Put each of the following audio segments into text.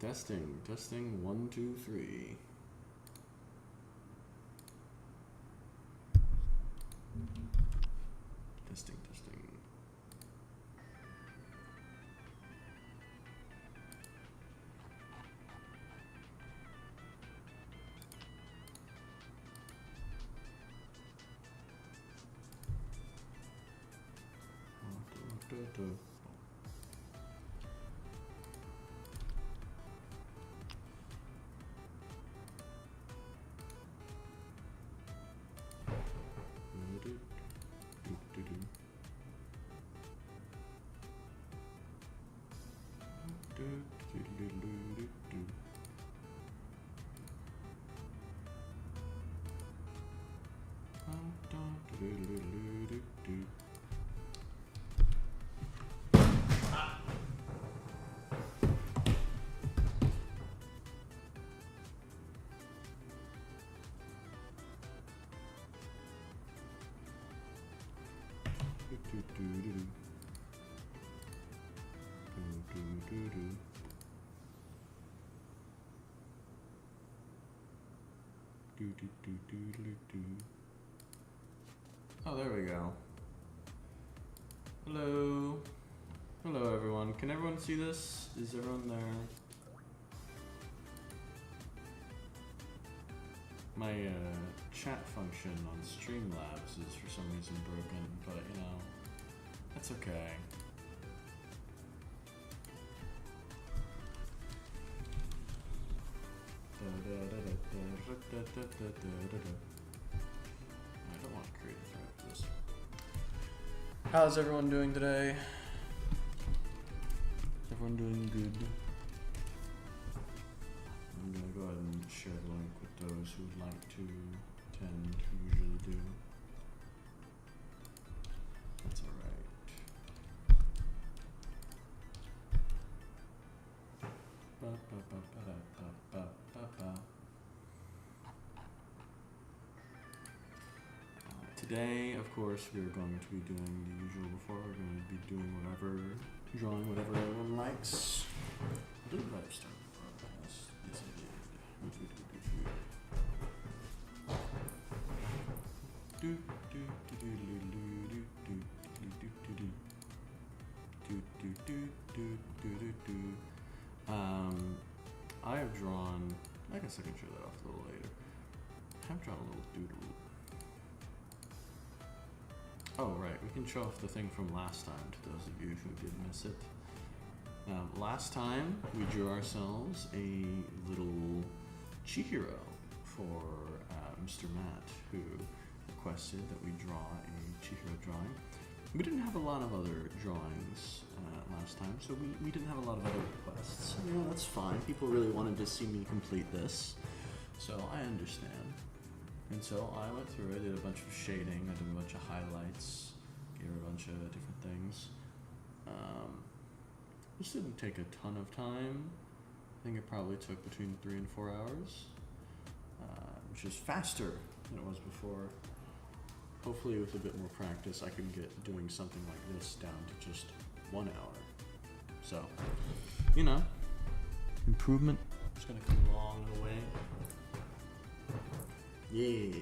Testing, testing, 1, 2, 3. Testing, testing. Oh, there we go. Hello. Hello, everyone. Can everyone see this? Is everyone there? My chat function on Streamlabs is for some reason broken, but you know, that's okay. I don't want to create a thread for this. How's everyone doing today? Is everyone doing good? I'm gonna go ahead and share the link with those who would like to attend, who usually do. That's alright. Today, of course, we're going to be doing the usual before. We're going to be doing whatever, drawing whatever everyone likes. I believe I've started the broadcast. Yes, I did. I have drawn, I guess I can show that off a little later. I've drawn a little doodle. Oh, right, we can show off the thing from last time to those of you who did miss it. Last time, we drew ourselves a little Chihiro for Mr. Matt, who requested that we draw a Chihiro drawing. We didn't have a lot of other drawings last time, so we didn't have a lot of other requests. You know, that's fine. People really wanted to see me complete this, so I understand. And so I went through, I did a bunch of shading, I did a bunch of highlights, gave her a bunch of different things. This didn't take a ton of time. I think it probably took between 3 and 4 hours, which is faster than it was before. Hopefully with a bit more practice, I can get doing something like this down to just 1 hour. So, you know, improvement is gonna come along the way. Yeah.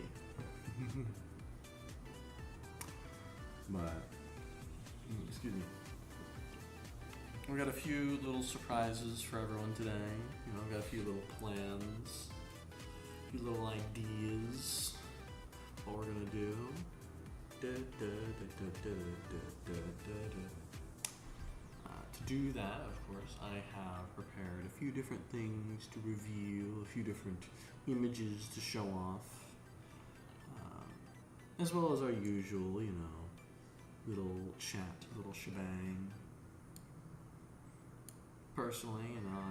But, excuse me. We got a few little surprises for everyone today. You know, I've got a few little plans, a few little ideas, what we're gonna do. To do that, of course, I have prepared a few different things to reveal, a few different images to show off, as well as our usual, you know, little chat, little shebang. Personally, you know,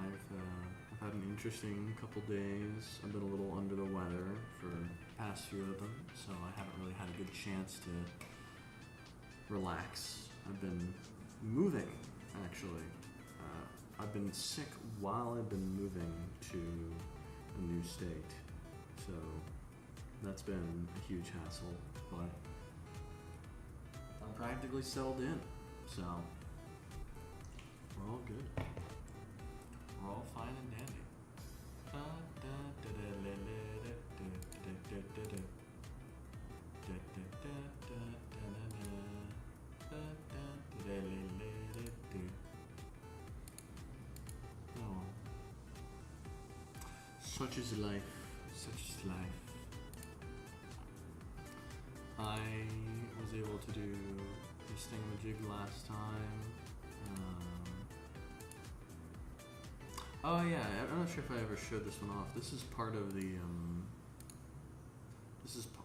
I've had an interesting couple days. I've been a little under the weather for the past few of them, so I haven't really had a good chance to relax. I've been moving, actually. I've been sick while I've been moving to a new state, so that's been a huge hassle, but I'm practically settled in, so we're all good. We're all fine fine and dandy. Oh. Such is life. Such is life. I was able to do this thingamajig last time. Oh yeah, I'm not sure if I ever showed this one off. This is part of the,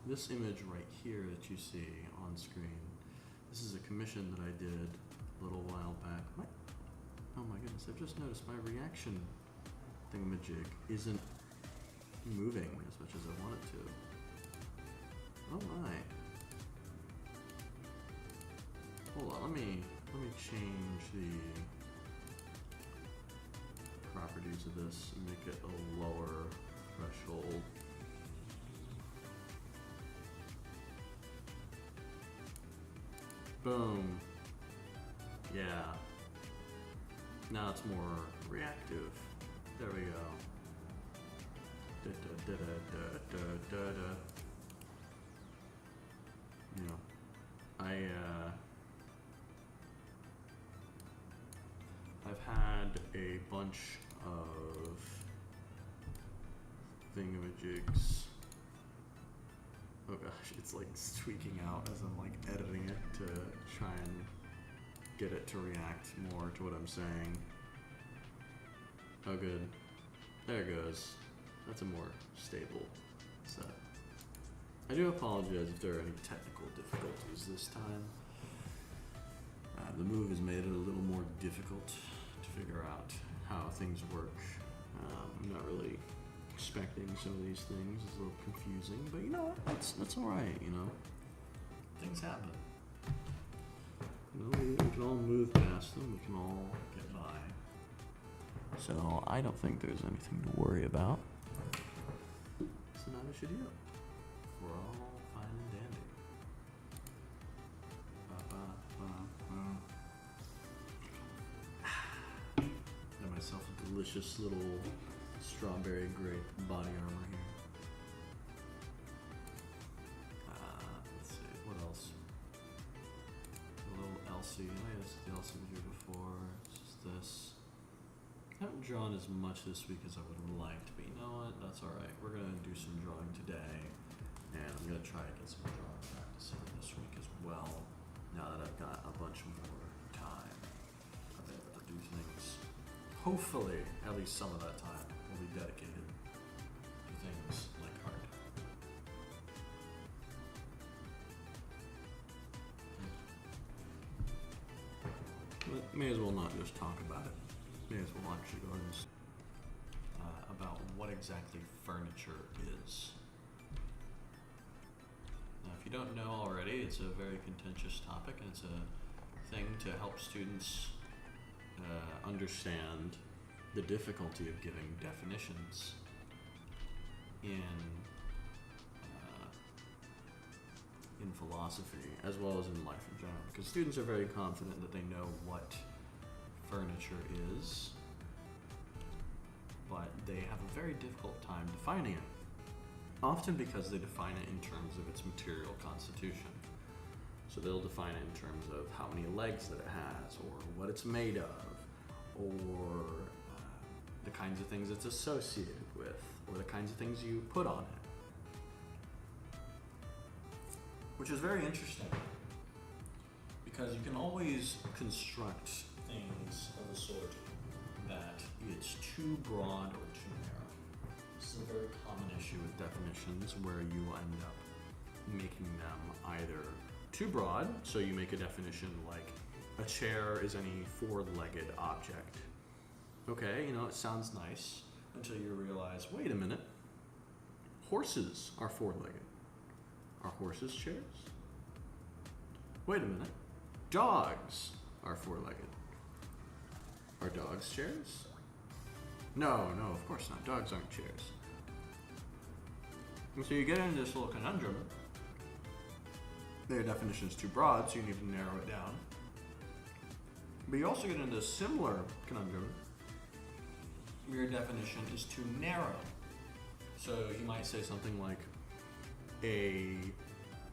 this image right here that you see on screen. This is a commission that I did a little while back. Oh my goodness, I've just noticed my reaction thingamajig isn't moving as much as I want it to. Oh my. Hold on, let me change the properties of this and make it a lower threshold. Boom. Yeah. Now it's more reactive. There we go. Da, da, da, da, da, da, da. You know, I've had a bunch of thingamajigs. Oh gosh, it's like tweaking out as I'm like editing it to try and get it to react more to what I'm saying. Oh good. There it goes. That's a more stable set. I do apologize if there are any technical difficulties this time. The move has made it a little more difficult to figure out how things work. I'm not really expecting some of these things. It's a little confusing, but you know what? That's all right. You know, things happen. You know, we can all move past them. We can all get by. So I don't think there's anything to worry about. So now we should do. We're all fine and dandy. Got myself a delicious little strawberry grape body armor here. Let's see, what else? A little Elsie. I used the Elsie here before. It's just this. I haven't drawn as much this week as I would have liked, but you know what? That's alright. We're going to do some drawing today, and I'm going to try to get some drawing practice in this week as well, now that I've got a bunch more time. I'll be able to do things. Hopefully, at least some of that time will be dedicated to things like art. But may as well not just talk about it. May as well actually go and about what exactly furniture is. Now, if you don't know already, it's a very contentious topic, and it's a thing to help students understand the difficulty of giving definitions in philosophy as well as in life in general. Because students are very confident that they know what furniture is, but they have a very difficult time defining it. Often because they define it in terms of its material constitution. So they'll define it in terms of how many legs that it has, or what it's made of, or the kinds of things it's associated with, or the kinds of things you put on it. Which is very interesting, because you can always construct things of the sort that it's too broad or too narrow. This is a very common issue with definitions, where you end up making them either too broad, so you make a definition like a chair is any four-legged object. Okay, you know, it sounds nice until you realize, wait a minute, horses are four-legged. Are horses chairs? Wait a minute, dogs are four-legged. Are dogs chairs? No, of course not. Dogs aren't chairs. And so you get into this little conundrum. Their definition is too broad, so you need to narrow it down. But you also get into a similar conundrum your definition is too narrow. So you might say something like a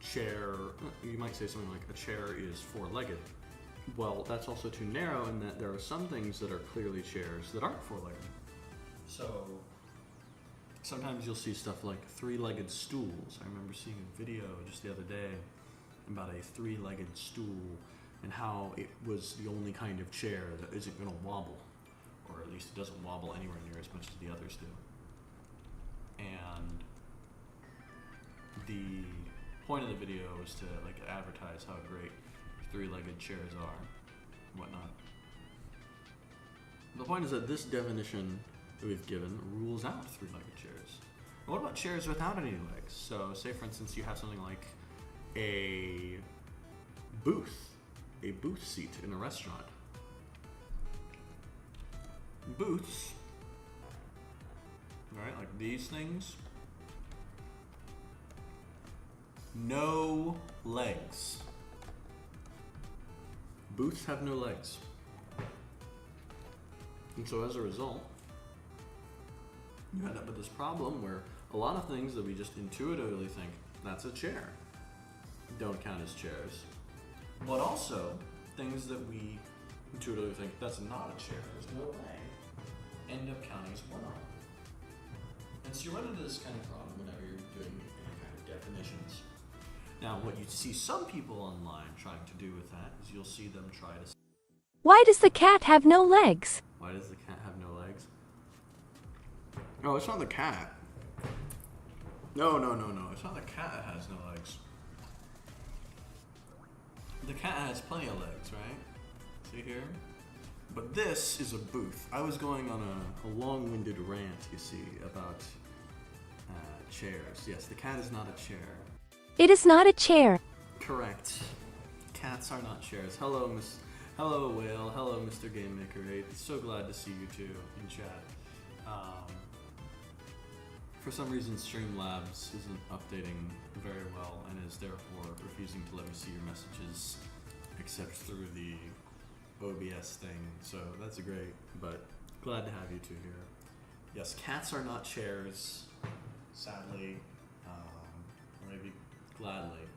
chair, you might say something like a chair is four-legged. Well, that's also too narrow in that there are some things that are clearly chairs that aren't four-legged. So sometimes you'll see stuff like three-legged stools. I remember seeing a video just the other day about a three-legged stool and how it was the only kind of chair that isn't going to wobble, or at least it doesn't wobble anywhere near as much as the others do. And the point of the video is to like advertise how great three-legged chairs are and whatnot. The point is that this definition that we've given rules out three-legged chairs. And what about chairs without any legs? So say for instance you have something like a booth seat in a restaurant. Booths, right, like these things, no legs. Booths have no legs. And so as a result, you end up with this problem where a lot of things that we just intuitively think, that's a chair, don't count as chairs. But also, things that we intuitively think, that's not a chair, there's no way, end up counting as well. And so you run into this kind of problem whenever you're doing any kind of definitions. Now, what you see some people online trying to do with that is you'll see them try to... Why does the cat have no legs? Why does the cat have no legs? No, it's not the cat. No. It's not the cat that has no legs. The cat has plenty of legs, right? See here? But this is a booth. I was going on a long-winded rant, you see, about chairs. Yes, the cat is not a chair. It is not a chair. Correct. Cats are not chairs. Hello, Hello, Whale. Hello, Mr. Game Maker 8. So glad to see you too in chat. For some reason, Streamlabs isn't updating very well and is therefore refusing to let me see your messages except through the OBS thing. So that's great, but glad to have you two here. Yes, cats are not chairs, sadly, or maybe gladly.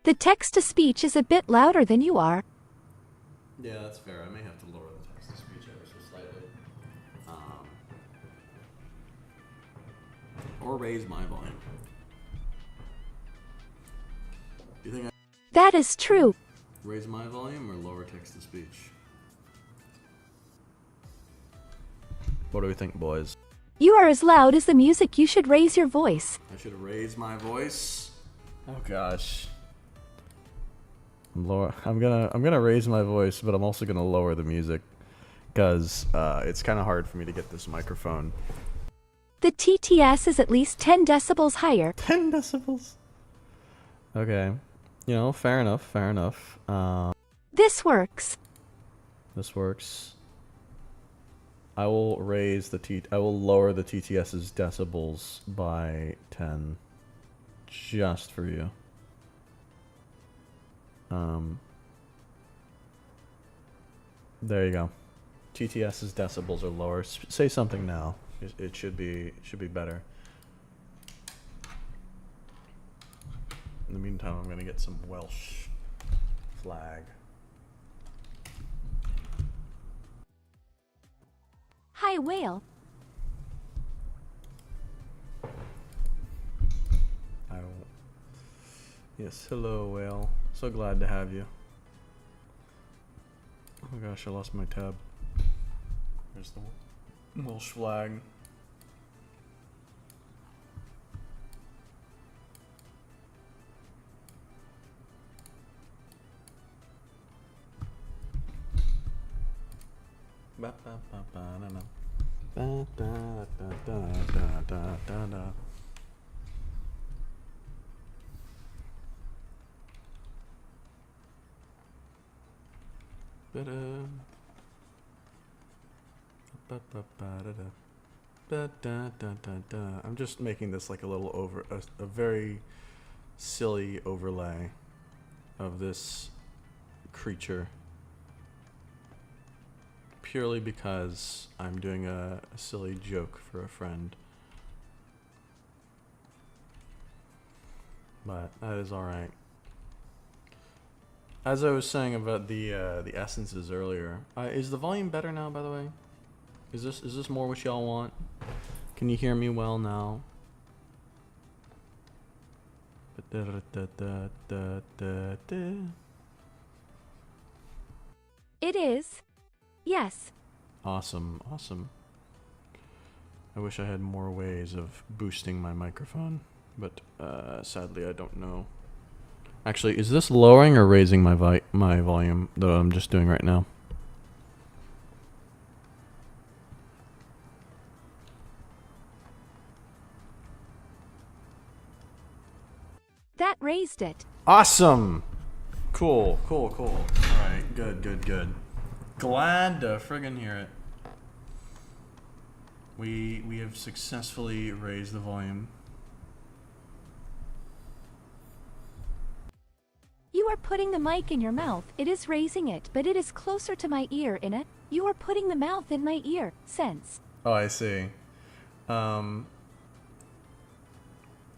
The text-to-speech is a bit louder than you are. Yeah, that's fair. I may have to lower the text-to-speech ever so slightly. Or raise my volume. Do you think I That is true. raise my volume or lower text-to-speech? What do we think, boys? You are as loud as the music. You should raise your voice. I should raise my voice? Oh gosh. I'm gonna raise my voice, but I'm also gonna lower the music because it's kind of hard for me to get this microphone. The TTS is at least 10 decibels higher. 10 decibels. Okay, you know, fair enough. This works. This works. I will lower the TTS's decibels by 10, just for you. There you go. TTS's decibels are lower. Say something now. It should be better. In the meantime, I'm gonna get some Welsh flag. Hi, Whale. Yes, hello, Whale. So glad to have you. Oh gosh, I lost my tab. There's the Welsh flag. Ba ba ba ba na na. Ba da da da da da da da. I'm just making this like a little a very silly overlay of this creature purely because I'm doing a silly joke for a friend. But that is alright. As I was saying about the essences earlier, is the volume better now, by the way? Is this more what y'all want? Can you hear me well now? It is. Yes. Awesome, awesome. I wish I had more ways of boosting my microphone, but sadly I don't know. Actually, is this lowering or raising my volume that I'm just doing right now? That raised it. Awesome! Cool, cool, cool. Alright, good, good, good. Glad to friggin' hear it. We have successfully raised the volume. You are putting the mic in your mouth. It is raising it, but it is closer to my ear in it. You are putting the mouth in my ear. Sense. Oh, I see.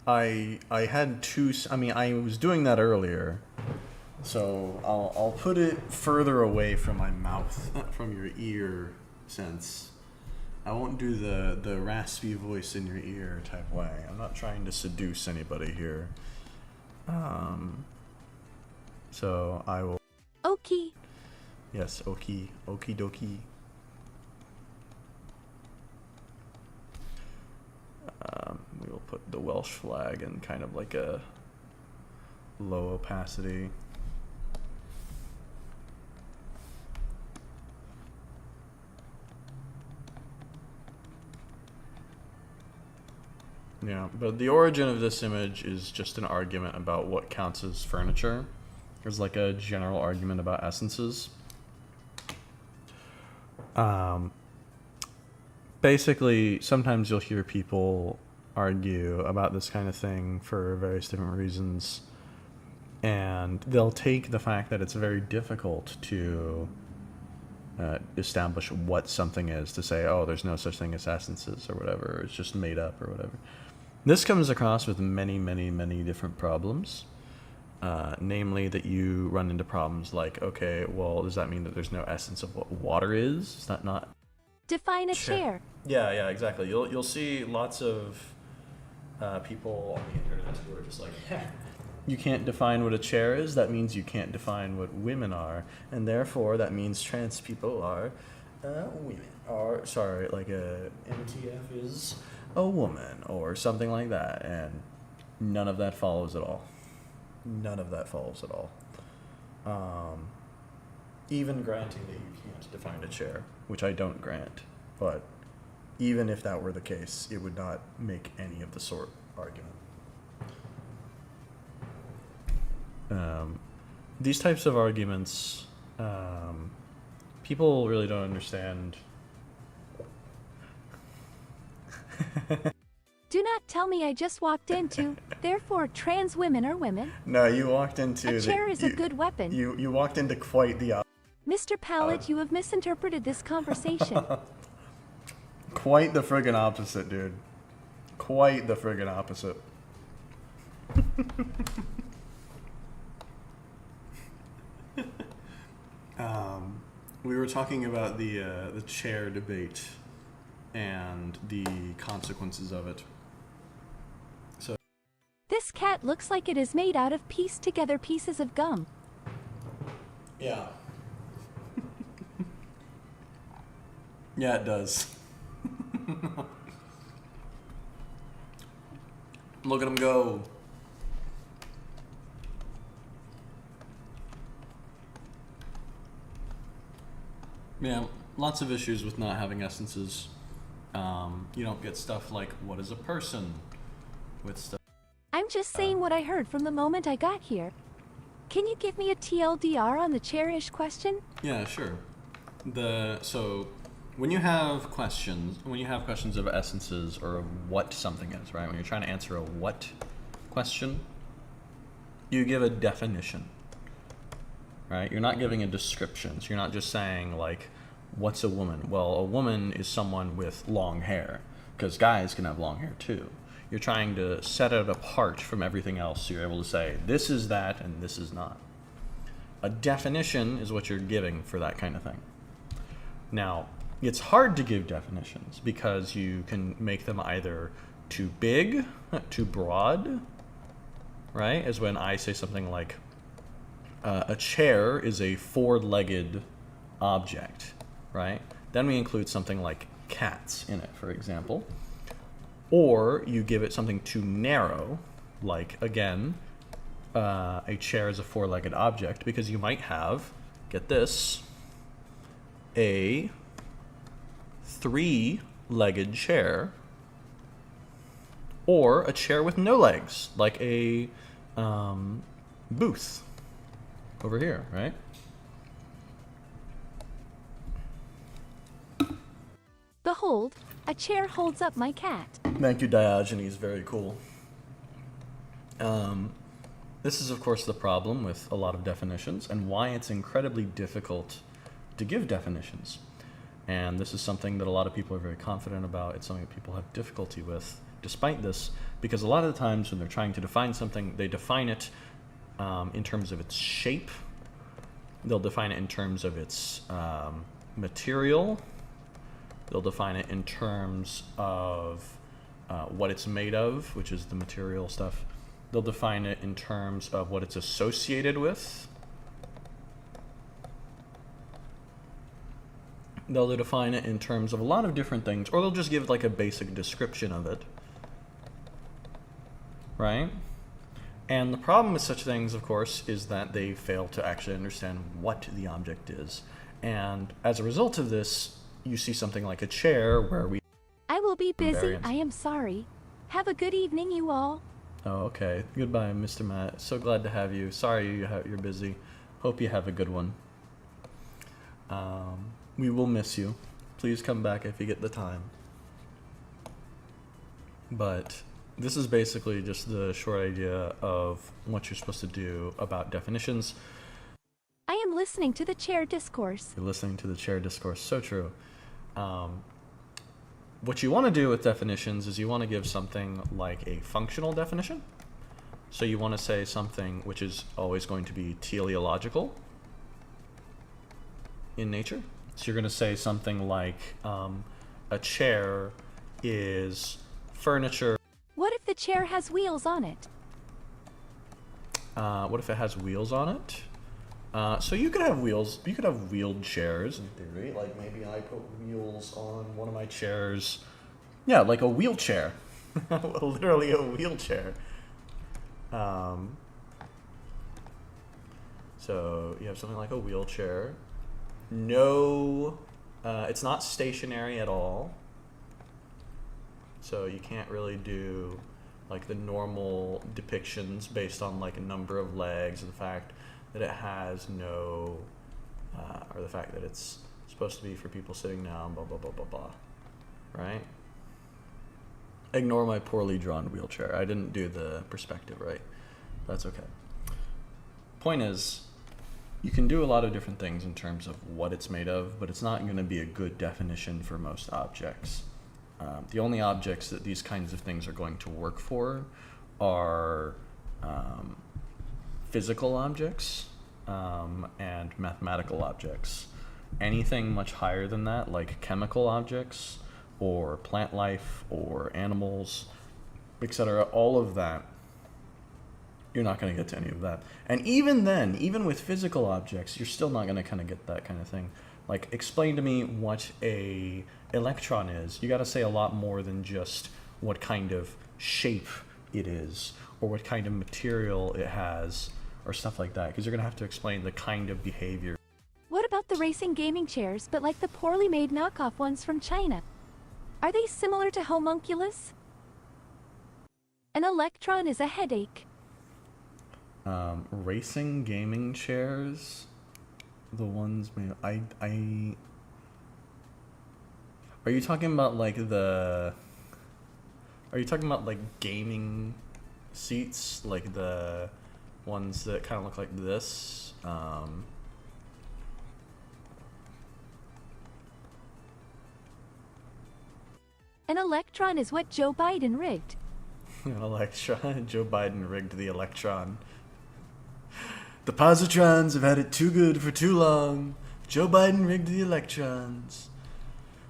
I had two. I mean, I was doing that earlier, so I'll put it further away from my mouth, from your ear sense. I won't do the raspy voice in your ear type way. I'm not trying to seduce anybody here. So I will. Okay. Yes, okie dokie. We will put the Welsh flag in kind of like a low opacity. Yeah, but the origin of this image is just an argument about what counts as furniture. There's like a general argument about essences. Basically, sometimes you'll hear people argue about this kind of thing for various different reasons, and they'll take the fact that it's very difficult to establish what something is to say, oh, there's no such thing as essences or whatever, it's just made up or whatever. This comes across with many, many, many different problems. Namely that you run into problems like, okay, well, does that mean that there's no essence of what water is? Is that not? Define a chair. Yeah, exactly. You'll see lots of people on the internet who are just like, you can't define what a chair is. That means you can't define what women are, and therefore that means trans people are women. Or sorry, like a MTF is a woman or something like that, and none of that follows at all. None of that follows at all. Even granting that you can't define a chair, which I don't grant, but even if that were the case, it would not make any of the sort argument. These types of arguments, people really don't understand. Do not tell me I just walked into, therefore trans women are women. No, you walked into... A chair is a good weapon. You walked into quite the... Mr. Pallet, you have misinterpreted this conversation. Quite the friggin' opposite, dude. Quite the friggin' opposite. We were talking about the chair debate and the consequences of it. So This cat looks like it is made out of pieced together pieces of gum. yeah. Yeah, it does. Look at him go. Yeah, lots of issues with not having essences. You don't get stuff like, what is a person? With stuff. I'm just saying what I heard from the moment I got here. Can you give me a TLDR on the chair-ish question? Yeah, sure. So when you have questions of essences or of what something is, right? When you're trying to answer a what question, you give a definition, right? You're not giving a description. So you're not just saying like, What's a woman? Well, a woman is someone with long hair, because guys can have long hair too. You're trying to set it apart from everything else, so you're able to say, this is that and this is not. A definition is what you're giving for that kind of thing. Now, it's hard to give definitions because you can make them either too big, too broad, right? As when I say something like, a chair is a four-legged object, right? Then we include something like cats in it, for example. Or you give it something too narrow, like, again, a chair is a four-legged object, because you might have, get this, a three-legged chair, or a chair with no legs, like a booth over here, right? Behold, a chair holds up my cat. Thank you, Diogenes. Very cool. This is, of course, the problem with a lot of definitions and why it's incredibly difficult to give definitions. And this is something that a lot of people are very confident about. It's something that people have difficulty with, despite this, because a lot of the times when they're trying to define something, they define it in terms of its shape. They'll define it in terms of its material. They'll define it in terms of what it's made of, which is the material stuff. They'll define it in terms of what it's associated with. They'll define it in terms of a lot of different things, or they'll just give like a basic description of it, right? And the problem with such things, of course, is that they fail to actually understand what the object is. And as a result of this, you see something like a chair where we... I will be busy. Variants. I am sorry. Have a good evening, you all. Oh, okay. Goodbye, Mr. Matt. So glad to have you. Sorry you're busy. Hope you have a good one. We will miss you. Please come back if you get the time. But this is basically just the short idea of what you're supposed to do about definitions. I am listening to the chair discourse. You're listening to the chair discourse. So true. What you want to do with definitions is you want to give something like a functional definition. So you want to say something which is always going to be teleological in nature. So you're going to say something like a chair is furniture. What if the chair has wheels on it? What if it has wheels on it? So you could have wheels. You could have wheeled chairs in theory. Like maybe I put wheels on one of my chairs. Yeah, like a wheelchair. Literally a wheelchair. So you have something like a wheelchair. No, it's not stationary at all. So you can't really do like the normal depictions based on like a number of legs and the fact that it has no, or the fact that it's supposed to be for people sitting down, blah, blah, blah, blah, blah, right? Ignore my poorly drawn wheelchair. I didn't do the perspective right. That's okay. Point is, you can do a lot of different things in terms of what it's made of, but it's not going to be a good definition for most objects. The only objects that these kinds of things are going to work for are physical objects and mathematical objects. Anything much higher than that, like chemical objects or plant life or animals, etc., all of that, you're not going to get to any of that. And even then, even with physical objects, you're still not going to kind of get that kind of thing. Like, explain to me what a electron is. You got to say a lot more than just what kind of shape it is or what kind of material it has or stuff like that, because you're going to have to explain the kind of behavior. What about the racing gaming chairs, but like the poorly made knockoff ones from China? Are they similar to homunculus? An electron is a headache. Racing gaming chairs, the ones made, are you talking about like are you talking about like gaming seats, like the ones that kind of look like this? An electron is what Joe Biden rigged. An electron? Joe Biden rigged the electron. The positrons have had it too good for too long. Joe Biden rigged the electrons.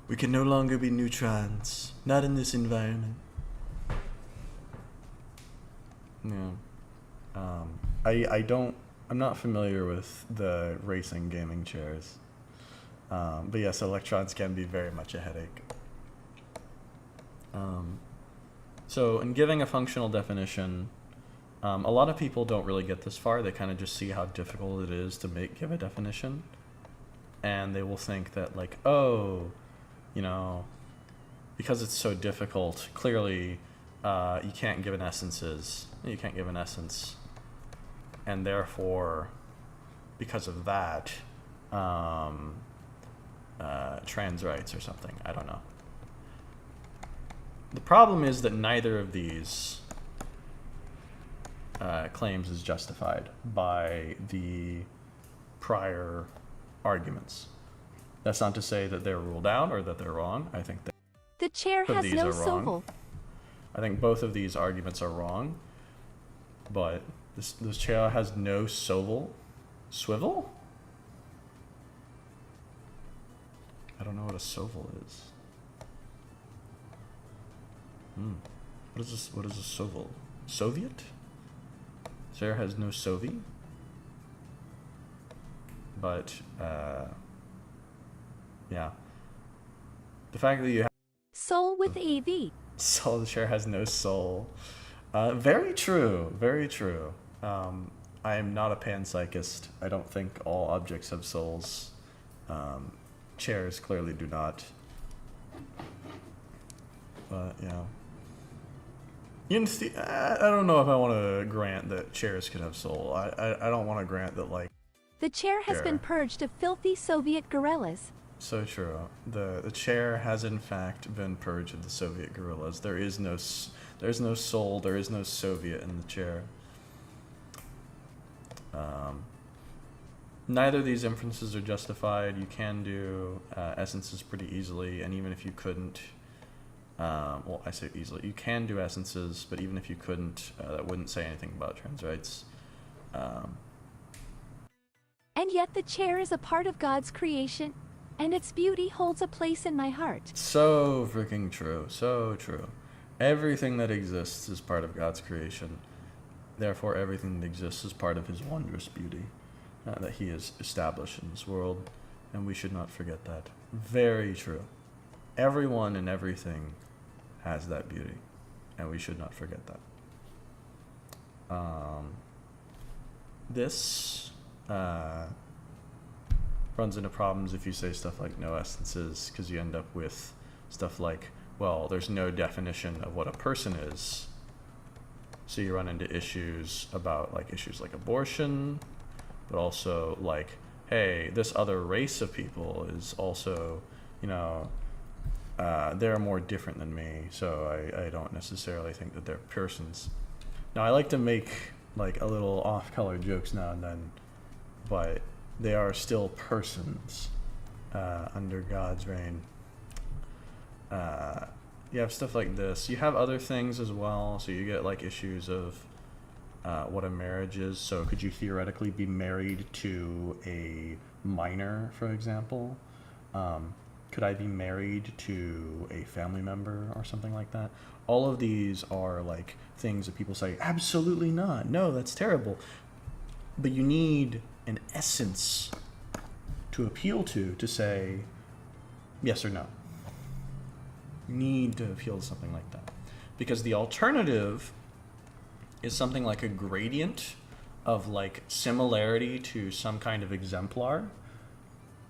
We can no longer be neutrons. Not in this environment. Yeah. I'm not familiar with the racing gaming chairs. But yes, electrons can be very much a headache. So in giving a functional definition, a lot of people don't really get this far. They kind of just see how difficult it is to give a definition. And they will think that like, oh, because it's so difficult, clearly you can't give an essence. And therefore, because of that, trans rights or something. I don't know. The problem is that neither of these claims is justified by the prior arguments. That's not to say that they're ruled out or that they're wrong. I think that The chair both of has these no are wrong. swivel. I think both of these arguments are wrong, but this chair has no swivel? I don't know what a swivel is. What is a swivel? Soviet? Chair has no Soviet? But, yeah. The fact that you have Soul with EV. soul, the chair has no soul. Very true, very true. I am not a panpsychist. I don't think all objects have souls. Chairs clearly do not. But, yeah. I don't know if I want to grant that chairs could have soul. I don't want to grant that, like... The chair has been purged of filthy Soviet guerrillas. So true. The chair has in fact been purged of the Soviet guerrillas. There's no soul, there is no Soviet in the chair. Neither of these inferences are justified. You can do essences pretty easily, and even if you couldn't, well, I say easily, you can do essences, but even if you couldn't, that wouldn't say anything about trans rights. And yet the chair is a part of God's creation, and its beauty holds a place in my heart. So freaking true. So true. Everything that exists is part of God's creation. Therefore, everything that exists is part of his wondrous beauty that he has established in this world, and we should not forget that. Very true. Everyone and everything has that beauty, and we should not forget that. This runs into problems if you say stuff like no essences, because you end up with stuff like, well, there's no definition of what a person is. So you run into issues like abortion, but also like, hey, this other race of people is also, they're more different than me, so I don't necessarily think that they're persons. Now, I like to make like a little off-color jokes now and then, but they are still persons under God's reign. You have stuff like this. You have other things as well. So you get like issues of what a marriage is. So could you theoretically be married to a minor, for example? Could I be married to a family member or something like that? All of these are like things that people say, absolutely not. No, that's terrible. But you need an essence to appeal to say yes or no. You need to appeal to something like that. Because the alternative is something like a gradient of like similarity to some kind of exemplar.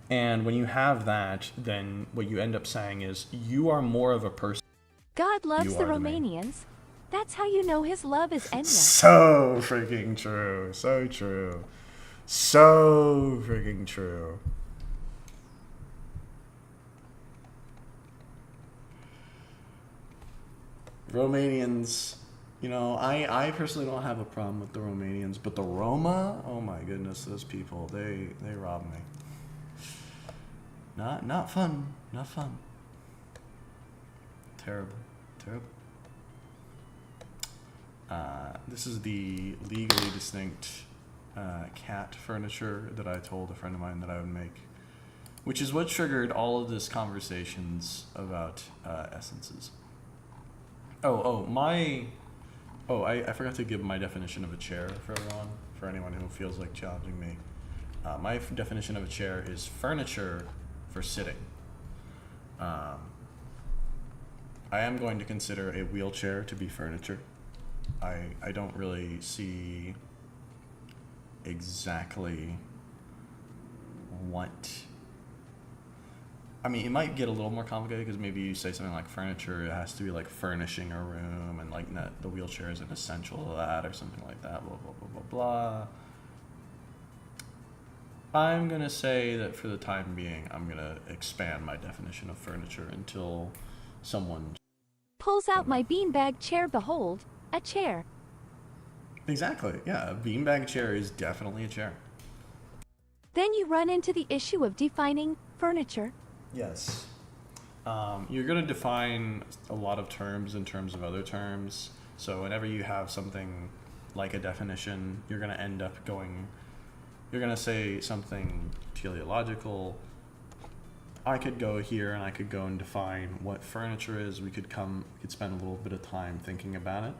And when you have that, then what you end up saying is you are more of a person. God loves the Romanians. That's how you know his love is endless. So freaking true. So true. So freaking true. Romanians, I personally don't have a problem with the Romanians, but the Roma, oh my goodness, those people, they rob me. Not fun. Not fun. Terrible. Terrible. This is the legally distinct cat furniture that I told a friend of mine that I would make, which is what triggered all of this conversations about essences. I forgot to give my definition of a chair for everyone, for anyone who feels like challenging me. My definition of a chair is furniture for sitting. I am going to consider a wheelchair to be furniture. I don't really see exactly what... I mean, it might get a little more complicated because maybe you say something like furniture, it has to be like furnishing a room, and like the wheelchair is an essential to that or something like that, blah, blah, blah, blah, blah. I'm going to say that for the time being, I'm going to expand my definition of furniture until someone Pulls out my beanbag chair. Behold, a chair. Exactly, yeah, a beanbag chair is definitely a chair. Then you run into the issue of defining furniture. Yes. You're going to define a lot of terms in terms of other terms. So whenever you have something like a definition, you're going to end up you're going to say something teleological. I could go here and I could go and define what furniture is. We could spend a little bit of time thinking about it.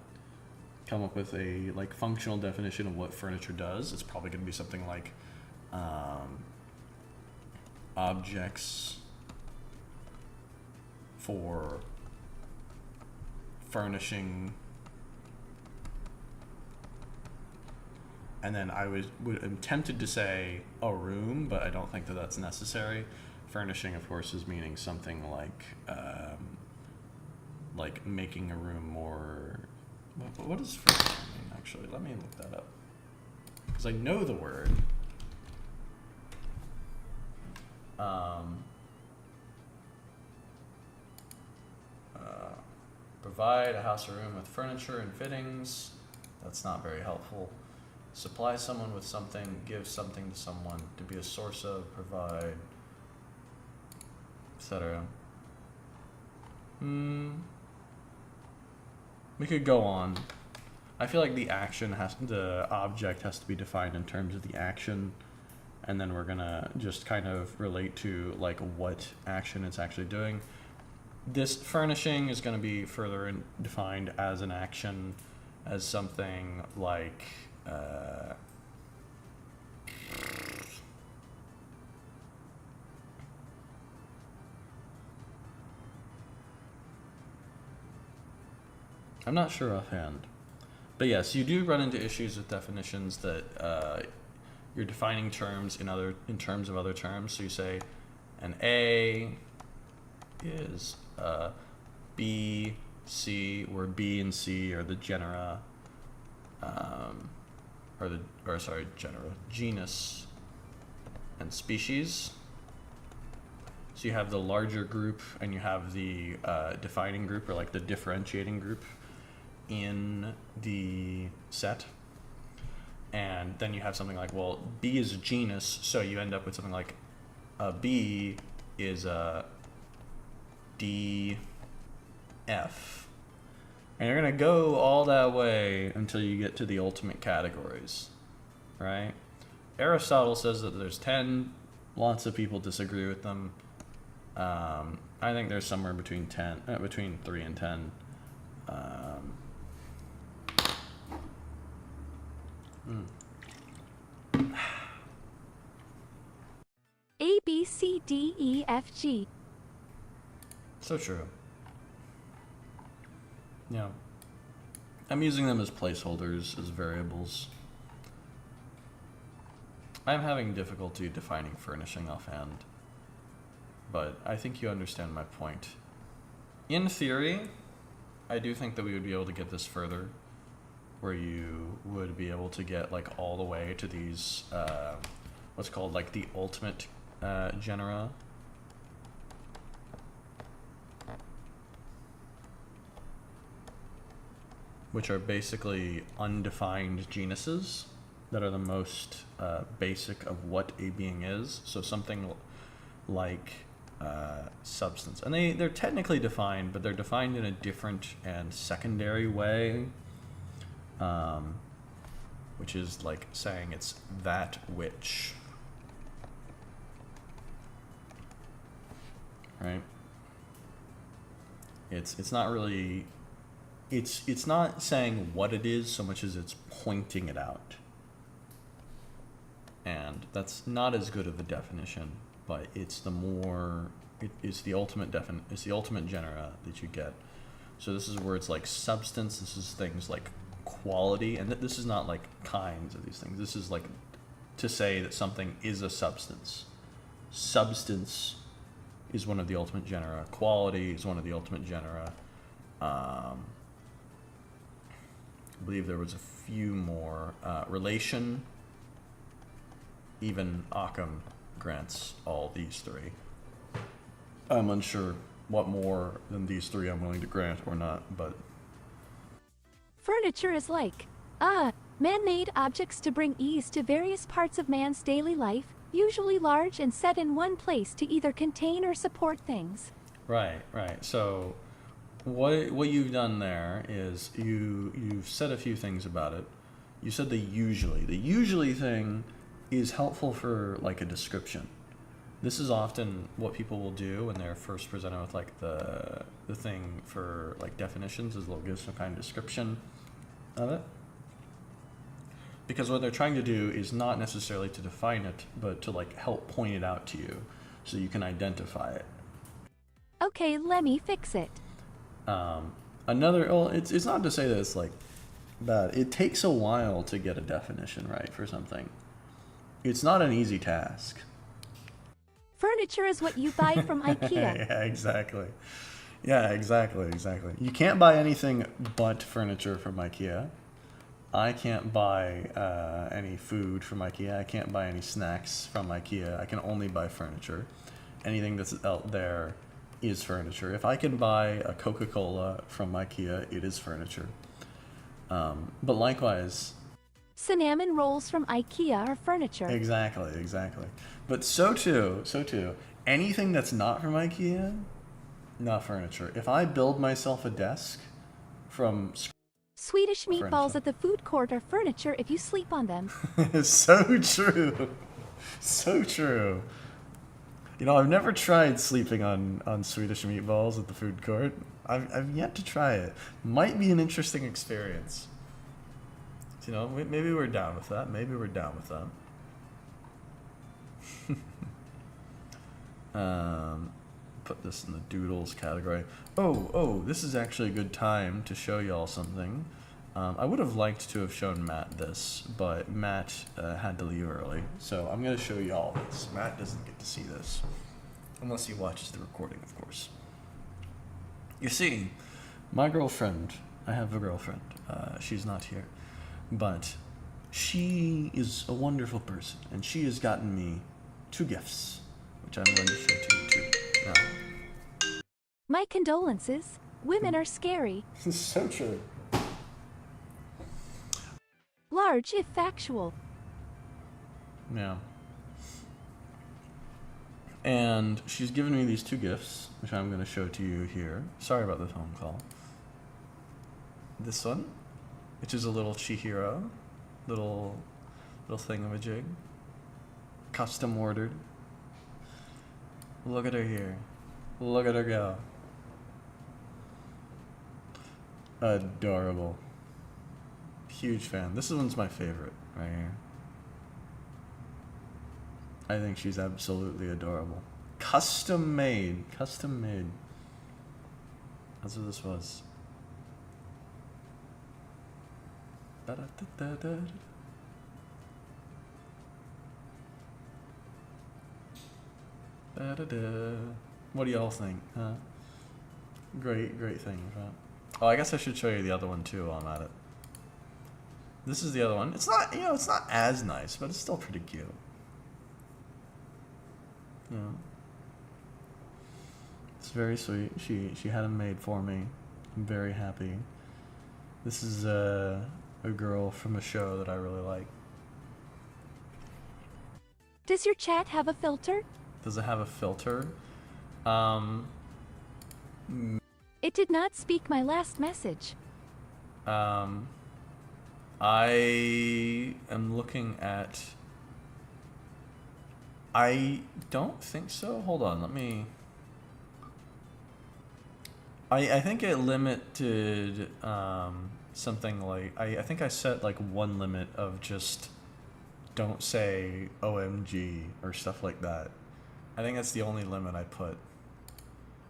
Come up with a like functional definition of what furniture does. It's probably going to be something like objects for furnishing, and then I'm tempted to say a room, but I don't think that that's necessary. Furnishing, of course, is meaning something like making a room more. What does furnishing mean, actually? Let me look that up, because I know the word. Provide a house or room with furniture and fittings. That's not very helpful. Supply someone with something, give something to someone, to be a source of, provide, etc. We could go on. I feel like the object has to be defined in terms of the action, and then we're gonna just kind of relate to like what action it's actually doing. This furnishing is going to be further defined as an action, as something like I'm not sure offhand, but yes, you do run into issues with definitions that you're defining terms in terms of other terms. So you say an A is B, C, where B and C are the genera, genus and species. So you have the larger group and you have the defining group, or like the differentiating group in the set. And then you have something like, well, B is a genus, so you end up with something like B is a D, F. And you're going to go all that way until you get to the ultimate categories, right? Aristotle says that there's 10. Lots of people disagree with them. I think there's somewhere between 3 and 10. A, B, C, D, E, F, G. So true. Yeah. I'm using them as placeholders, as variables. I'm having difficulty defining furnishing offhand, but I think you understand my point. In theory, I do think that we would be able to get this further, where you would be able to get like all the way to these, what's called like the ultimate genera. Which are basically undefined genuses that are the most basic of what a being is. So something like substance. And they're technically defined, but they're defined in a different and secondary way, which is like saying it's that which, right? It's not really, it's not saying what it is so much as it's pointing it out. And that's not as good of a definition, but it's the more, it's the ultimate it's the ultimate genera that you get. So this is words like substance, this is things like quality, and this is not like kinds of these things. This is like to say that something is a substance. Substance is one of the ultimate genera. Quality is one of the ultimate genera. I believe there was a few more. Relation, even Occam grants all these three. I'm unsure what more than these three I'm willing to grant or not, but... Furniture is like, man-made objects to bring ease to various parts of man's daily life, usually large and set in one place to either contain or support things. Right. So what you've done there is you've said a few things about it. You said the usually. The usually thing is helpful for like a description. This is often what people will do when they're first presented with like the thing for like definitions, is they'll give some kind of description of it. Because what they're trying to do is not necessarily to define it, but to like help point it out to you so you can identify it. Okay, let me fix it. It's not to say that it's like bad. It takes a while to get a definition right for something. It's not an easy task. Furniture is what you buy from IKEA. Yeah, exactly. You can't buy anything but furniture from IKEA. I can't buy any food from IKEA. I can't buy any snacks from IKEA. I can only buy furniture. Anything that's out there is furniture. If I can buy a Coca-Cola from IKEA, it is furniture. But likewise... Cinnamon rolls from IKEA are furniture. Exactly. But so too, anything that's not from IKEA, not furniture. If I build myself a desk from... Swedish meatballs at the food court are furniture if you sleep on them. So true. You know, I've never tried sleeping on Swedish meatballs at the food court. I've yet to try it. Might be an interesting experience. You know, maybe we're down with that. Put this in the doodles category. Oh, this is actually a good time to show y'all something. I would have liked to have shown Matt this, but Matt had to leave early. So I'm going to show y'all this. Matt doesn't get to see this. Unless he watches the recording, of course. You see, my girlfriend, I have a girlfriend. She's not here. But she is a wonderful person, and she has gotten me 2 gifts, which I'm going to show to you too now. My condolences. Women are scary. This is so true. Large if factual. Yeah. And she's given me these 2 gifts, which I'm going to show to you here. Sorry about the phone call. This one, which is a little Chihiro, little thingamajig, custom ordered. Look at her here. Look at her go. Adorable. Huge fan. This one's my favorite right here. I think she's absolutely adorable. Custom made. That's what this was. Da-da-da-da-da. Da-da-da. What do y'all think? Huh? Great thing. Right? Oh, I guess I should show you the other one too while I'm at it. This is the other one. It's not, it's not as nice, but it's still pretty cute. Yeah. It's very sweet. She had them made for me. I'm very happy. This is a girl from a show that I really like. Does your chat have a filter? Does it have a filter? It did not speak my last message. I am looking at. I don't think so. Hold on, let me. I think it limited something like I think I set like one limit of just don't say OMG or stuff like that. I think that's the only limit I put.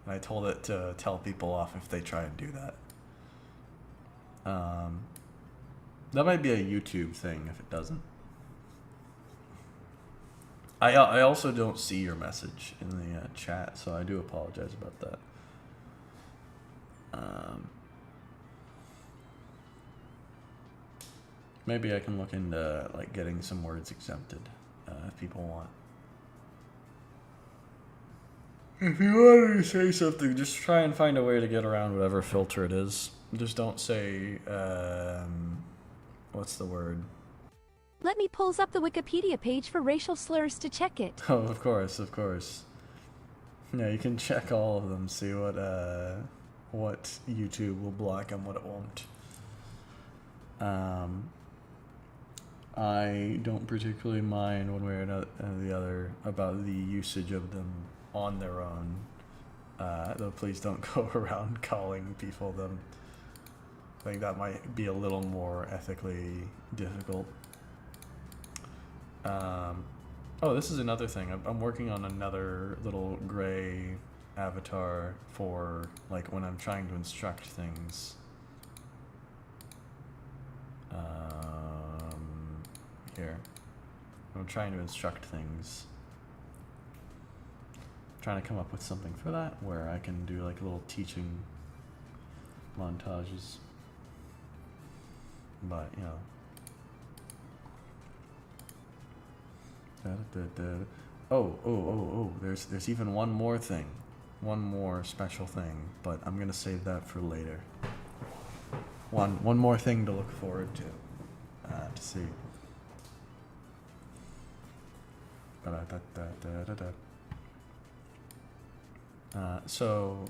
And I told it to tell people off if they try and do that. That might be a YouTube thing if it doesn't. I also don't see your message in the chat, so I do apologize about that. Maybe I can look into like getting some words exempted if people want. If you wanted to say something, just try and find a way to get around whatever filter it is. Just don't say, what's the word? Let me pulls up the Wikipedia page for racial slurs to check it. Oh, of course, of course. Yeah, you can check all of them, see what YouTube will block and what it won't. I don't particularly mind one way or the other about the usage of them on their own. Though please don't go around calling people them. I think that might be a little more ethically difficult. Oh, this is another thing. I'm working on another little gray avatar for like when I'm trying to instruct things. Here. I'm trying to instruct things. Trying to come up with something for that where I can do like little teaching montages. But, you know. Oh, there's even one more thing. One more special thing, but I'm gonna save that for later. One more thing to look forward to see. So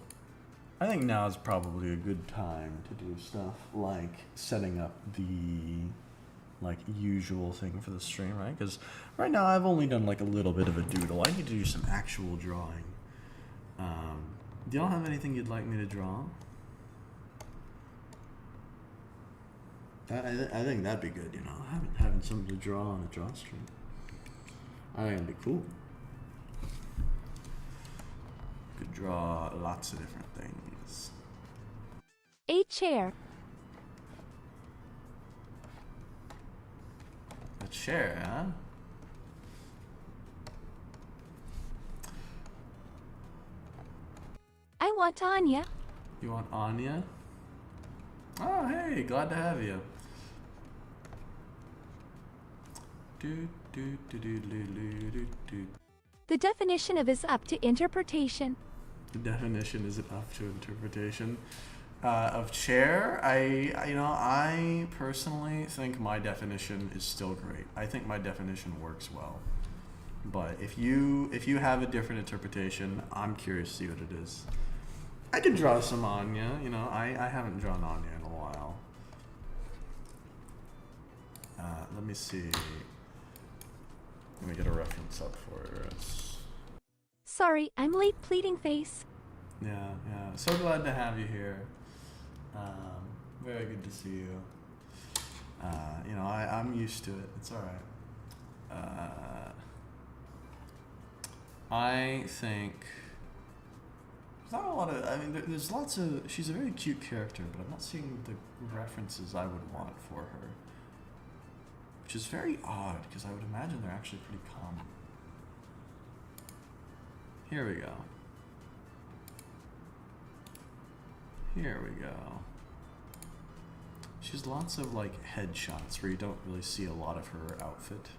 I think now is probably a good time to do stuff like setting up the like usual thing for the stream, right? Because right now I've only done like a little bit of a doodle. I need to do some actual drawing. Do y'all have anything you'd like me to draw? I think that'd be good, you know, having something to draw on a draw stream. I think it'd be cool. Could draw lots of different things. A chair. A chair, huh? I want Anya. You want Anya? Oh, hey, glad to have you. The definition of is up to interpretation. The definition is up to interpretation. Of chair, I personally think my definition is still great. I think my definition works well. But if you have a different interpretation, I'm curious to see what it is. I could draw some Anya, you know, I haven't drawn Anya in a while. Let me see. Let me get a reference up for us. Sorry, I'm late, pleading face. Yeah. So glad to have you here. Very good to see you. You know, I'm used to it. It's all right. I think there's not a lot of. I mean, there's lots of. She's a very cute character, but I'm not seeing the references I would want for her, which is very odd because I would imagine they're actually pretty common. Here we go. Here we go. She has lots of like headshots where you don't really see a lot of her outfit,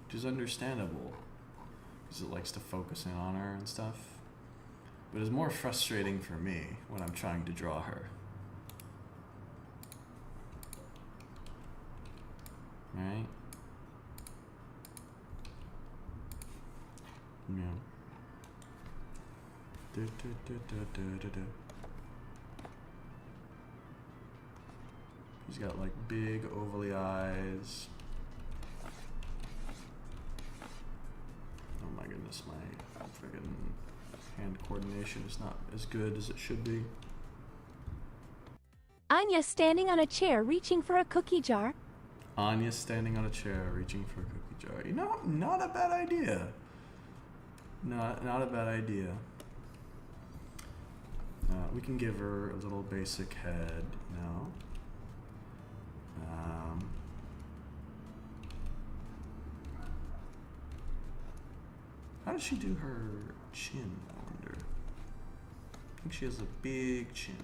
which is understandable because it likes to focus in on her and stuff. But it's more frustrating for me when I'm trying to draw her. Right? Yeah. Do. He's got like big ovally eyes. Oh my goodness, my friggin' hand coordination is not as good as it should be. Anya standing on a chair reaching for a cookie jar. Anya standing on a chair reaching for a cookie jar. You know, not a bad idea. Not a bad idea. We can give her a little basic head, you know. How does she do her chin, I wonder? I think she has a big chin.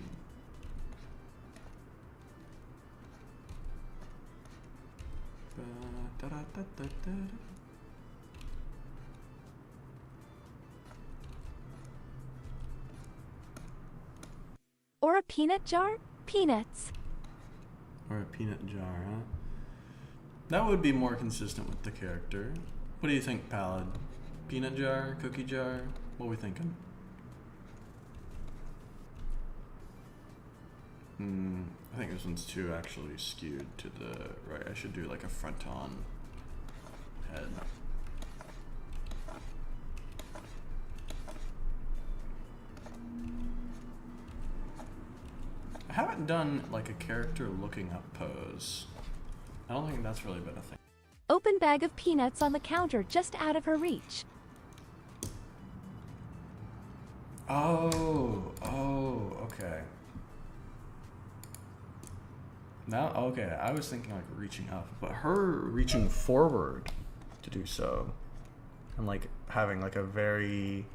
Or a peanut jar? Peanuts. Or a peanut jar, huh? That would be more consistent with the character. What do you think, Pallid? Peanut jar? Cookie jar? What are we thinking? I think this one's too actually skewed to the right. I should do like a front-on head. I haven't done like a character looking up pose. I don't think that's really been a thing. Open bag of peanuts on the counter just out of her reach. Oh, okay. Now, okay, I was thinking like reaching up, but her reaching forward to do so, and like having like a very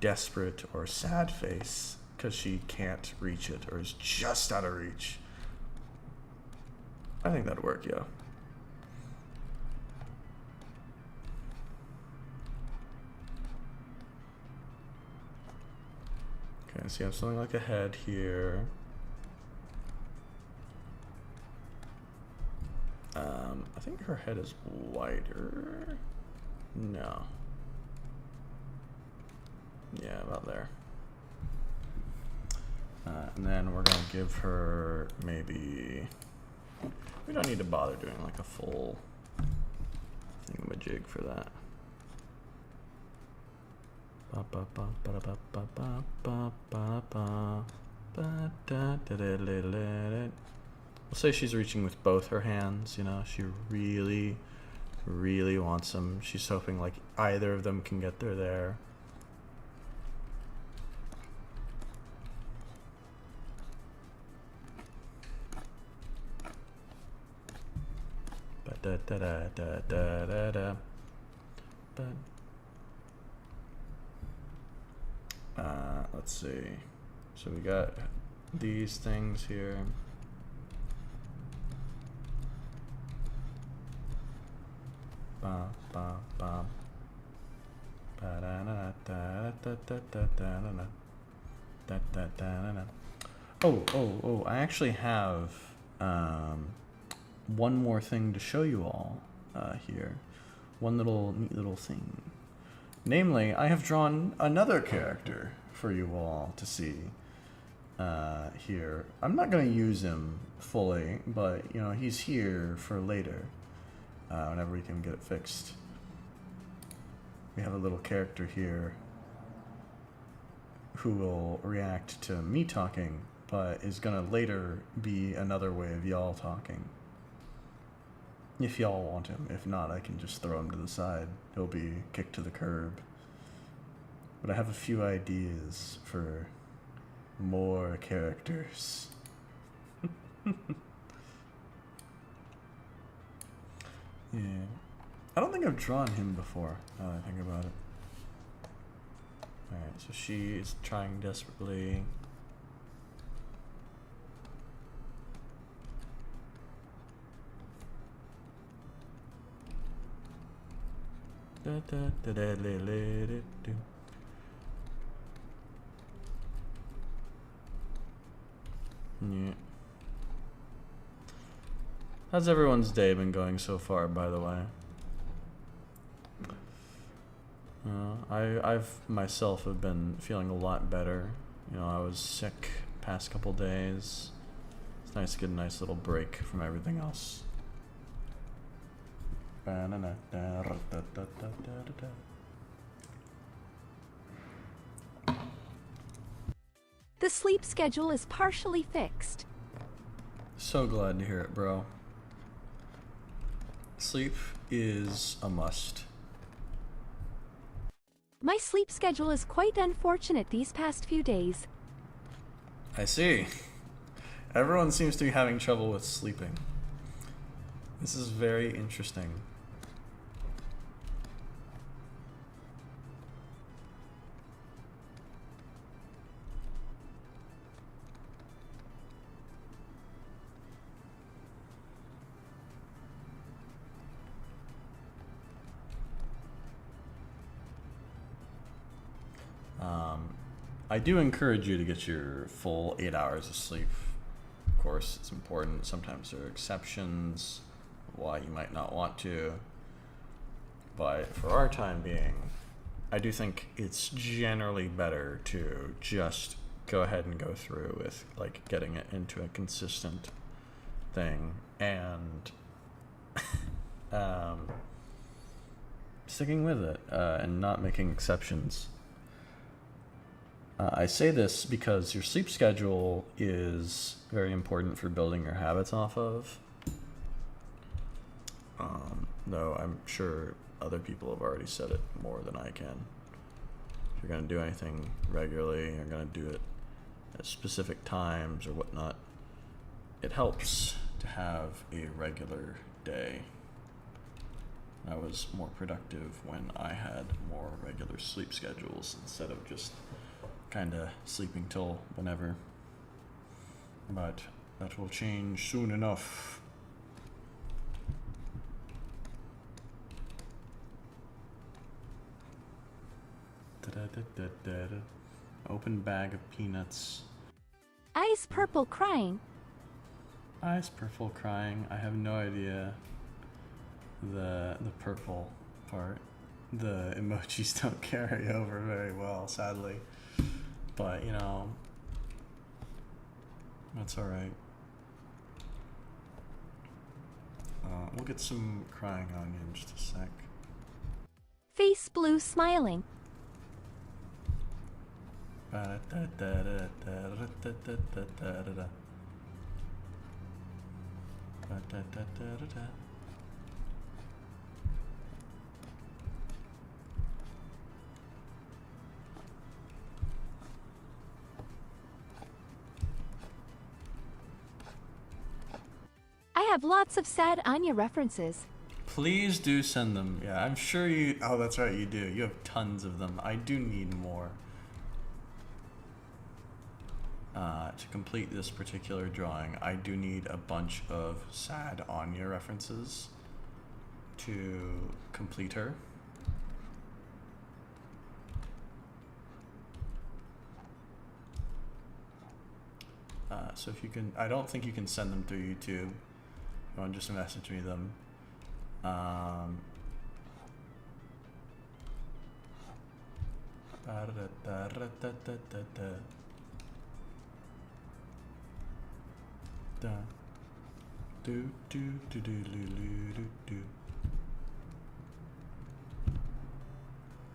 desperate or sad face because she can't reach it or is just out of reach. I think that'd work, yeah. Okay, so you have something like a head here. I think her head is wider. No. Yeah, about there. And then we're gonna give her maybe, we don't need to bother doing like a full thingamajig for that. We'll say she's reaching with both her hands, you know, she really, really wants them. She's hoping like either of them can get there. Let's see. So we got these things here. Oh, I actually have one more thing to show you all here. One neat little thing. Namely, I have drawn another character for you all to see here. I'm not going to use him fully, but you know, he's here for later. Whenever we can get it fixed. We have a little character here who will react to me talking, but is gonna later be another way of y'all talking. If y'all want him. If not, I can just throw him to the side. He'll be kicked to the curb. But I have a few ideas for more characters. Yeah. I don't think I've drawn him before, now that I think about it. Alright, so she is trying desperately. Yeah. How's everyone's day been going so far, by the way? I've myself have been feeling a lot better. You know, I was sick past couple days. It's nice to get a nice little break from everything else. The sleep schedule is partially fixed. So glad to hear it, bro. Sleep is a must. My sleep schedule is quite unfortunate these past few days. I see. Everyone seems to be having trouble with sleeping. This is very interesting. I do encourage you to get your full 8 hours of sleep. Of course, it's important. Sometimes there are exceptions why you might not want to. But for our time being, I do think it's generally better to just go ahead and go through with like getting it into a consistent thing and sticking with it and not making exceptions. I say this because your sleep schedule is very important for building your habits off of. Though I'm sure other people have already said it more than I can. If you're going to do anything regularly, you're going to do it at specific times or whatnot, it helps to have a regular day. I was more productive when I had more regular sleep schedules instead of just kind of sleeping till whenever. But that will change soon enough. Open bag of peanuts. Eyes purple crying. Eyes purple crying. I have no idea the purple part. The emojis don't carry over very well, sadly. But, you know, that's alright. We'll get some crying on you in just a sec. Face blue smiling. I have lots of sad Anya references. Please do send them. Yeah, I'm sure you... Oh, that's right, you do. You have tons of them. I do need more. To complete this particular drawing, I do need a bunch of sad Anya references to complete her. So if you can... I don't think you can send them through YouTube. You want to just message me them. Oh,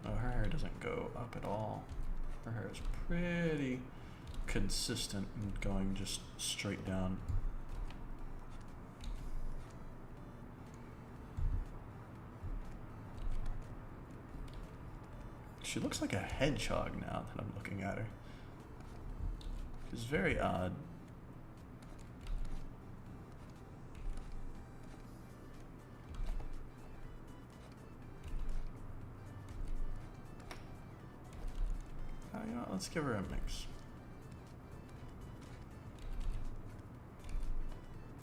her hair doesn't go up at all. Her hair is pretty consistent and going just straight down. She looks like a hedgehog now that I'm looking at her. She's very odd. You know, let's give her a mix.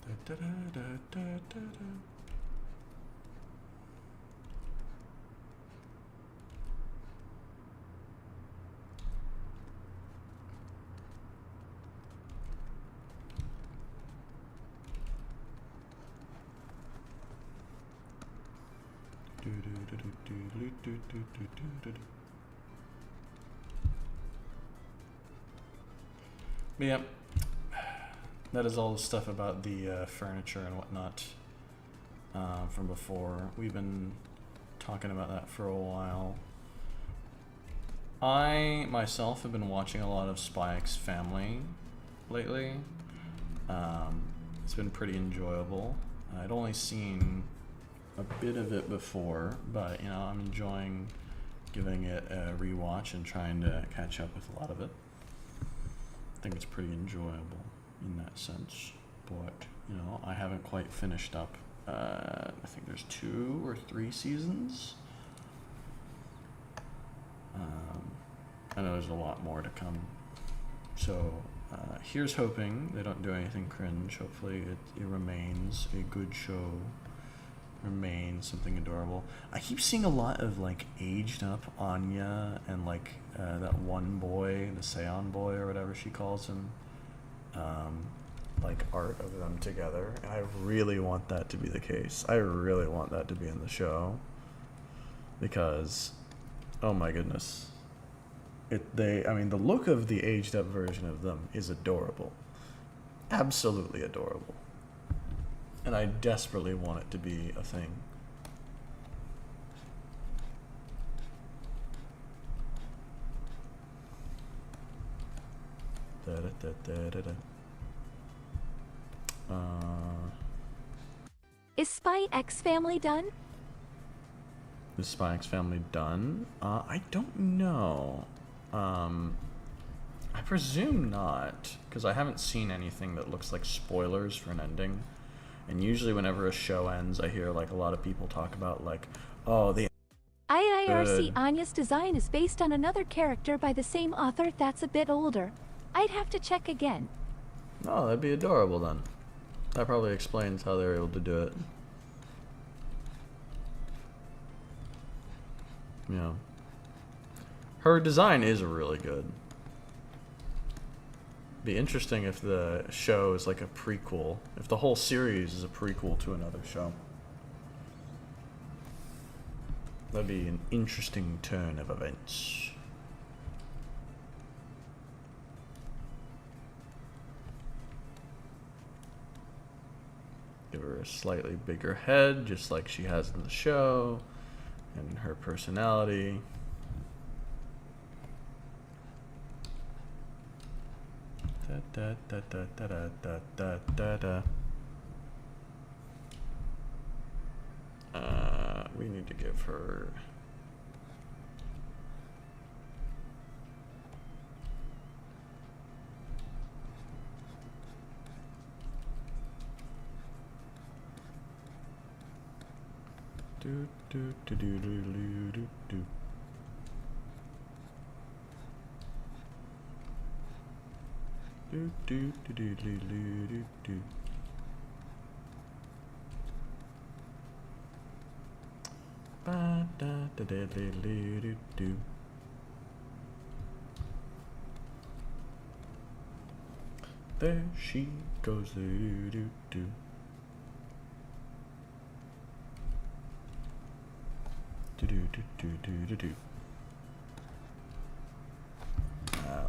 Da, da, da, da, da, da. Do, do, But yeah, that is all the stuff about the furniture and whatnot from before. We've been talking about that for a while. I myself have been watching a lot of Spy X Family lately. It's been pretty enjoyable. I'd only seen a bit of it before, but I'm enjoying giving it a rewatch and trying to catch up with a lot of it. I think it's pretty enjoyable in that sense, but I haven't quite finished up. I think there's 2 or 3 seasons. I know there's a lot more to come. So here's hoping they don't do anything cringe. Hopefully it remains a good show, remains something adorable. I keep seeing a lot of like aged up Anya and like that one boy, the Seon boy or whatever she calls him, like art of them together, and I really want that to be the case. I really want that to be in the show because, oh my goodness, the look of the aged up version of them is adorable, absolutely adorable, and I desperately want it to be a thing. Is Spy X Family done? Is Spy X Family done? I don't know. I presume not, because I haven't seen anything that looks like spoilers for an ending. And usually whenever a show ends, I hear like a lot of people talk about like, oh, the IIRC Anya's design is based on another character by the same author that's a bit older. I'd have to check again. Oh, that'd be adorable then. That probably explains how they're able to do it. Yeah. Her design is really good. Be interesting if the show is like a prequel. If the whole series is a prequel to another show. That'd be an interesting turn of events. Give her a slightly bigger head, just like she has in the show, and her personality. Da, da, da, da, da, da, da, da, da. We need to give her do do do do do do do. Do do do do do do do. Ba da da da da do do. There she goes, do do do. Do do do do do do.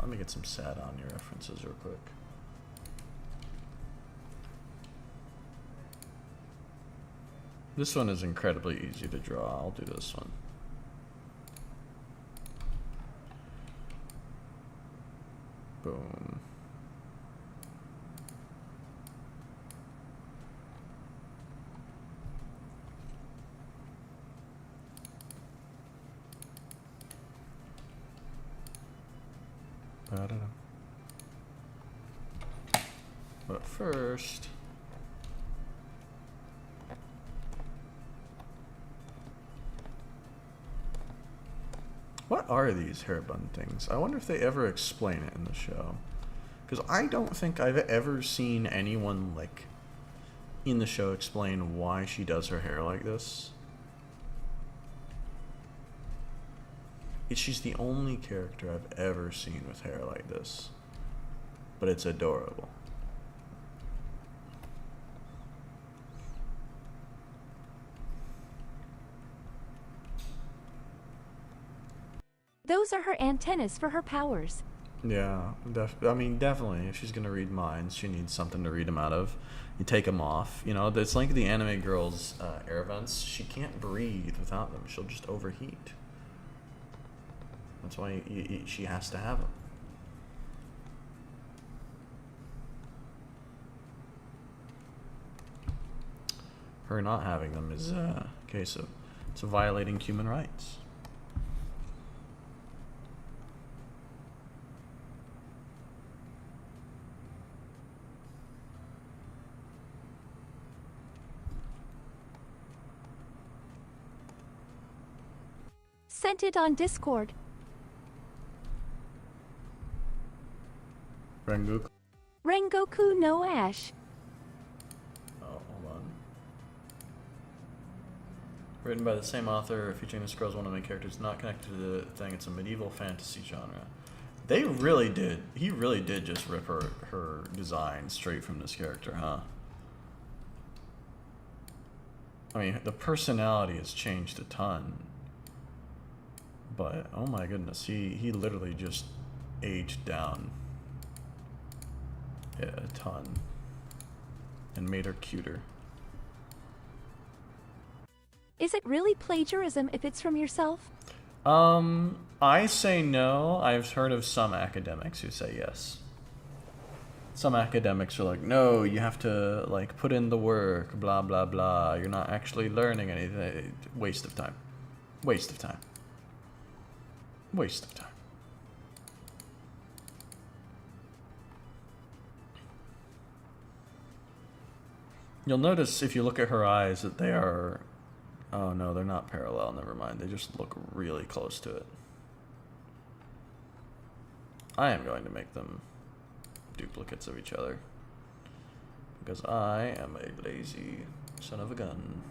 Let me get some sad on your references real quick. This one is incredibly easy to draw. I'll do this one. Boom. But first, what are these hair bun things? I wonder if they ever explain it in the show. Because I don't think I've ever seen anyone, like, in the show explain why she does her hair like this. She's the only character I've ever seen with hair like this. But it's adorable. Those are her antennas for her powers. Yeah, I mean, definitely. If she's gonna read minds, she needs something to read them out of. You take them off. You know, it's like the anime girl's air vents. She can't breathe without them. She'll just overheat. That's why she has to have them. Her not having them is a case of it's violating human rights. Sent it on Discord. Rengoku no Ash. Oh, hold on. Written by the same author, featuring this girl's one of the main characters, not connected to the thing. It's a medieval fantasy genre. They really did. He really did just rip her design straight from this character, huh? I mean, the personality has changed a ton. But, oh my goodness, he literally just aged down a ton and made her cuter. Is it really plagiarism if it's from yourself? I say no. I've heard of some academics who say yes. Some academics are like, no, you have to, like, put in the work, blah, blah, blah. You're not actually learning anything. Waste of time. Waste of time. Waste of time. You'll notice if you look at her eyes that they are... Oh no, they're not parallel, never mind. They just look really close to it. I am going to make them duplicates of each other. Because I am a lazy son of a gun.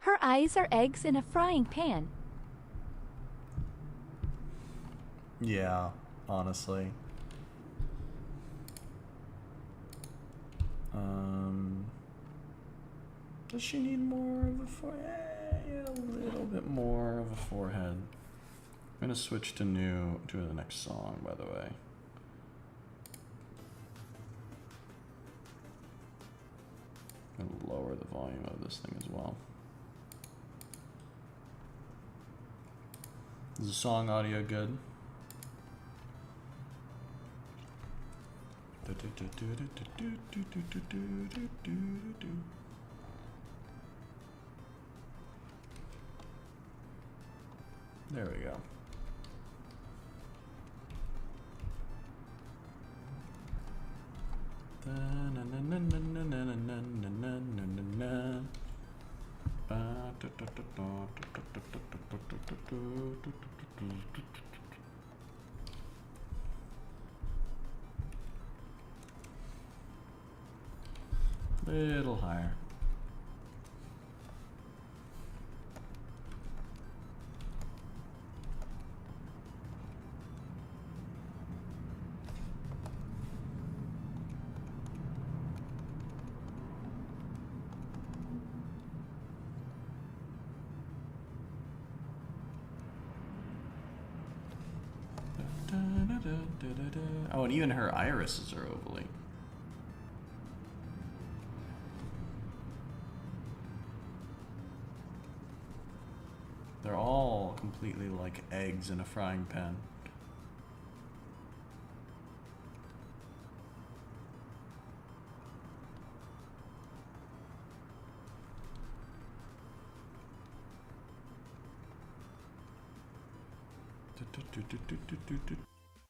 Her eyes are eggs in a frying pan. Yeah, honestly. Does she need more of a forehead? Yeah, a little bit more of a forehead. I'm gonna switch to the next song, by the way. I'm gonna lower the volume of this thing as well. Is the song audio good? There we go. Little higher. Oh, and even her irises are ovally. They're all completely like eggs in a frying pan.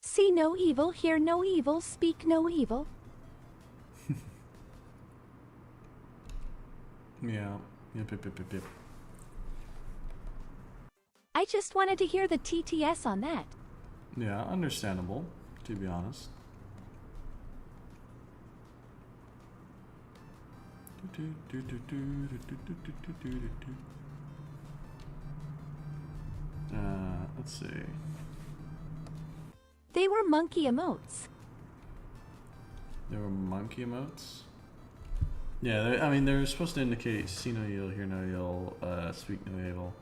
See no evil, hear no evil, speak no evil. Yeah. Yep, yep, yep, yep, yep. I just wanted to hear the TTS on that. Yeah, understandable, to be honest. Let's see. They were monkey emotes. There were monkey emotes. Yeah, I mean, they're supposed to indicate see no evil, hear no evil, speak no evil.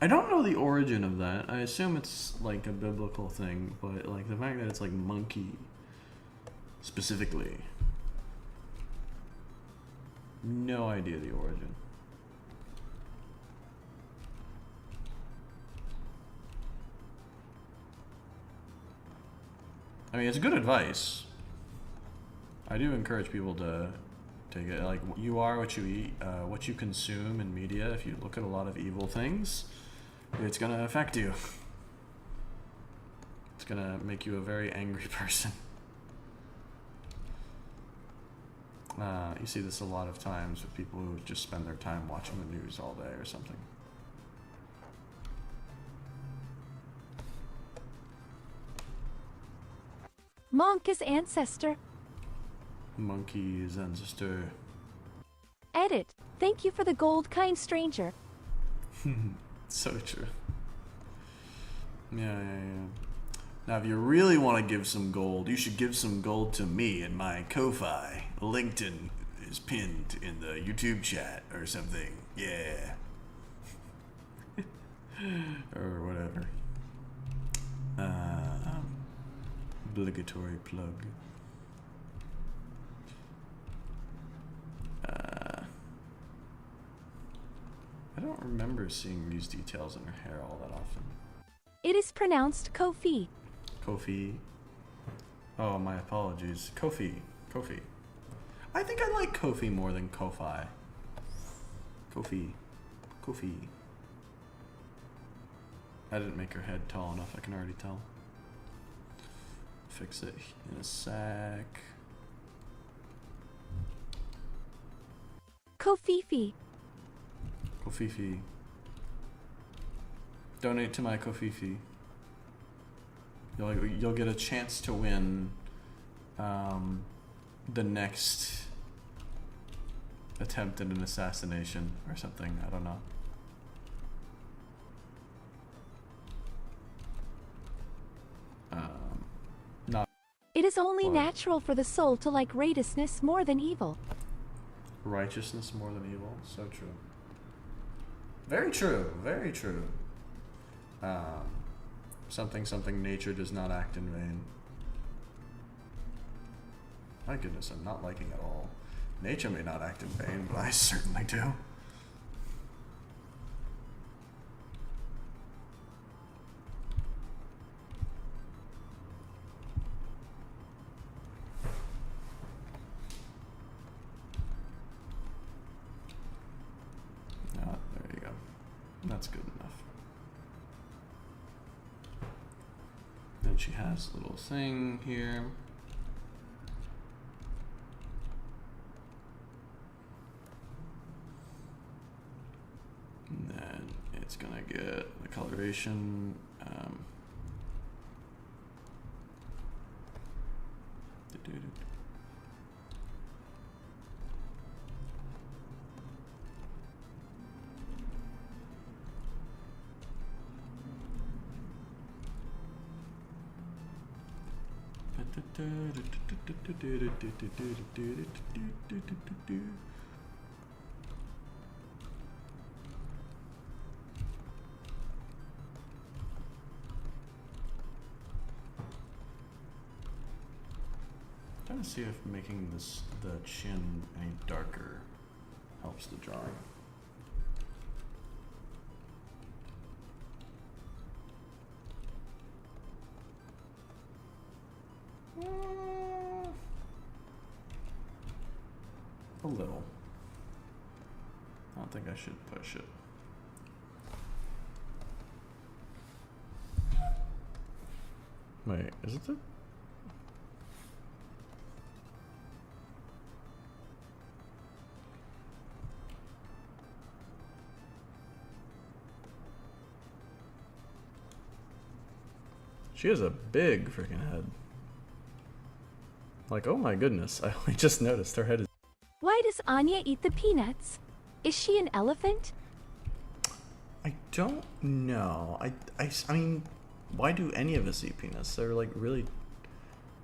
I don't know the origin of that. I assume it's like a biblical thing, but like the fact that it's like monkey specifically. No idea the origin. I mean, it's good advice. I do encourage people to take it. Like, you are what you eat, what you consume in media. If you look at a lot of evil things, it's gonna affect you. It's gonna make you a very angry person. You see this a lot of times with people who just spend their time watching the news all day or something. Monk is ancestor. Monkey is ancestor. Edit. Thank you for the gold, kind stranger. So true. Yeah. Now, if you really want to give some gold, you should give some gold to me in my Ko-Fi. LinkedIn is pinned in the YouTube chat or something. Yeah. Or whatever. Obligatory plug. I don't remember seeing these details in her hair all that often. It is pronounced Kofi. Kofi. Oh, my apologies. Kofi. I think I like Kofi more than Ko-Fi. Kofi. I didn't make her head tall enough, I can already tell. Fix it in a sec. Kofifi. Kofifi. Donate to my Kofifi. You'll get a chance to win the next attempt at an assassination or something. I don't know. Not. It is only What? natural for the soul to like righteousness more than evil. Righteousness more than evil. So true. Very true. Very true. Something nature does not act in vain. My goodness, I'm not liking it all. Nature may not act in vain, but I certainly do. Ah, there you go. That's good enough. Then she has a little thing here. And then it's gonna get the coloration. Trying to see if making the chin any darker helps the drawing. A little. I don't think I should push it. Wait, is it the... She has a big freaking head. Like, oh my goodness, I only just noticed her head is... Why does Anya eat the peanuts? Is she an elephant? I don't know. I mean, why do any of us eat peanuts? They're like really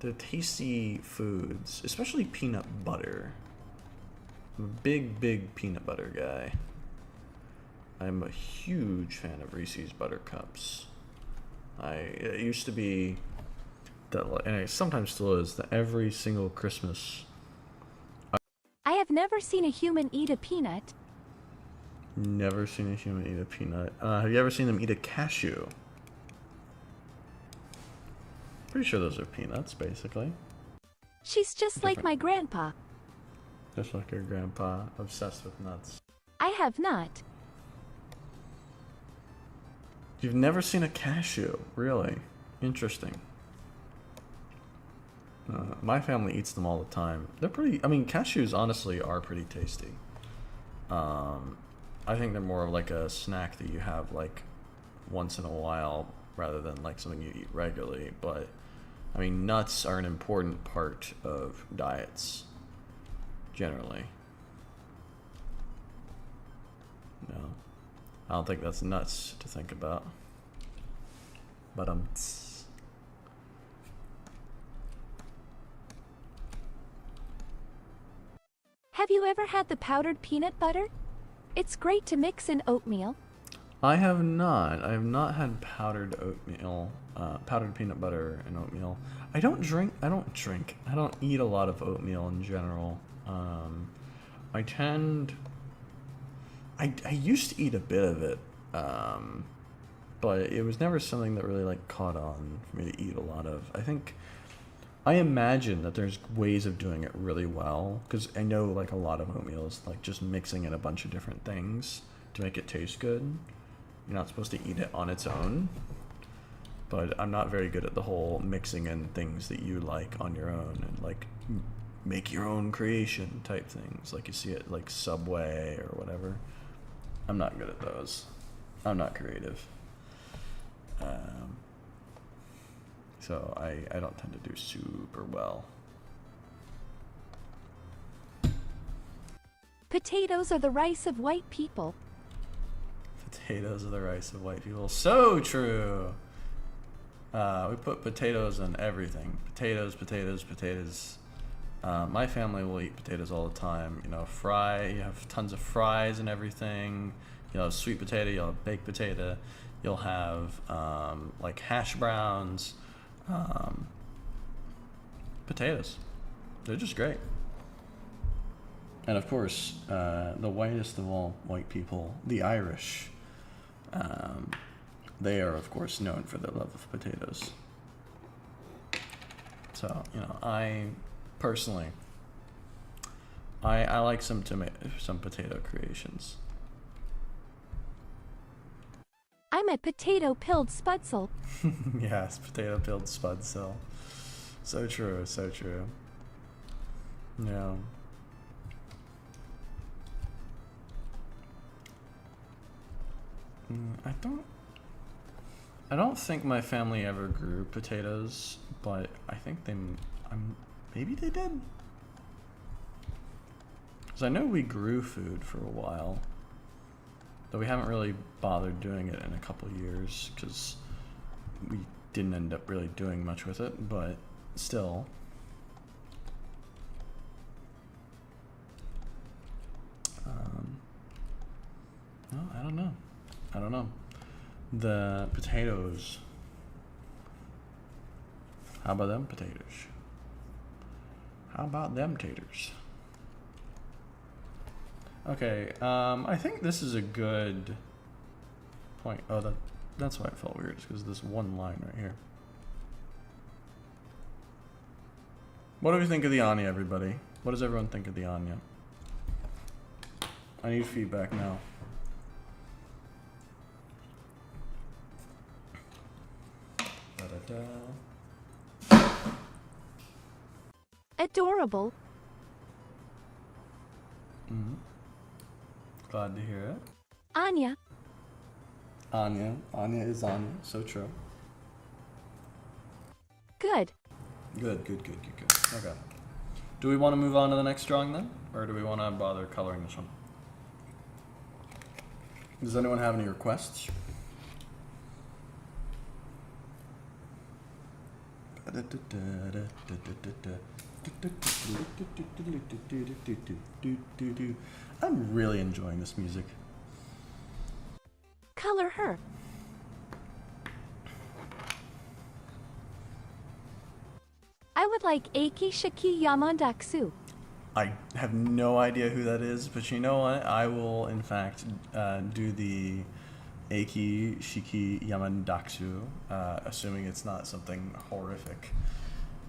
They're tasty foods, especially peanut butter. I'm a big peanut butter guy. I'm a huge fan of Reese's Buttercups. It used to be that, and it sometimes still is, that every single Christmas. I have never seen a human eat a peanut. Never seen a human eat a peanut. Have you ever seen them eat a cashew? Pretty sure those are peanuts, basically. She's just like my grandpa. Just like your grandpa, obsessed with nuts. I have not. You've never seen a cashew? Really? Interesting. My family eats them all the time. They're pretty, I mean, cashews honestly are pretty tasty. I think they're more of like a snack that you have like once in a while rather than like something you eat regularly. But I mean, nuts are an important part of diets generally. No, I don't think that's nuts to think about. But Have you ever had the powdered peanut butter? It's great to mix in oatmeal. I have not. I have not had powdered oatmeal, powdered peanut butter and oatmeal. I don't eat a lot of oatmeal in general. I used to eat a bit of it, but it was never something that really like caught on for me to eat a lot of. I imagine that there's ways of doing it really well, because I know like a lot of oatmeal is like just mixing in a bunch of different things to make it taste good. You're not supposed to eat it on its own, but I'm not very good at the whole mixing in things that you like on your own and like make your own creation type things like you see it like Subway or whatever. I'm not good at those. I'm not creative. So I don't tend to do super well. Potatoes are the rice of white people. Potatoes are the rice of white people. So true. We put potatoes in everything. Potatoes. My family will eat potatoes all the time. You know, you have tons of fries and everything. You'll have sweet potato, you'll have baked potato, you'll have like hash browns. Potatoes. They're just great. And of course, the whitest of all white people, the Irish, they are of course known for their love of potatoes. So, you know, I personally, I like some potato creations. I'm a potato-pilled spudzel. Yes, potato-pilled spudzel. So true, so true. Yeah. I don't think my family ever grew potatoes, but I think maybe they did. Because I know we grew food for a while, though we haven't really bothered doing it in a couple of years because we didn't end up really doing much with it, but still. No, I don't know. The potatoes. How about them potatoes? How about them taters? Okay, I think this is a good point. Oh, that's why it felt weird, because this one line right here. What do we think of the Anya, everybody? What does everyone think of the Anya? I need feedback now. Adorable. Mm-hmm. Glad to hear it. Anya. Anya is Anya. So true. Good. Good. Okay. Do we want to move on to the next drawing then? Or do we want to bother coloring this one? Does anyone have any requests? I'm really enjoying this music. Color her. I would like Eiki Shiki Yamandaksu. I have no idea who that is, but you know what? I will, in fact, do the Eiki Shiki Yamandaksu, assuming it's not something horrific.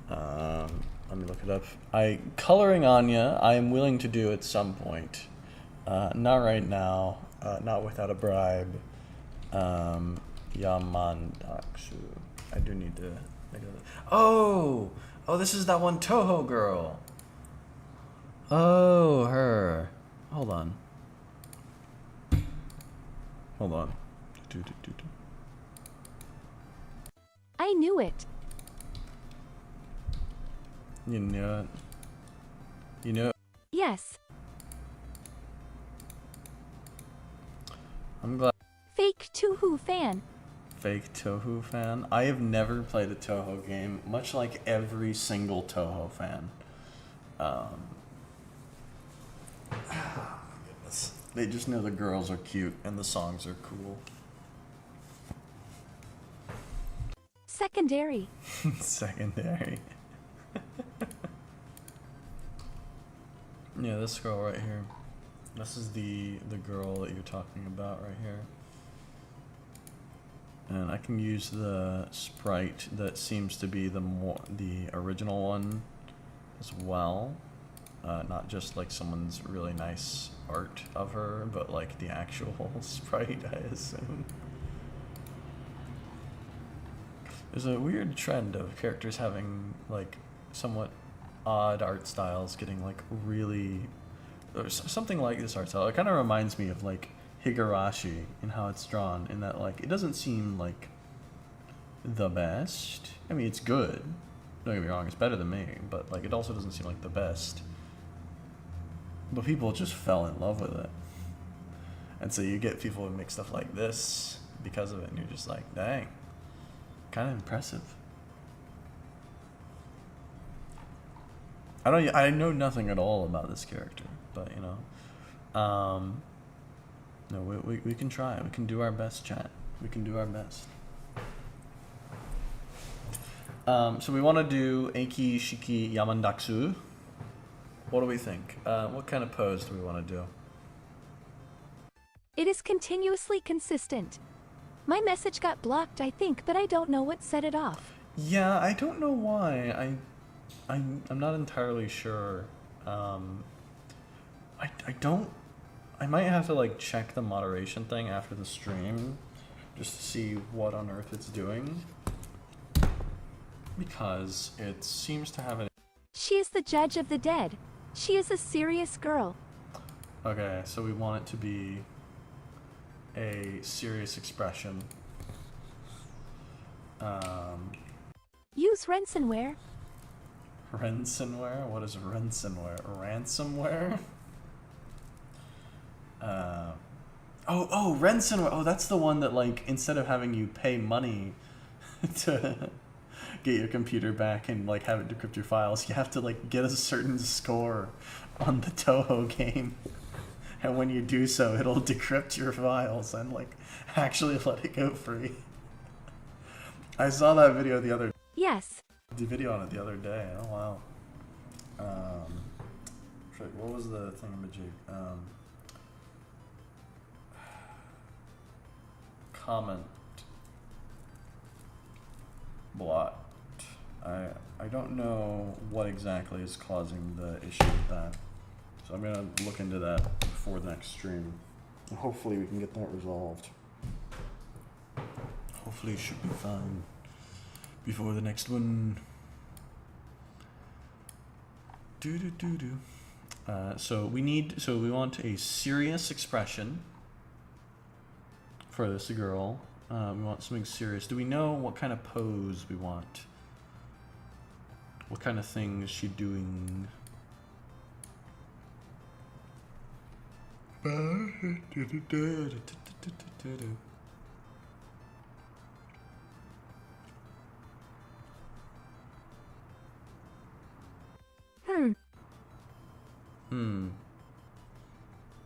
Let me look it up. Coloring Anya, I am willing to do at some point. Not right now, not without a bribe. Yamandaksu. I do need to make it. Oh, this is that one Toho girl. Oh, her. Hold on. I knew it. You knew it. You knew it. Yes. I'm glad. Fake Tuhu fan. Fake Toho fan. I have never played a Toho game, much like every single Toho fan. My goodness. They just know the girls are cute and the songs are cool. Secondary. Secondary. Yeah, this girl right here. This is the girl that you're talking about right here. And I can use the sprite that seems to be the original one as well. Not just like someone's really nice art of her, but like the actual sprite, I assume. There's a weird trend of characters having like somewhat odd art styles getting like really, or something like this art style. It kind of reminds me of like Higurashi in how it's drawn, in that like it doesn't seem like the best. I mean, it's good. Don't get me wrong, it's better than me, but like it also doesn't seem like the best. But people just fell in love with it. And so you get people who make stuff like this because of it, and you're just like, dang, kind of impressive. I know nothing at all about this character, but you know, no, we can try. We can do our best, chat. We can do our best. So we want to do Eiki Shiki Yamandaksu. What do we think? What kind of pose do we want to do? It is continuously consistent. My message got blocked, I think, but I don't know what set it off. Yeah, I don't know why. I'm not entirely sure. I might have to like check the moderation thing after the stream just to see what on earth it's doing, because it seems to have an... She is the judge of the dead. She is a serious girl. Okay, so we want it to be a serious expression. Use ransomware. Ransomware? What is ransomware? Ransomware? Oh, ransomware. Oh, that's the one that, like, instead of having you pay money to get your computer back and, like, have it decrypt your files, you have to, like, get a certain score on the Toho game. And when you do so, it'll decrypt your files and, like, actually let it go free. I saw that video the other day. Yes. The video on it the other day. Oh, wow. What was the thingamajig? Comment blocked. I don't know what exactly is causing the issue with that, so I'm gonna look into that before the next stream, and hopefully we can get that resolved. Hopefully it should be fine before the next one. So we want a serious expression for this girl. We want something serious. Do we know what kind of pose we want? What kind of thing is she doing?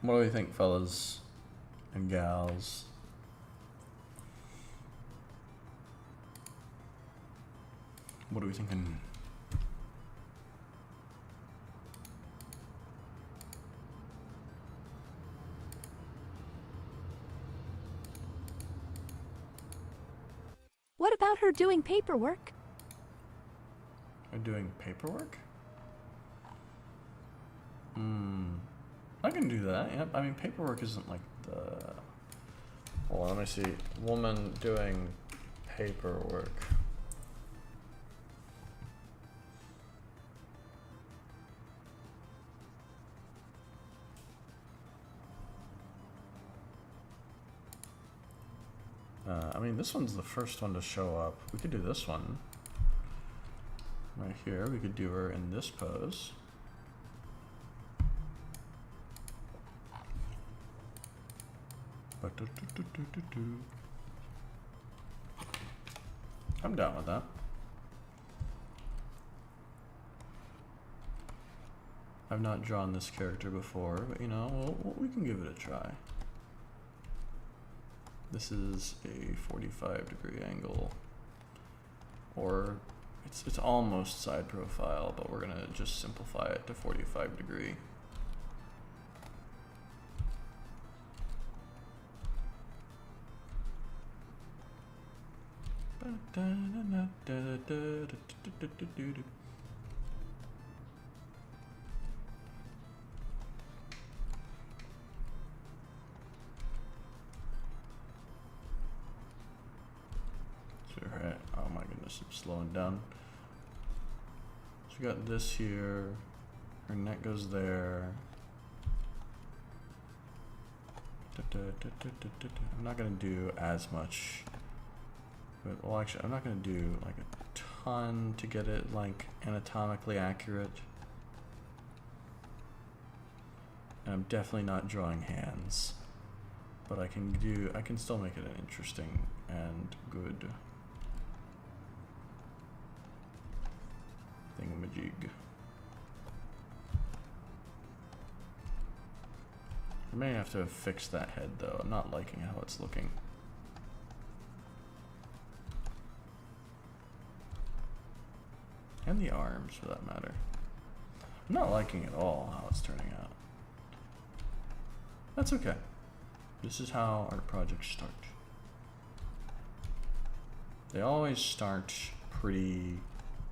What do we think, fellas and gals? What are we thinking? What about her doing paperwork? Are doing paperwork? I can do that. Yep. I mean, paperwork isn't like the. Well, let me see. Woman doing paperwork. I mean, this one's the first one to show up. We could do this one. Right here, we could do her in this pose. I'm down with that. I've not drawn this character before, but you know, we can give it a try. This is a 45-degree angle, or it's almost side profile, but we're gonna just simplify it to 45 degree. Right. Oh my goodness, I'm slowing down. So we got this here. Her neck goes there. I'm not gonna do as much. But, well, actually, I'm not gonna do like a ton to get it like anatomically accurate. And I'm definitely not drawing hands. But I can still make it an interesting and good thingamajig. I may have to fix that head though. I'm not liking how it's looking. And the arms, for that matter. I'm not liking at all how it's turning out. That's okay. This is how art projects start. They always start pretty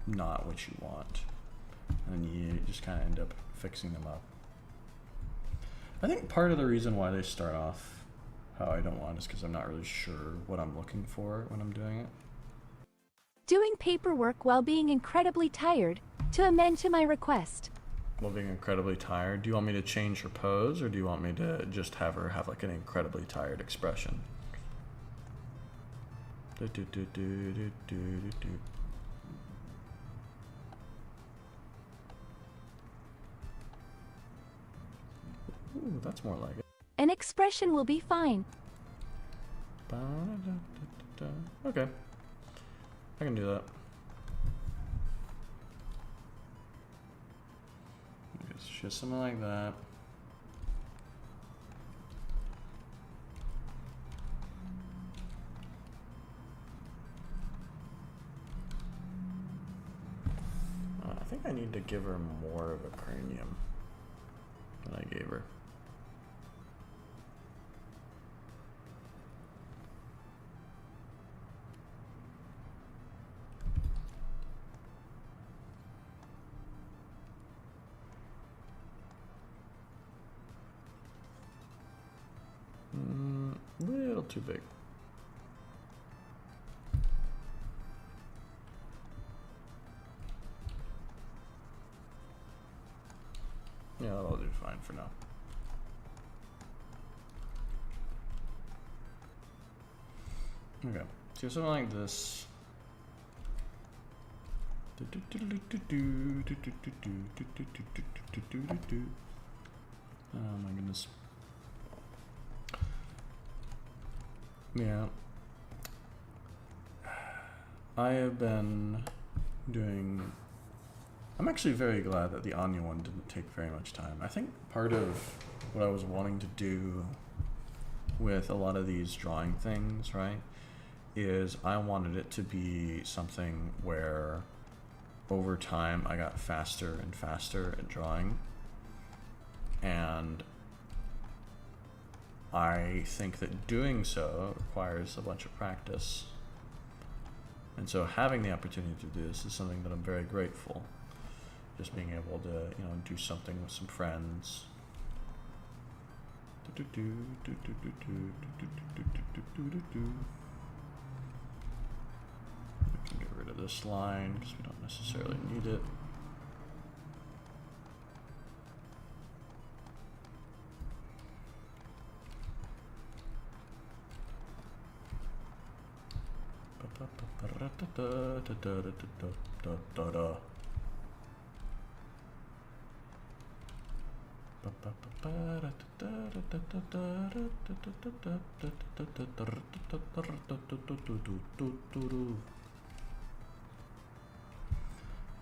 not what you want, and you just kind of end up fixing them up. I think part of the reason why they start off how I don't want is because I'm not really sure what I'm looking for when I'm doing it. Doing paperwork while being incredibly tired. To amend to my request. While being incredibly tired, do you want me to change her pose, or do you want me to just have her have like an incredibly tired expression? Ooh, that's more like it. An expression will be fine. Okay. I can do that. It's just something like that. I think I need to give her more of a cranium than I gave her. Little too big. Yeah, that'll do fine for now. Okay, so something like this. Oh my goodness. Yeah. I have been doing I'm actually very glad that the Anya one didn't take very much time. I think part of what I was wanting to do with a lot of these drawing things, right, is I wanted it to be something where over time I got faster and faster at drawing. And I think that doing so requires a bunch of practice. And so having the opportunity to do this is something that I'm very grateful. Just being able to, you know, do something with some friends. I can get rid of this line because we don't necessarily need it.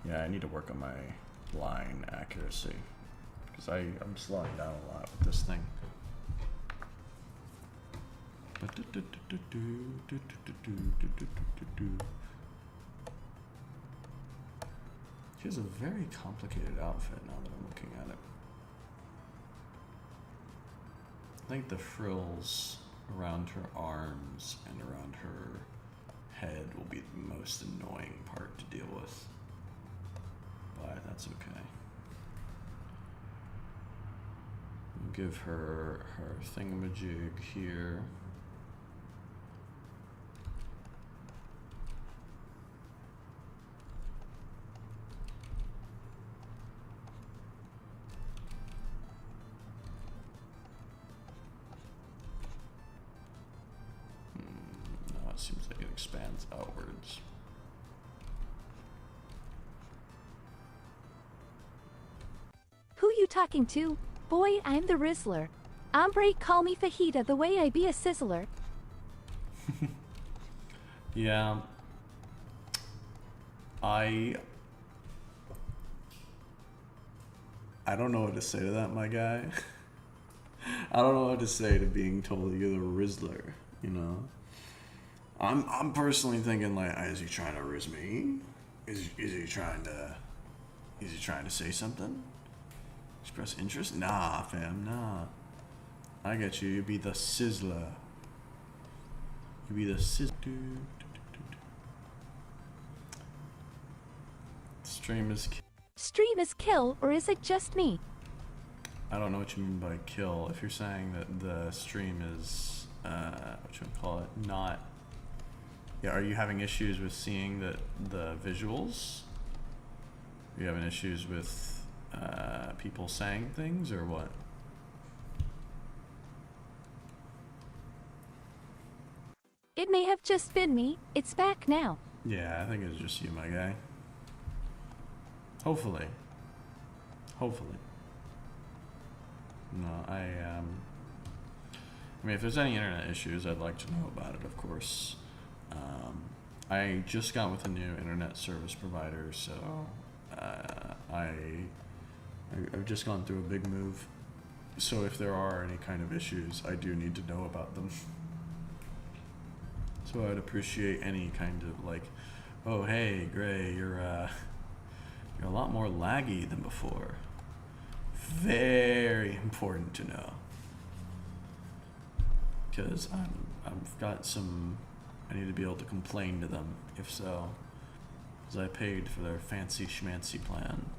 Yeah, I need to work on my line accuracy because I'm slowing down a lot with this thing. She has a very complicated outfit now that I'm looking at it. I think the frills around her arms and around her head will be the most annoying part to deal with. But that's okay. We'll give her her thingamajig here. No, it seems like it expands outwards. Who you talking to? Boy, I'm the Rizzler. Hombre, call me fajita the way I be a sizzler. Yeah. I don't know what to say to that, my guy. I don't know what to say to being told you're the Rizzler, you know? I'm personally thinking, like, is he trying to rizz me? Is he trying to say something? Express interest? Nah, fam, nah. I get you. You be the sizzler. You be the sizzler. Stream is Stream is kill, or is it just me? I don't know what you mean by kill. If you're saying that the stream is, what you would call it, not... Yeah, are you having issues with seeing the visuals? Are you having issues with people saying things, or what? It may have just been me. It's back now. Yeah, I think it's just you, my guy. Hopefully. Hopefully. No, I mean, if there's any internet issues, I'd like to know about it, of course. I just got with a new internet service provider, so I've just gone through a big move. So if there are any kind of issues, I do need to know about them. So I'd appreciate any kind of, like, oh hey, Gray, you're a lot more laggy than before. Very important to know, because I've got some. I need to be able to complain to them if so, because I paid for their fancy schmancy plan.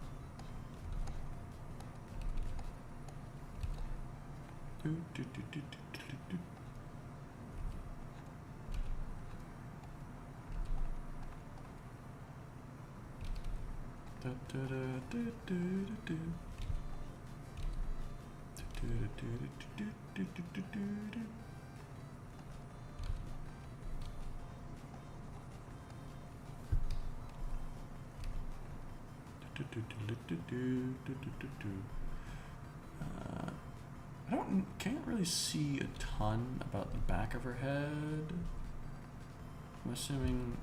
I can't really see a ton about the back of her head. I'm assuming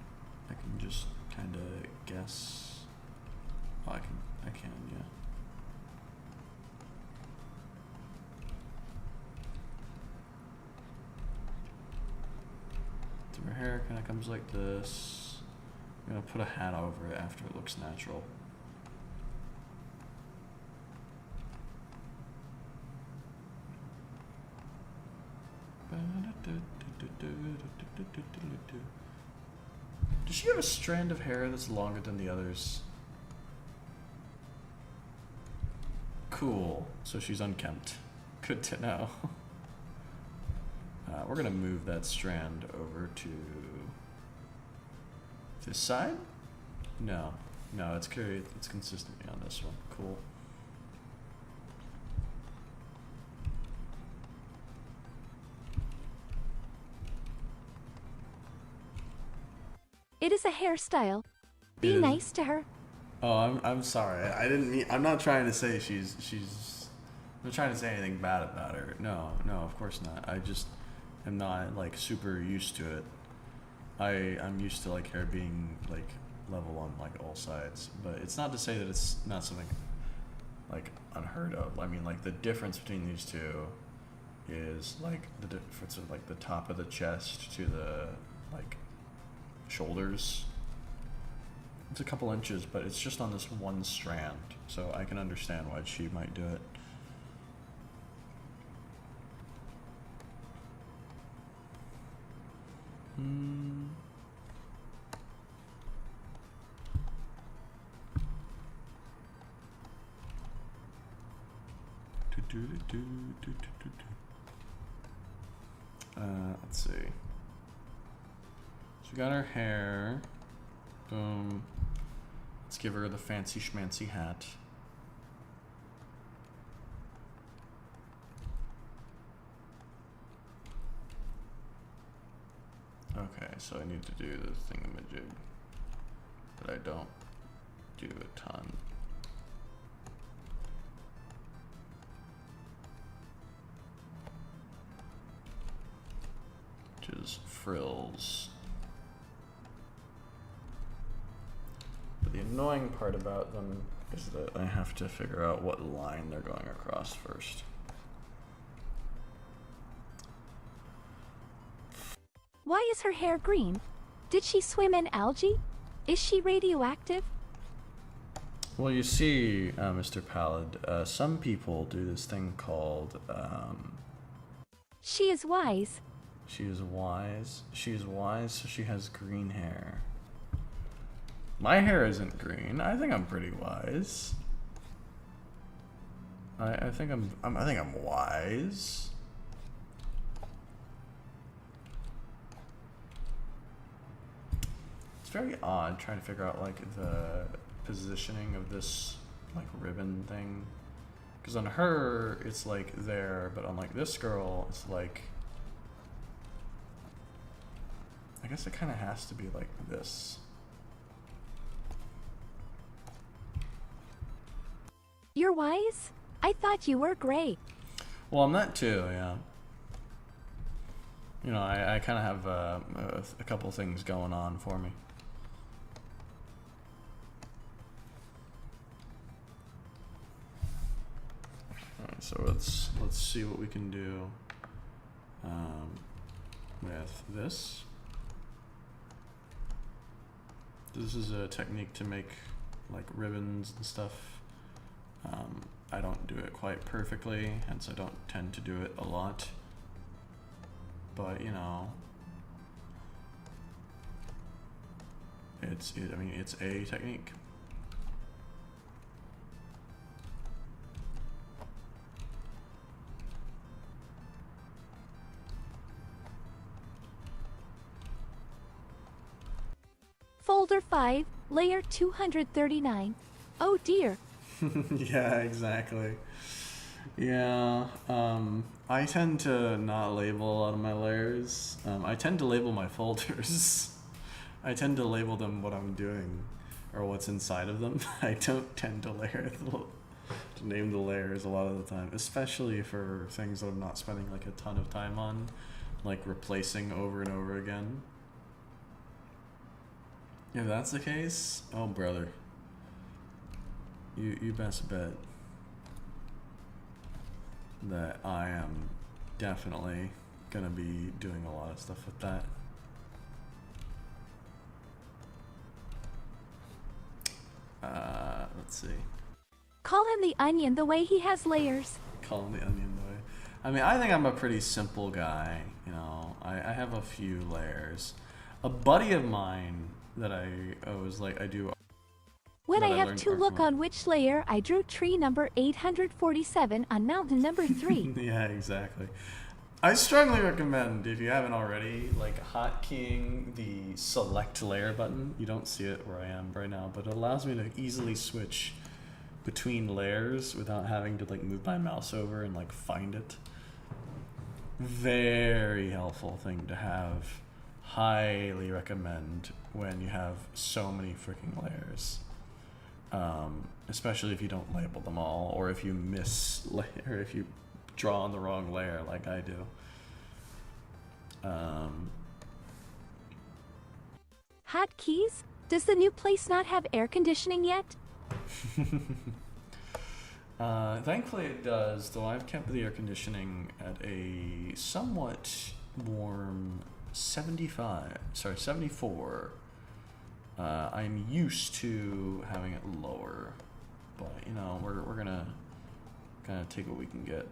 I can just kind of guess. Oh, I can, yeah. So her hair kind of comes like this. I'm gonna put a hat over it after it looks natural. Does she have a strand of hair that's longer than the others? Cool. So she's unkempt. Good to know. We're gonna move that strand over to this side? No. No, it's consistently on this one. Cool. It is a hairstyle. Be nice to her. Oh, I'm sorry. I didn't mean. I'm not trying to say she's. I'm not trying to say anything bad about her. No, of course not. I just am not like super used to it. I'm used to like hair being like level on like all sides, but it's not to say that it's not something like unheard of. I mean, like the difference between these two is like the difference of like the top of the chest to the like shoulders. It's a couple inches, but it's just on this one strand, so I can understand why she might do it. Let's see. So we got her hair. Boom. Let's give her the fancy schmancy hat. Okay, so I need to do the thingamajig, but I don't do a ton. Which is frills. But the annoying part about them is that I have to figure out what line they're going across first. Why is her hair green? Did she swim in algae? Is she radioactive? Well, you see, Mr. Pallid, some people do this thing called, She is wise. She is wise. She is wise, so she has green hair. My hair isn't green. I think I'm pretty wise. I think I'm wise. It's very odd trying to figure out like the positioning of this like ribbon thing, because on her it's like there, but on like this girl it's like, I guess it kind of has to be like this. You're wise? I thought you were gray. Well, I'm that too, yeah. You know, I kind of have a couple things going on for me. Alright, so let's see what we can do with this. This is a technique to make like ribbons and stuff. I don't do it quite perfectly, hence I don't tend to do it a lot. But you know, I mean, it's a technique. Folder 5, layer 239. Oh dear. Yeah, exactly. Yeah, I tend to not label a lot of my layers. I tend to label my folders. I tend to label them what I'm doing or what's inside of them. I don't tend to to name the layers a lot of the time, especially for things that I'm not spending like a ton of time on, like replacing over and over again. If that's the case, oh brother. You best bet that I am definitely gonna be doing a lot of stuff with that. Let's see. Call him the onion the way he has layers. Call him the onion the way. I mean, I think I'm a pretty simple guy, you know. I have a few layers. A buddy of mine that I was like, I do. When I have to look on which layer, I drew tree number 847 on mountain number 3. Yeah, exactly. I strongly recommend, if you haven't already, like hotkeying the select layer button. You don't see it where I am right now, but it allows me to easily switch between layers without having to like move my mouse over and like find it. Very helpful thing to have. Highly recommend when you have so many freaking layers. Especially if you don't label them all, or if you miss layer, if you draw on the wrong layer like I do. Hotkeys? Does the new place not have air conditioning yet? Thankfully it does, though I've kept the air conditioning at a somewhat warm 74. I'm used to having it lower, but you know, we're gonna kind of take what we can get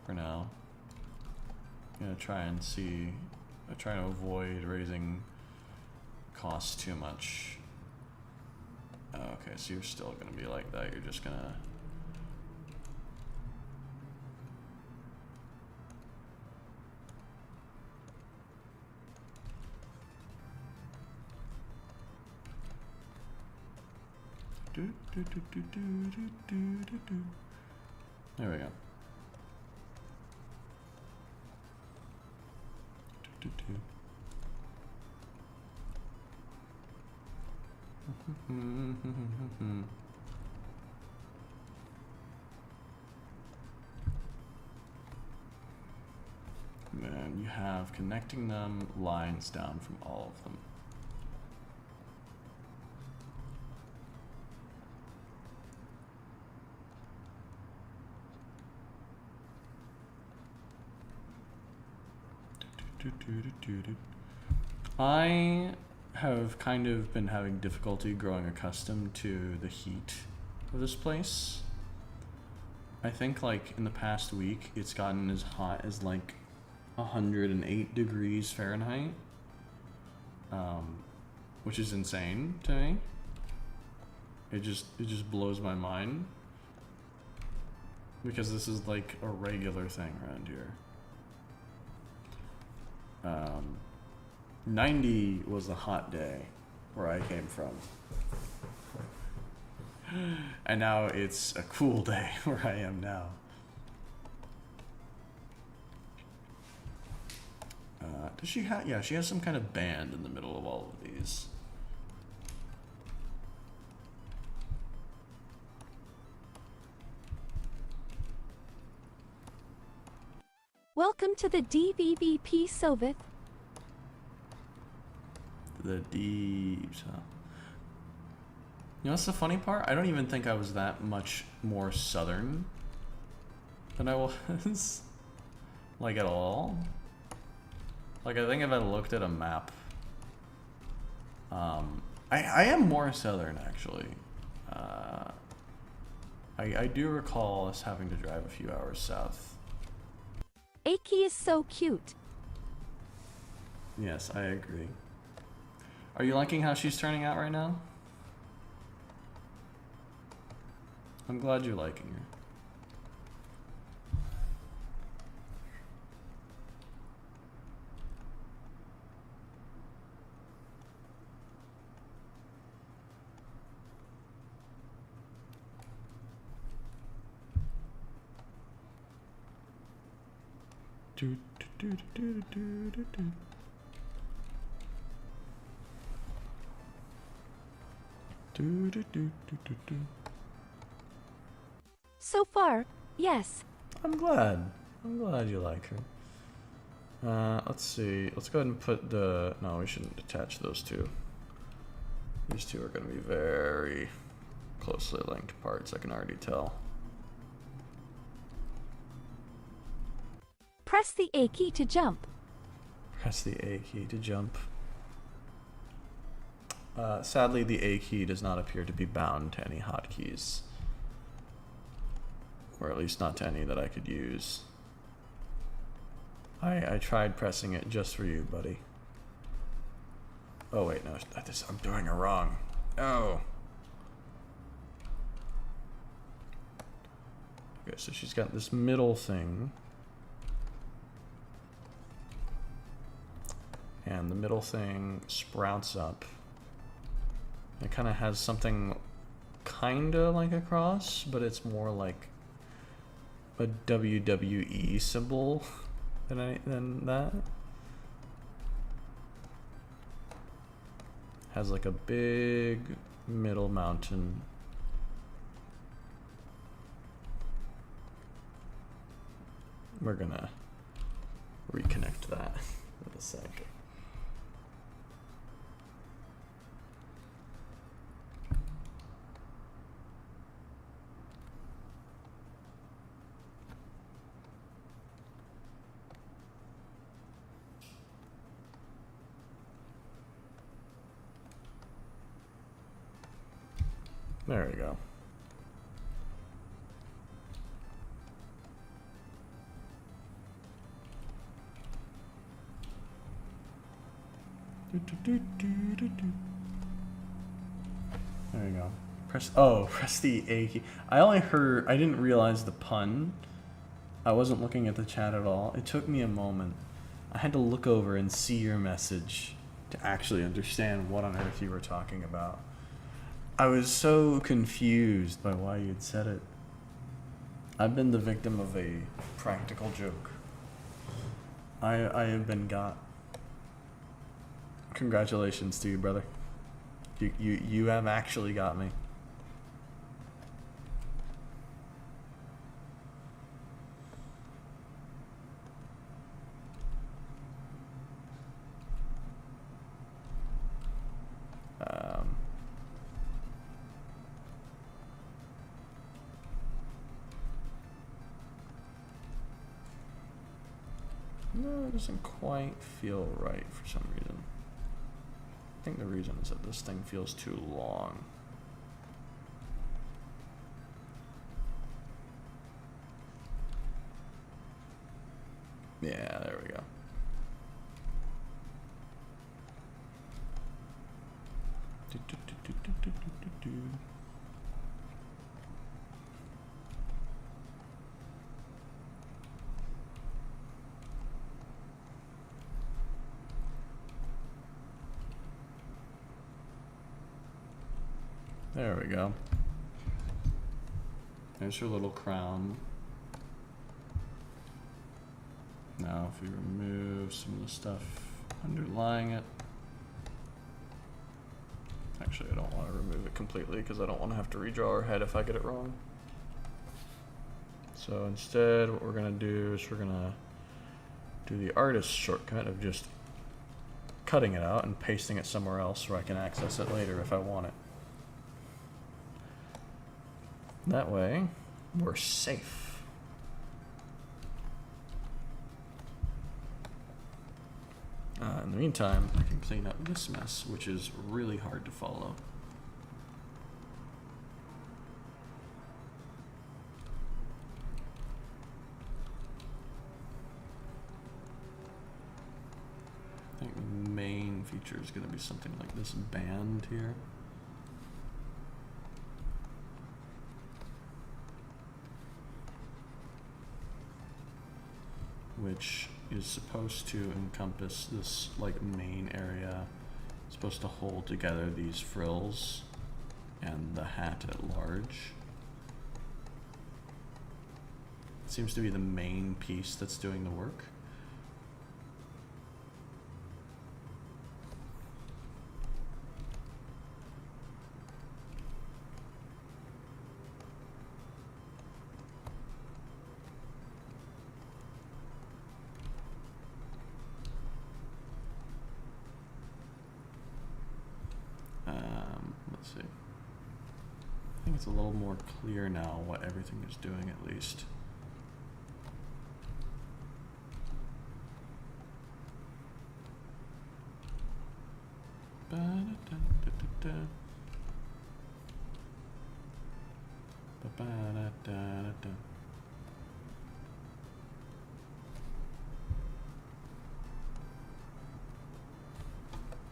for now. Gonna try and see, I try to avoid raising costs too much. Okay, so you're still gonna be like that. You're just gonna. There we go. Then you have connecting them lines down from all of them. I have kind of been having difficulty growing accustomed to the heat of this place. I think like in the past week it's gotten as hot as like 108 degrees Fahrenheit, which is insane to me. It just blows my mind because this is like a regular thing around here. 90 was a hot day where I came from. And now it's a cool day where I am now. Does she have, yeah, she has some kind of band in the middle of all of these. Welcome to the DVVP Sovith. The deeps, huh? You know, that's the funny part? I don't even think I was that much more southern than I was. Like, at all. Like, I think if I looked at a map, I am more southern, actually. I do recall us having to drive a few hours south. Aki is so cute. Yes, I agree. Are you liking how she's turning out right now? I'm glad you're liking her. Do, do, do, do, do, do. Do, do, do, do, do, do. So far, yes. I'm glad. I'm glad you like her. Let's see. Let's go ahead and put the... No, we shouldn't attach those two. These two are going to be very closely linked parts, I can already tell. Press the A key to jump. Press the A key to jump. Sadly, the A key does not appear to be bound to any hotkeys. Or at least not to any that I could use. I tried pressing it just for you, buddy. Oh wait, no, I'm doing it wrong. Oh. Okay, so she's got this middle thing. And the middle thing sprouts up. It kind of has something kind of like a cross, but it's more like a WWE symbol than that. Has like a big middle mountain. We're gonna reconnect that in a sec. There we go. There you go. Press the A key. I didn't realize the pun. I wasn't looking at the chat at all. It took me a moment. I had to look over and see your message to actually understand what on earth you were talking about. I was so confused by why you'd said it. I've been the victim of a practical joke. I have been got. Congratulations to you, brother. You have actually got me. No, it doesn't quite feel right for some reason. I think the reason is that this thing feels too long. Yeah, there we go. There we go. There's her little crown. Now if we remove some of the stuff underlying it. Actually, I don't want to remove it completely because I don't want to have to redraw her head if I get it wrong. So instead, what we're going to do is we're going to do the artist shortcut of just cutting it out and pasting it somewhere else where I can access it later if I want it. That way, we're safe. In the meantime, I can clean up this mess, which is really hard to follow. I think the main feature is going to be something like this band here. Which is supposed to encompass this like main area. It's supposed to hold together these frills and the hat at large. It seems to be the main piece that's doing the work. think it's a little more clear now what everything is doing at least.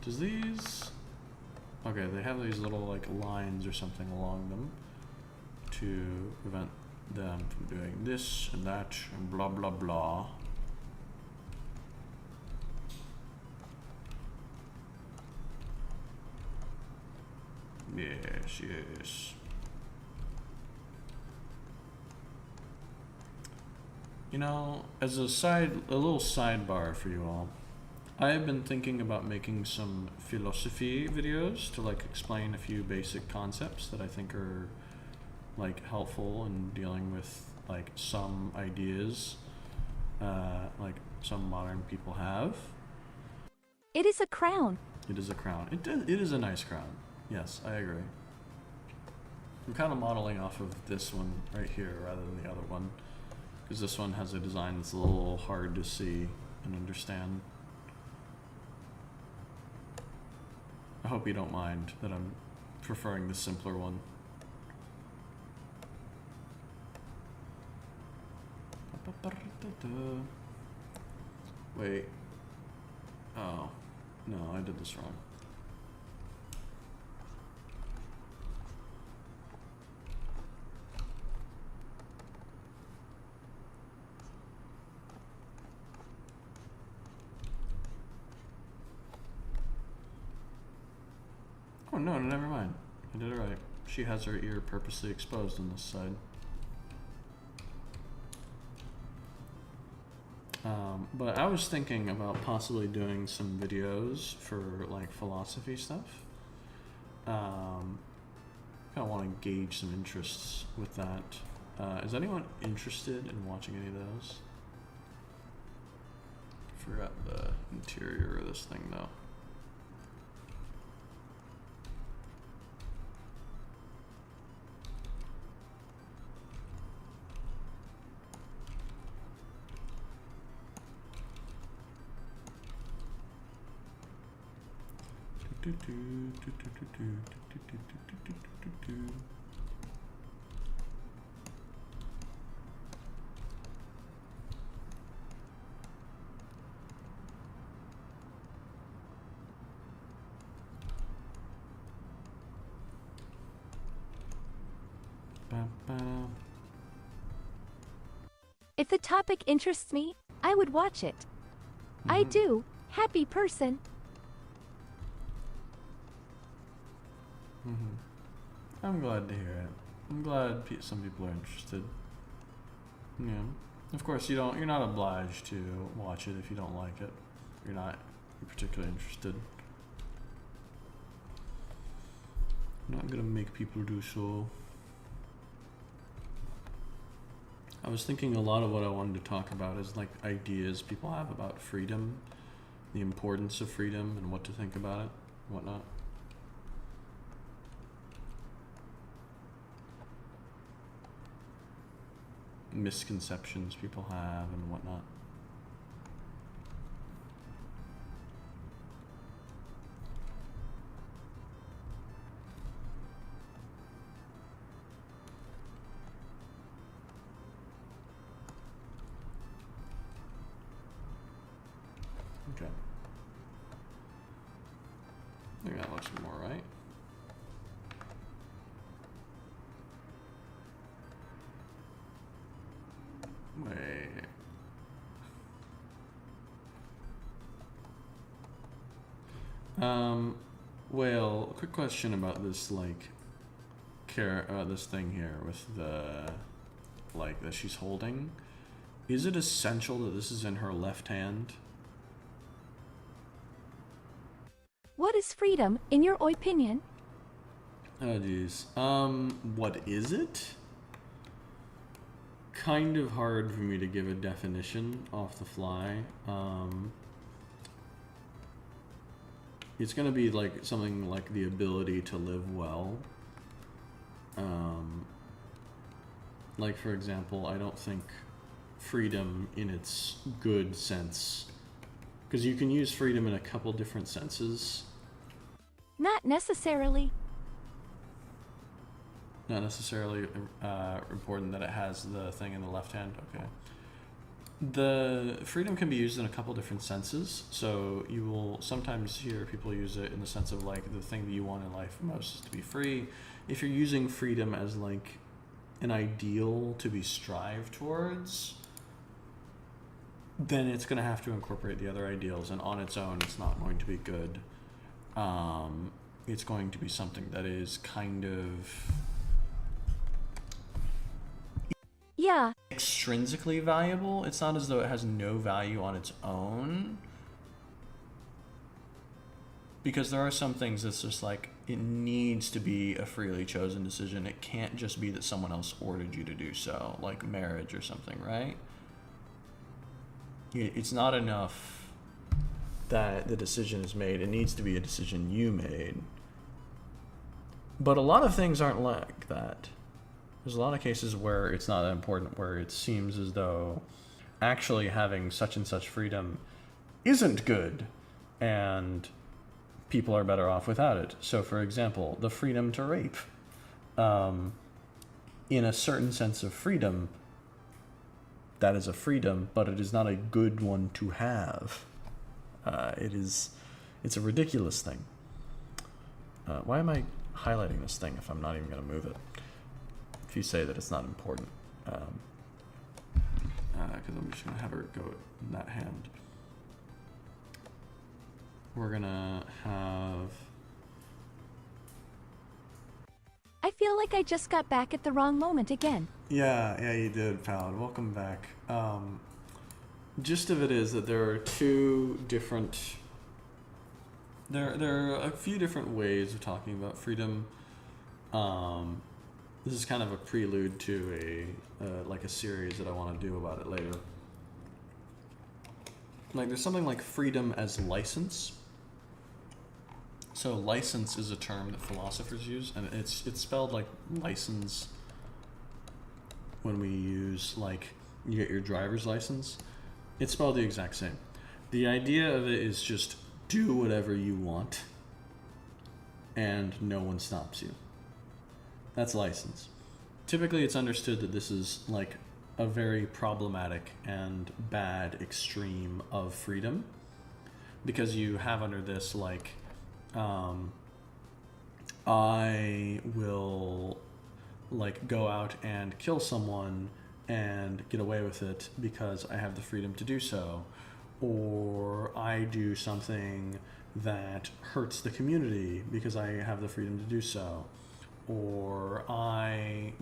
Does these... Okay, they have these little like lines or something along them to prevent them from doing this and that and blah blah blah. Yes, yes. You know, as a little sidebar for you all, I have been thinking about making some philosophy videos to like explain a few basic concepts that I think are like helpful in dealing with like some ideas like some modern people have. It is a crown. It is a crown. It is a nice crown. Yes, I agree. I'm kind of modeling off of this one right here rather than the other one, because this one has a design that's a little hard to see and understand. I hope you don't mind that I'm preferring the simpler one. Wait. Oh. No, I did this wrong. Oh no, never mind. I did it right. She has her ear purposely exposed on this side. But I was thinking about possibly doing some videos for like philosophy stuff. Kind of want to gauge some interests with that. Is anyone interested in watching any of those? Forgot the interior of this thing though. If the topic interests me, I would watch it. I do. Happy person. I'm glad to hear it. I'm glad some people are interested. Yeah. Of course, you're not obliged to watch it if you don't like it. You're not particularly interested. I'm not gonna make people do so. I was thinking a lot of what I wanted to talk about is like ideas people have about freedom, the importance of freedom, and what to think about it, and whatnot. Misconceptions people have and whatnot. Okay. I think that looks more right. Wait. Well, quick question about this, like, this thing here with the, like, that she's holding. Is it essential that this is in her left hand? What is freedom, in your opinion? Oh, geez. What is it? Kind of hard for me to give a definition off the fly. It's gonna be like something like the ability to live well. Like, for example, I don't think freedom in its good sense, because you can use freedom in a couple different senses. Not necessarily. Not necessarily important that it has the thing in the left hand. Okay. The freedom can be used in a couple different senses. So you will sometimes hear people use it in the sense of like the thing that you want in life most is to be free. If you're using freedom as like an ideal to be strived towards, then it's going to have to incorporate the other ideals, and on its own it's not going to be good. It's going to be something that is kind of Yeah. extrinsically valuable. It's not as though it has no value on its own, because there are some things that's just like it needs to be a freely chosen decision. It can't just be that someone else ordered you to do so, like marriage or something, right? It's not enough that the decision is made. It needs to be a decision you made. But a lot of things aren't like that. There's a lot of cases where it's not that important, where it seems as though actually having such and such freedom isn't good, and people are better off without it. So, for example, the freedom to rape. In a certain sense of freedom, that is a freedom, but it is not a good one to have. It's a ridiculous thing. Why am I highlighting this thing if I'm not even going to move it? If you say that it's not important. Because I'm just going to have her go in that hand. We're going to have... I feel like I just got back at the wrong moment again. Yeah, you did, Pal. Welcome back. Gist of it is that there are two different... There are a few different ways of talking about freedom. This is kind of a prelude to a series that I want to do about it later. Like, there's something like freedom as license. So license is a term that philosophers use, and it's spelled like license when we use, like, you get your driver's license. It's spelled the exact same. The idea of it is just do whatever you want and no one stops you. That's license. Typically it's understood that this is like a very problematic and bad extreme of freedom, because you have under this like I will like go out and kill someone and get away with it because I have the freedom to do so, or I do something that hurts the community because I have the freedom to do so, or I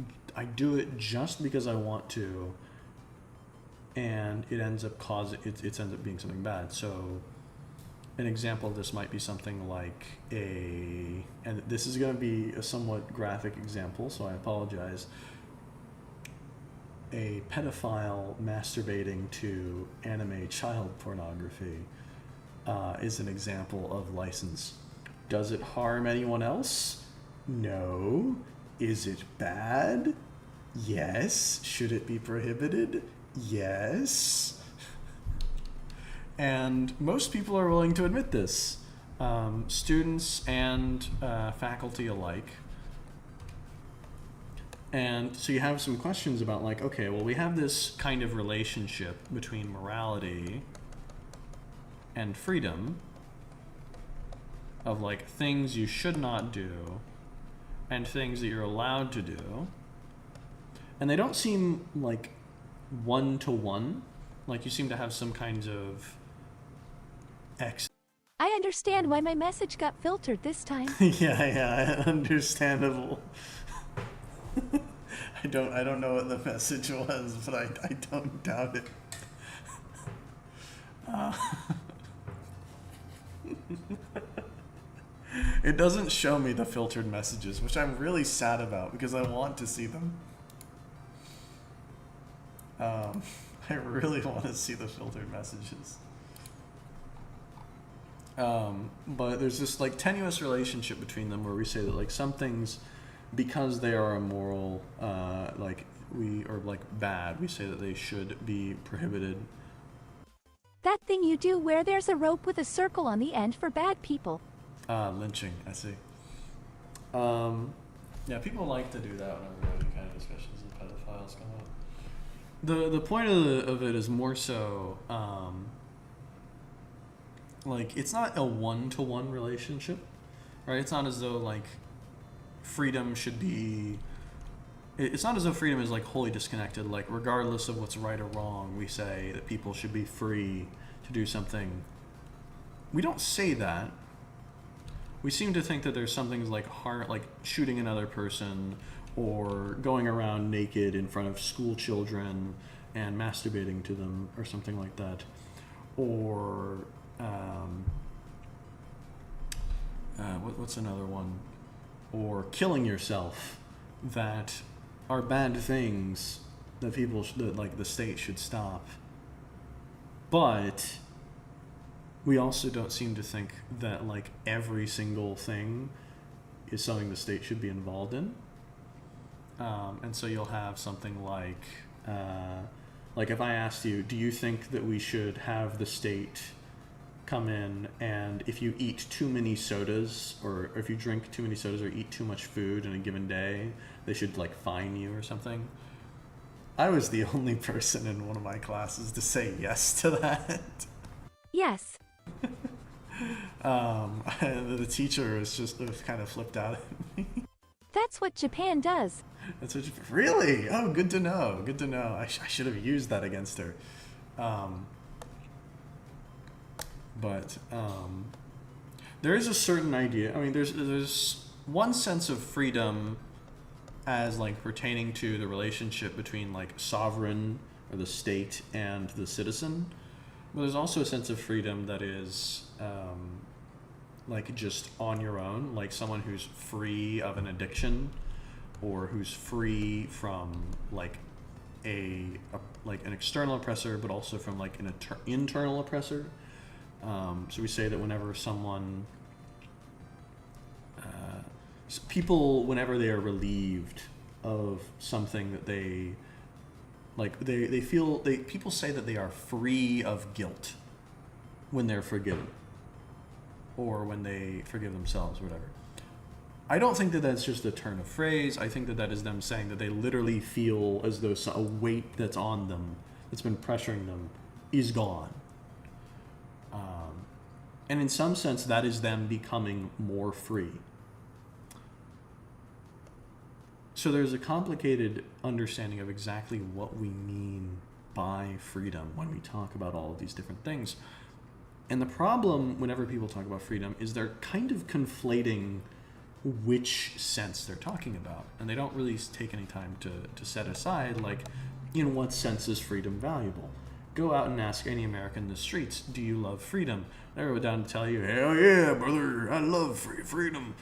do it just because I want to, and it ends up it ends up being something bad. So an example of this might be something like and this is going to be a somewhat graphic example, so I apologize. A pedophile masturbating to anime child pornography is an example of license. Does it harm anyone else? No. Is it bad? Yes. Should it be prohibited? Yes. And most people are willing to admit this, students and faculty alike. And so you have some questions about like, okay, well, we have this kind of relationship between morality and freedom of like things you should not do and things that you're allowed to do. And they don't seem like one-to-one. Like you seem to have some kinds of I understand why my message got filtered this time. yeah, understandable. I don't know what the message was, but I don't doubt it. It doesn't show me the filtered messages, which I'm really sad about because I want to see them. I really want to see the filtered messages. But there's this like tenuous relationship between them where we say that like some things because they are immoral, bad, we say that they should be prohibited. That thing you do where there's a rope with a circle on the end for bad people. Lynching, I see. Yeah, people like to do that whenever we have any kind of discussions of pedophiles come up. The point of it is more so, it's not a one-to-one relationship, right? It's not as though, freedom should be... It's not as though freedom is, wholly disconnected. Regardless of what's right or wrong, we say that people should be free to do something. We don't say that. We seem to think that there's some things like shooting another person or going around naked in front of school children and masturbating to them or something like that. Or, what's another one? Or killing yourself, that are bad things that the state should stop. But we also don't seem to think that every single thing is something the state should be involved in. And so you'll have something like if I asked you, do you think that we should have the state come in and if you eat too many sodas or if you drink too many sodas or eat too much food in a given day, they should fine you or something? I was the only person in one of my classes to say yes to that. Yes. The teacher was kind of flipped out at me. That's what Japan does. That's what really? Oh, good to know. Good to know. I should have used that against her. But there is a certain idea. I mean, there's one sense of freedom as pertaining to the relationship between sovereign or the state and the citizen. But there's also a sense of freedom that is just on your own, someone who's free of an addiction or who's free from an external oppressor, but also from an internal oppressor. So we say that whenever someone, people, whenever they are relieved of something that they people say that they are free of guilt when they're forgiven or when they forgive themselves or whatever. I don't think that that's just a turn of phrase. I think that that is them saying that they literally feel as though a weight that's on them, that's been pressuring them, is gone. And in some sense, that is them becoming more free. So there's a complicated understanding of exactly what we mean by freedom when we talk about all of these different things. And the problem whenever people talk about freedom is they're kind of conflating which sense they're talking about. And they don't really take any time to set aside, in what sense is freedom valuable? Go out and ask any American in the streets, do you love freedom? They'll go down to tell you, hell yeah, brother, I love freedom.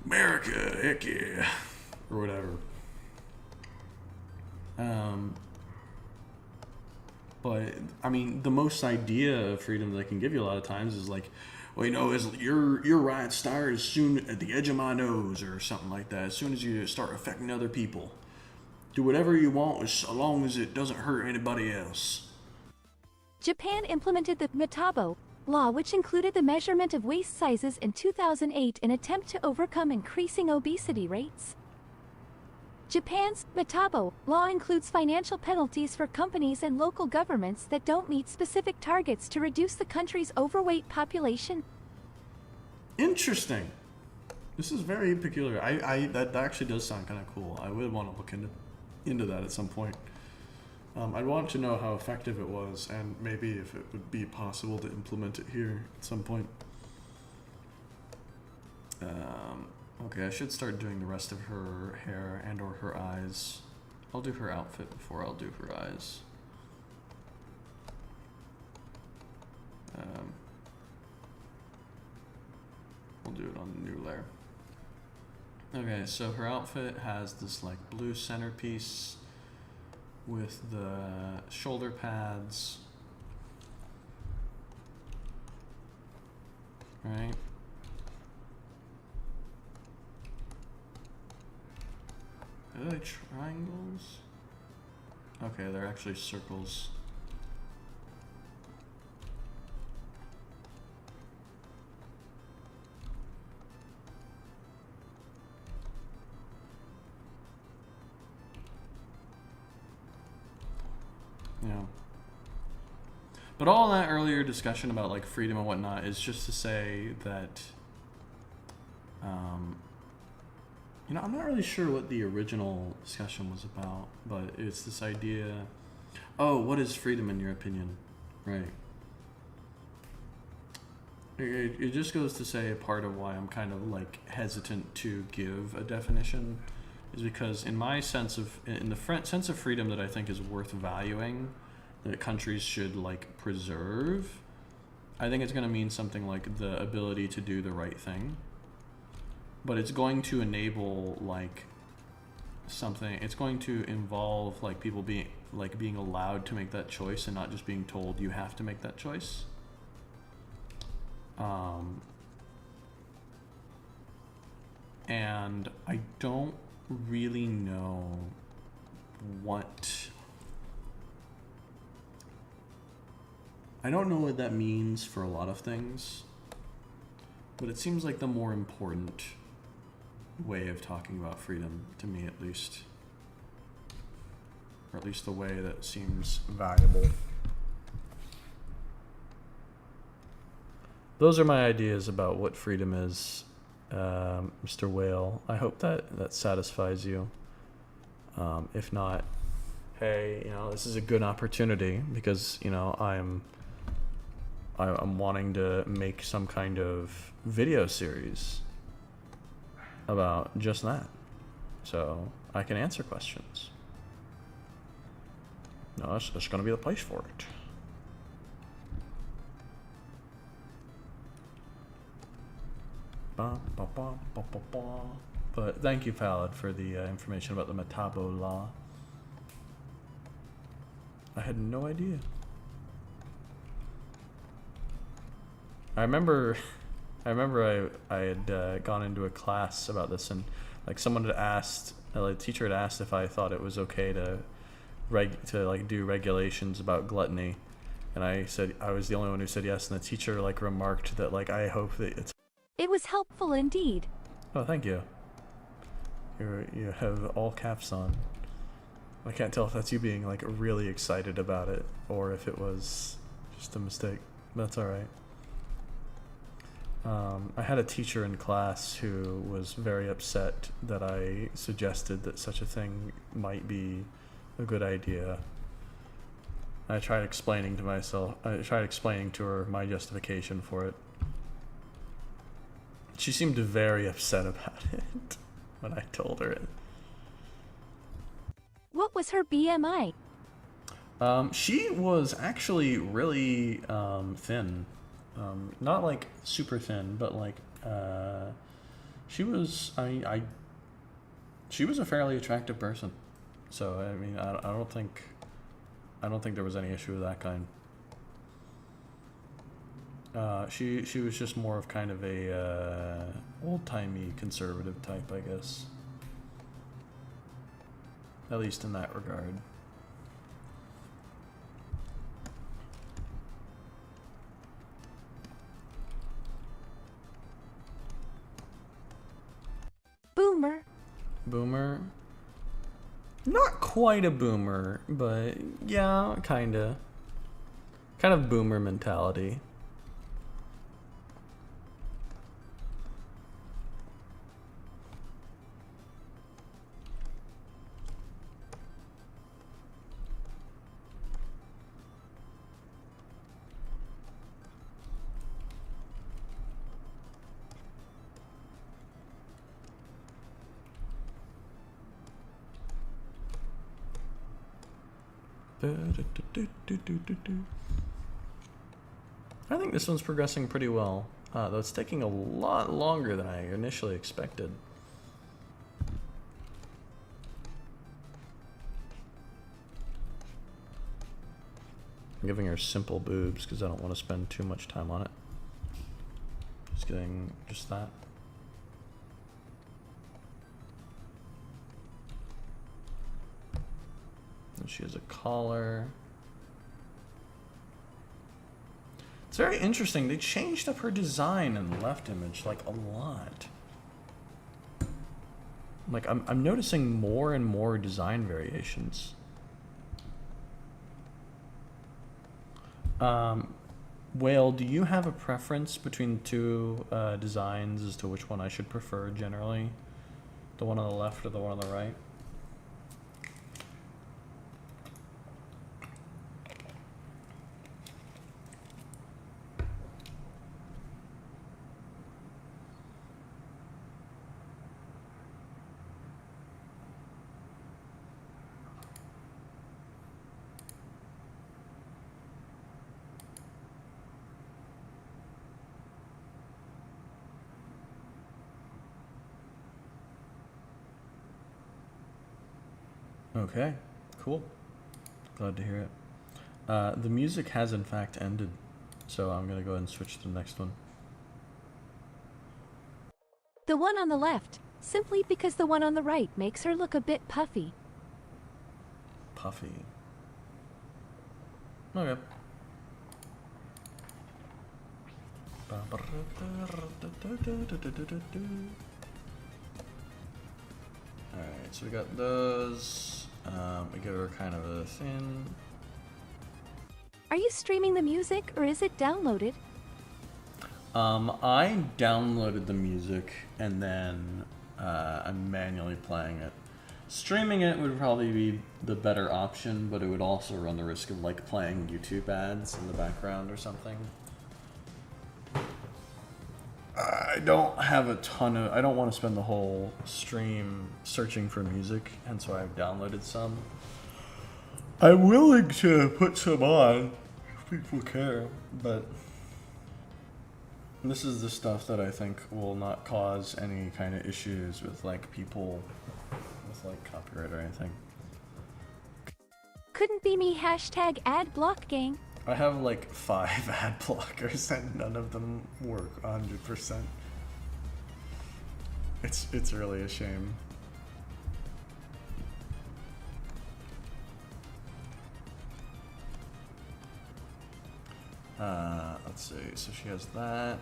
America, heck yeah. Or whatever. But, I mean, the most idea of freedom that I can give you a lot of times is your rights start as soon at the edge of my nose or something like that. As soon as you start affecting other people. Do whatever you want as long as it doesn't hurt anybody else. Japan implemented the Metabo law, which included the measurement of waist sizes in 2008 in an attempt to overcome increasing obesity rates. Japan's Metabo law includes financial penalties for companies and local governments that don't meet specific targets to reduce the country's overweight population. Interesting. This is very peculiar. That actually does sound kind of cool. I would want to look into that at some point. I'd want to know how effective it was and maybe if it would be possible to implement it here at some point. Okay, I should start doing the rest of her hair and or her eyes. I'll do her outfit before I'll do her eyes. We'll do it on the new layer. Okay, so her outfit has this blue centerpiece with the shoulder pads. Right? Are they triangles? Okay, they're actually circles. Yeah. But all that earlier discussion about like freedom and whatnot is just to say that, you know, I'm not really sure what the original discussion was about, but it's this idea. Oh, what is freedom in your opinion? Right. It just goes to say a part of why I'm kind of like hesitant to give a definition is because in my sense of, in the sense of freedom that I think is worth valuing, that countries should like preserve, I think it's going to mean something like the ability to do the right thing. But it's going to enable like something, it's going to involve like people being allowed to make that choice and not just being told you have to make that choice. And I don't really know what that means for a lot of things, but it seems like the more important way of talking about freedom to me, at least, or at least the way that seems valuable. Those are my ideas about what freedom is, Mr. Whale. I hope that satisfies you. If not, hey, you know, this is a good opportunity because, you know, I'm wanting to make some kind of video series about just that, so I can answer questions. No, that's going to be the place for it. But thank you, Pallid, for the information about the Metabo law. I had no idea. I remember I had gone into a class about this, and like someone had asked, the teacher had asked if I thought it was okay to do regulations about gluttony, and I said I was the only one who said yes, and the teacher like remarked that like I hope that it's. It was helpful indeed. Oh, thank you. You have all caps on. I can't tell if that's you being like really excited about it or if it was just a mistake. That's all right. I had a teacher in class who was very upset that I suggested that such a thing might be a good idea. I tried explaining to her my justification for it. She seemed very upset about it when I told her it. What was her BMI? She was actually really thin. Not like super thin, but like she was she was a fairly attractive person. So I mean, I don't think there was any issue with that kind. She was just more of kind of a old-timey conservative type, I guess. At least in that regard. Boomer. Boomer? Not quite a boomer, but yeah, kinda. Kind of boomer mentality. I think this one's progressing pretty well, though it's taking a lot longer than I initially expected. I'm giving her simple boobs because I don't want to spend too much time on it. Just getting just that. And she has a collar. It's very interesting. They changed up her design in the left image like a lot. Like I'm noticing more and more design variations. Whale, do you have a preference between the two designs as to which one I should prefer generally? The one on the left or the one on the right? Okay, cool. Glad to hear it. The music has in fact ended, so I'm gonna go ahead and switch to the next one. The one on the left, simply because the one on the right makes her look a bit puffy. Puffy. Okay. Alright, so we got those. We give her kind of a thin. Are you streaming the music or is it downloaded? I downloaded the music and then I'm manually playing it. Streaming it would probably be the better option, but it would also run the risk of like playing YouTube ads in the background or something. I don't have a ton of, I don't want to spend the whole stream searching for music, and so I've downloaded some. I'm willing to put some on if people care, but this is the stuff that I think will not cause any kind of issues with like people with like copyright or anything. Couldn't be me hashtag ad block gang. I have like 5 ad blockers and none of them work 100%. It's really a shame. Let's see, so she has that.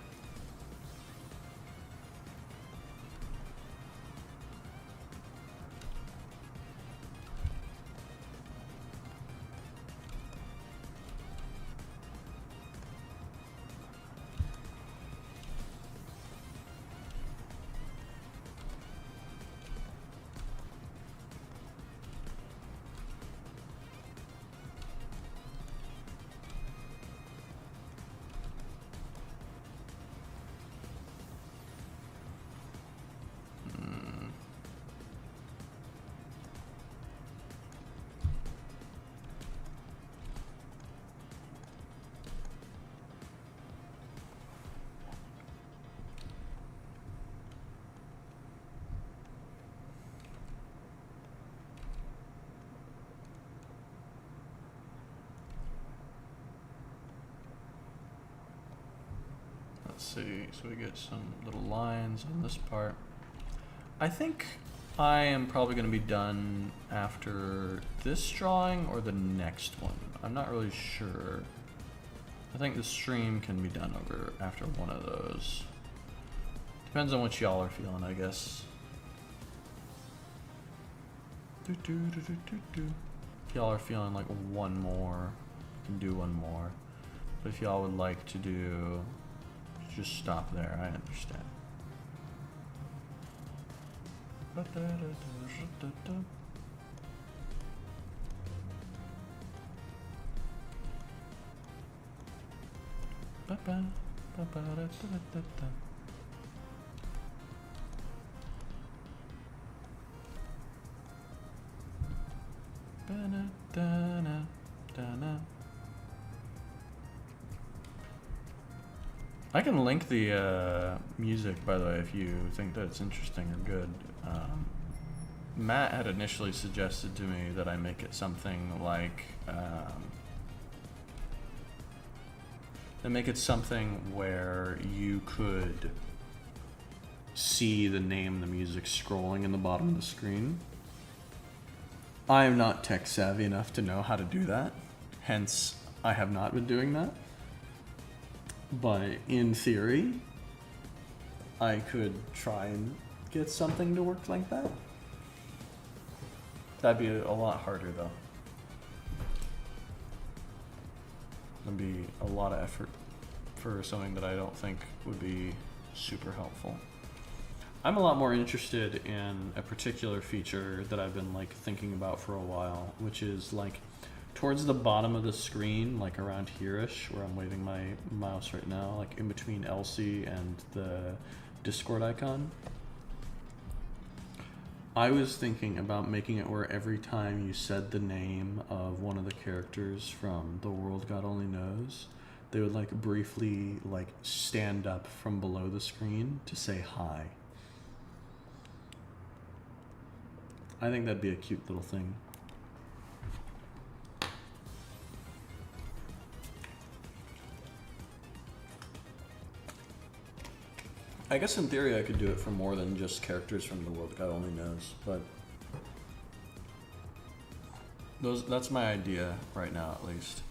Let's see, so we get some little lines on this part. I think I am probably going to be done after this drawing or the next one. I'm not really sure. I think the stream can be done over after one of those. Depends on what y'all are feeling, I guess. If y'all are feeling like one more, you can do one more. But if y'all would like to do, just stop there, I understand. I can link the music, by the way, if you think that it's interesting or good. Matt had initially suggested to me that I make it something like, where you could see the name of the music scrolling in the bottom of the screen. I am not tech savvy enough to know how to do that. Hence, I have not been doing that. But in theory, I could try and get something to work like that. That'd be a lot harder though. That'd be a lot of effort for something that I don't think would be super helpful. I'm a lot more interested in a particular feature that I've been like thinking about for a while, which is like towards the bottom of the screen, like around here-ish, where I'm waving my mouse right now, like in between Elsie and the Discord icon. I was thinking about making it where every time you said the name of one of the characters from The World God Only Knows, they would like briefly like stand up from below the screen to say hi. I think that'd be a cute little thing. I guess in theory I could do it for more than just characters from The World God Only Knows, but that's my idea right now, at least,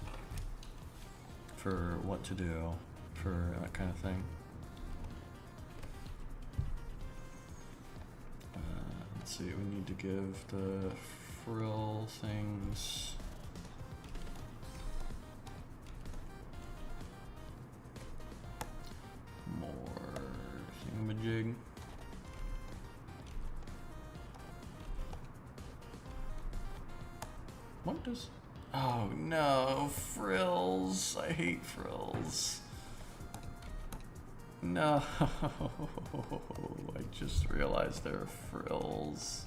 for what to do for that kind of thing. Let's see, we need to give the frill things more thingamajig. What does... Oh no, frills. I hate frills. No, I just realized there are frills.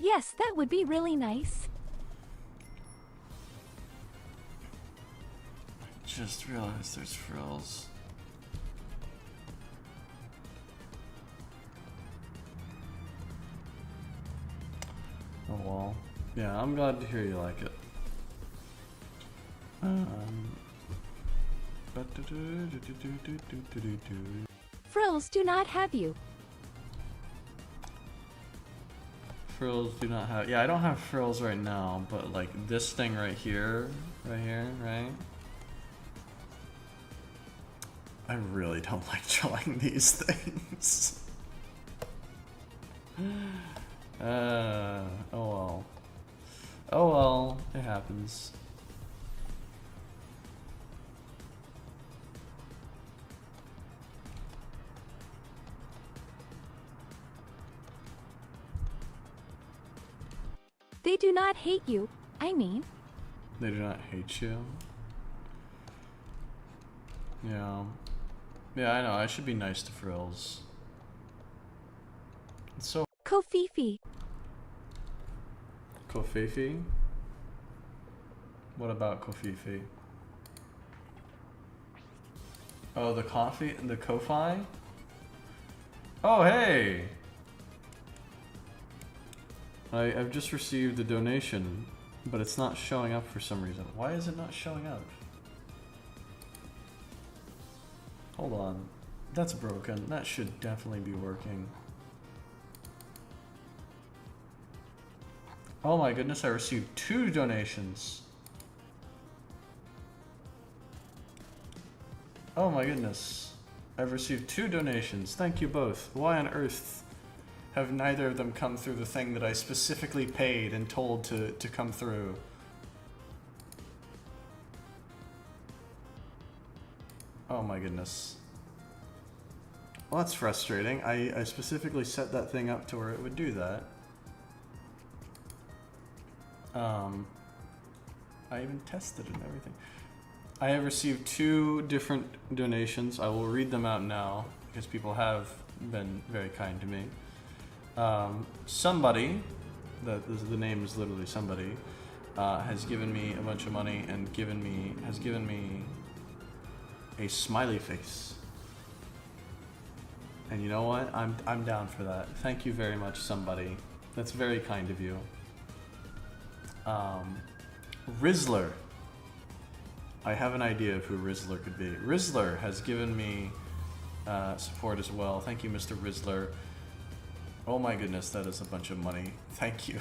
Yes, that would be really nice. I just realized there's frills. Oh well. Yeah, I'm glad to hear you like it. Frills do not have you. Frills do not have... Yeah, I don't have frills right now, but like this thing right here, right? I really don't like drawing these things. Oh well. Oh well, it happens. They do not hate you. I mean, They do not hate you. Yeah. Yeah, I know. I should be nice to frills. It's so Kofifi. Kofifi? What about Kofifi? Oh, the coffee, the Ko-Fi? Oh, hey! I've just received a donation, but it's not showing up for some reason. Why is it not showing up? Hold on. That's broken. That should definitely be working. Oh my goodness, I received 2 donations. Oh my goodness. I've received 2 donations. Thank you both. Why on earth have neither of them come through the thing that I specifically paid and told to come through? Oh my goodness. Well, that's frustrating. I specifically set that thing up to where it would do that. I even tested it and everything. I have received 2 different donations. I will read them out now because people have been very kind to me. Somebody, the name is literally somebody, has given me a bunch of money and has given me a smiley face. And you know what? I'm down for that. Thank you very much, somebody. That's very kind of you. Rizzler. I have an idea of who Rizzler could be. Rizzler has given me support as well. Thank you, Mr. Rizzler. Oh my goodness, that is a bunch of money. Thank you.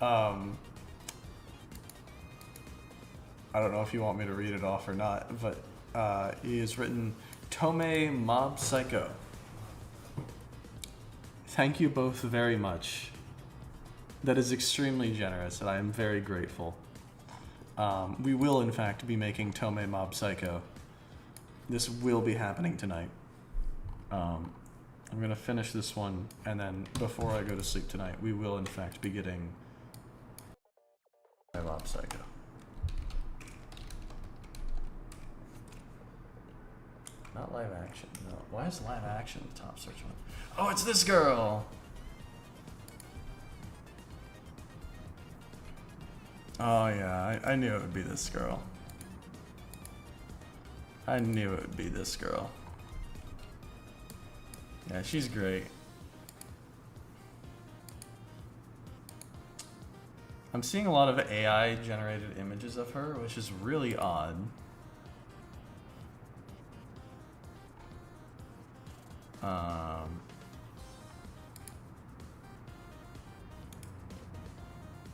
I don't know if you want me to read it off or not, but he has written Tome Mob Psycho. Thank you both very much. That is extremely generous, and I am very grateful. We will, in fact, be making Tome Mob Psycho. This will be happening tonight. I'm going to finish this one, and then before I go to sleep tonight, we will, in fact, be getting Tome Mob Psycho. Not live action, no. Why is live action the top search one? Oh, it's this girl! Oh yeah, I knew it would be this girl. I knew it would be this girl. Yeah, she's great. I'm seeing a lot of AI generated images of her, which is really odd.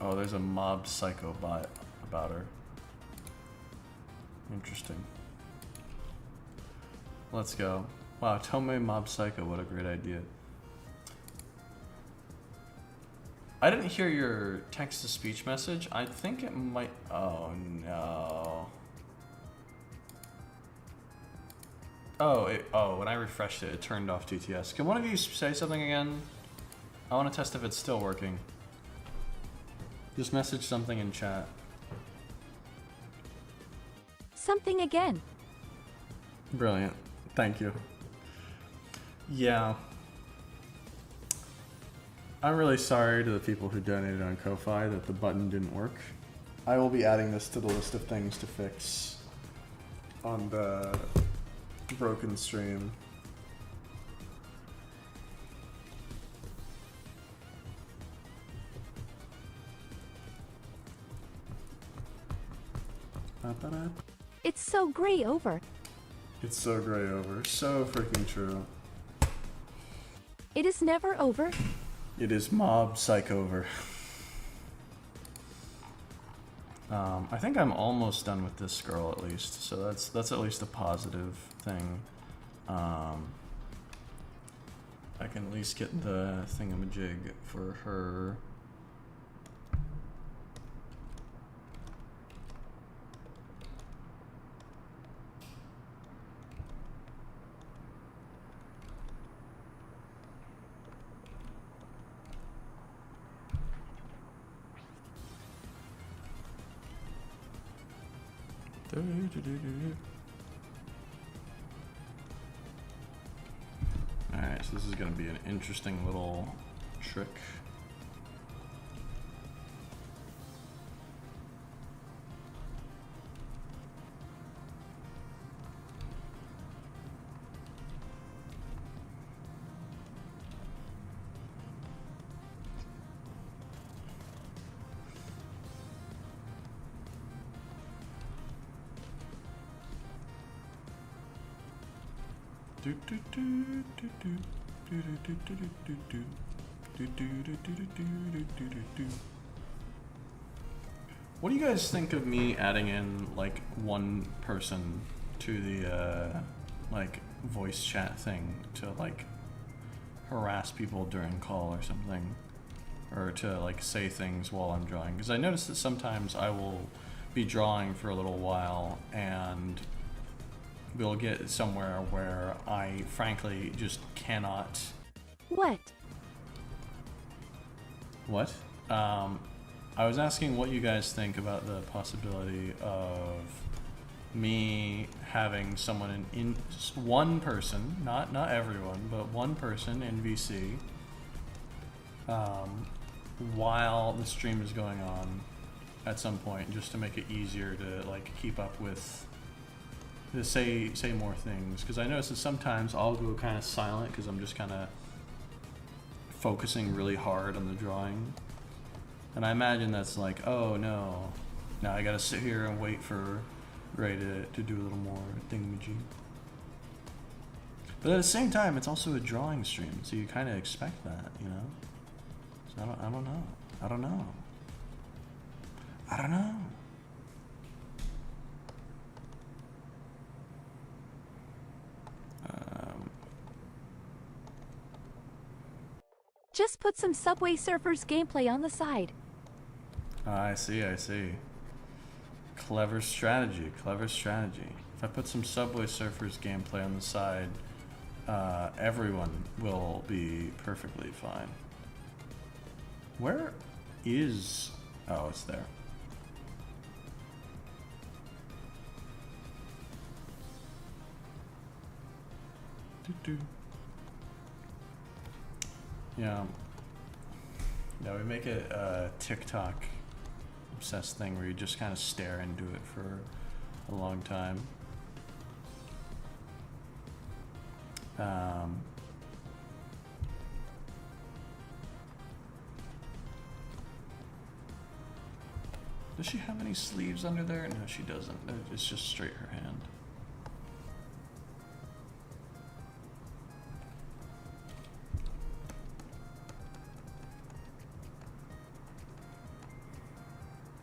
Oh, there's a mob psycho bot about her. Interesting. Let's go. Wow, Tome Mob Psycho, what a great idea. I didn't hear your text-to-speech message. I think it might... Oh, no. Oh, when I refreshed it, it turned off TTS. Can one of you say something again? I want to test if it's still working. Just message something in chat. Something again. Brilliant. Thank you. Yeah. I'm really sorry to the people who donated on Ko-Fi that the button didn't work. I will be adding this to the list of things to fix on the broken stream. It's so gray over. It's so gray over. So freaking true. It is never over. It is mob psych over. I think I'm almost done with this girl at least, so that's at least a positive thing. I can at least get the thingamajig for her. Alright, so this is going to be an interesting little trick. What do you guys think of me adding in like one person to the like voice chat thing to like harass people during call or something, or to like say things while I'm drawing? Because I notice that sometimes I will be drawing for a little while and we'll get somewhere where I frankly just cannot. What? What? I was asking what you guys think about the possibility of me having someone in one person, not everyone, but one person in VC, while the stream is going on at some point, just to make it easier to like keep up with, to say more things. Because I notice that sometimes I'll go kind of silent because I'm just kind of focusing really hard on the drawing. And I imagine that's like, oh no, now I gotta sit here and wait for Ray to do a little more thingamajig. But at the same time, it's also a drawing stream, so you kind of expect that, you know? So I don't know. I don't know. I don't know. Just put some Subway Surfers gameplay on the side. I see, I see. Clever strategy, clever strategy. If I put some Subway Surfers gameplay on the side, everyone will be perfectly fine. Where is... Oh, it's there. Doo-doo. Yeah. Yeah, we make it a TikTok obsessed thing where you just kind of stare into it for a long time. Does she have any sleeves under there? No, she doesn't. It's just straight her hand.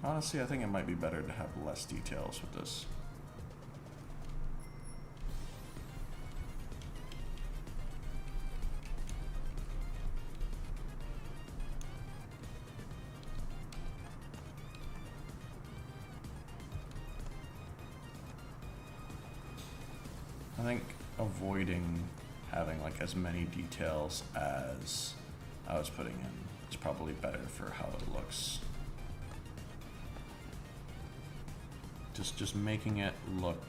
Honestly, I think it might be better to have less details with this. I think avoiding having like as many details as I was putting in is probably better for how it looks. Just making it look,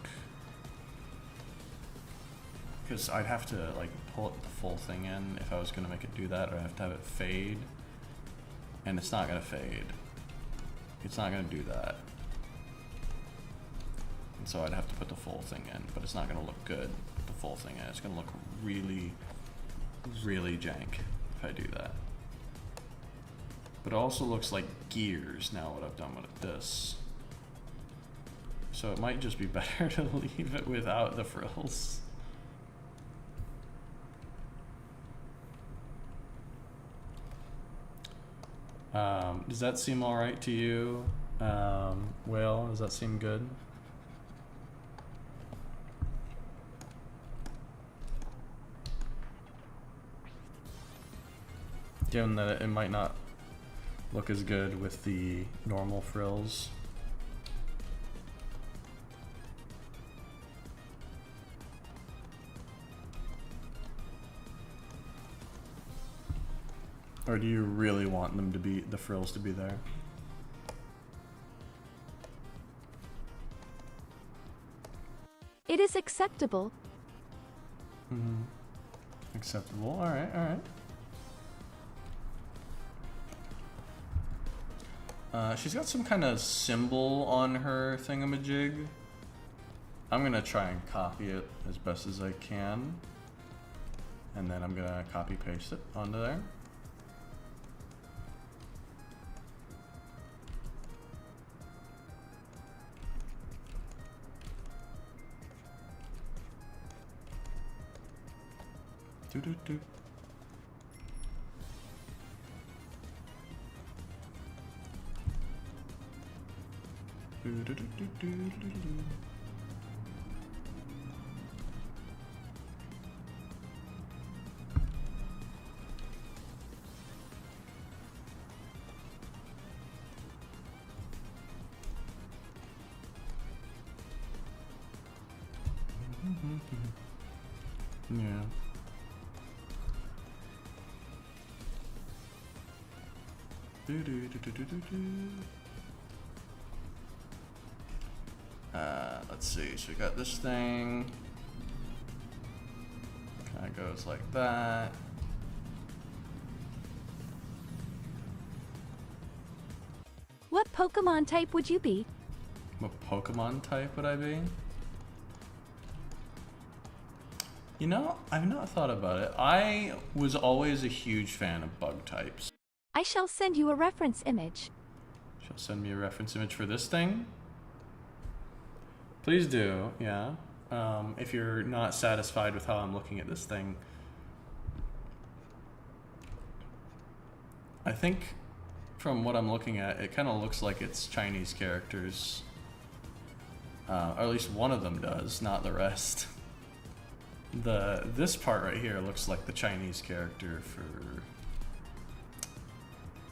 because I'd have to like pull the full thing in if I was gonna make it do that, or I have to have it fade, and it's not gonna fade. It's not gonna do that. And so I'd have to put the full thing in, but it's not gonna look good with the full thing in. It's gonna look really, really jank if I do that. But it also looks like gears now what I've done with this. So it might just be better to leave it without the frills. Does that seem all right to you, Will? Does that seem good? Given that it might not look as good with the normal frills. Or do you really want them to be, the frills to be there? It is acceptable. Mm-hmm. Acceptable. All right, all right. She's got some kind of symbol on her thingamajig. I'm gonna try and copy it as best as I can. And then I'm gonna copy paste it onto there. Do do do. Do do do do do do do. Yeah. Do do do do do do do. Let's see. So we got this thing. Kind of goes like that. What Pokemon type would you be? What Pokemon type would I be? You know, I've not thought about it. I was always a huge fan of bug types. I shall send you a reference image. She'll send me a reference image for this thing? Please do, yeah. if you're not satisfied with how I'm looking at this thing. I think from what I'm looking at, it kind of looks like it's Chinese characters. Or at least one of them does, not the rest. This part right here looks like the Chinese character for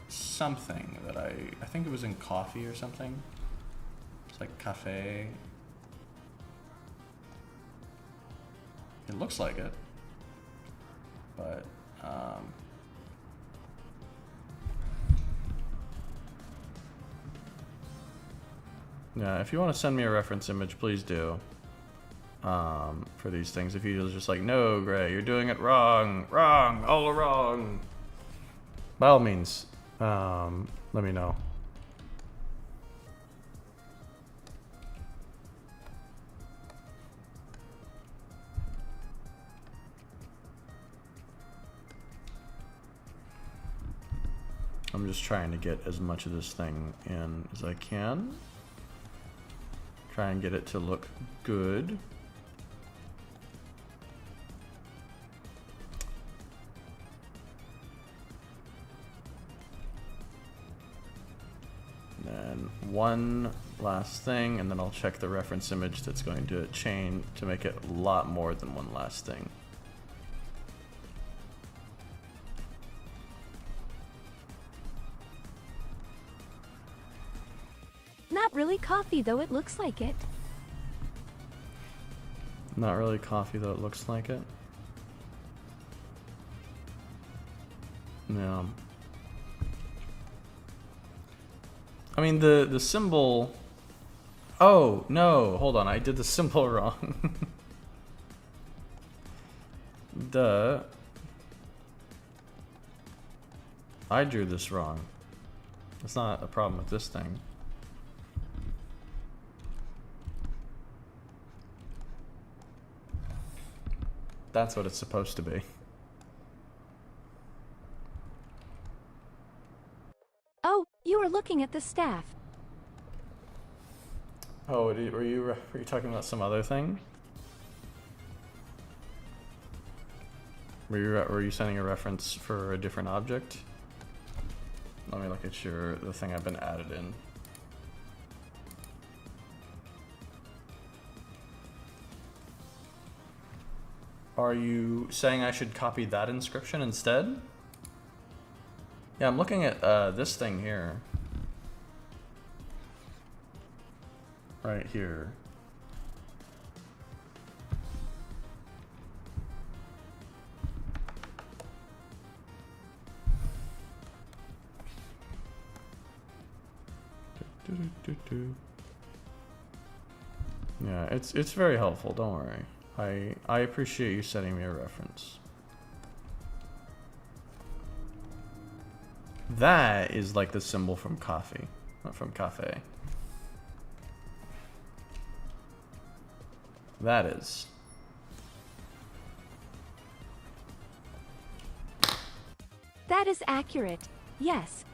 something that I think it was in coffee or something. It's like cafe. It looks like it, but yeah, if you want to send me a reference image, please do. For these things, if you're just like, no, Gray, you're doing it wrong, all wrong, by all means, let me know. I'm just trying to get as much of this thing in as I can. Try and get it to look good. And then one last thing, and then I'll check the reference image that's going to change to make it a lot more than one last thing. Not really coffee, though it looks like it. Not really coffee, though it looks like it. Yeah. I mean, the symbol... Oh, no, hold on, I did the symbol wrong. Duh. I drew this wrong. That's not a problem with this thing. That's what it's supposed to be. Oh, you were looking at the staff. Oh, were you talking about some other thing? Were you sending a reference for a different object? Let me look at the thing I've been added in. Are you saying I should copy that inscription instead? Yeah, I'm looking at this thing here. Right here. Yeah, it's very helpful, don't worry. I appreciate you sending me a reference. That is like the symbol from coffee, not from cafe. That is. That is accurate. Yes.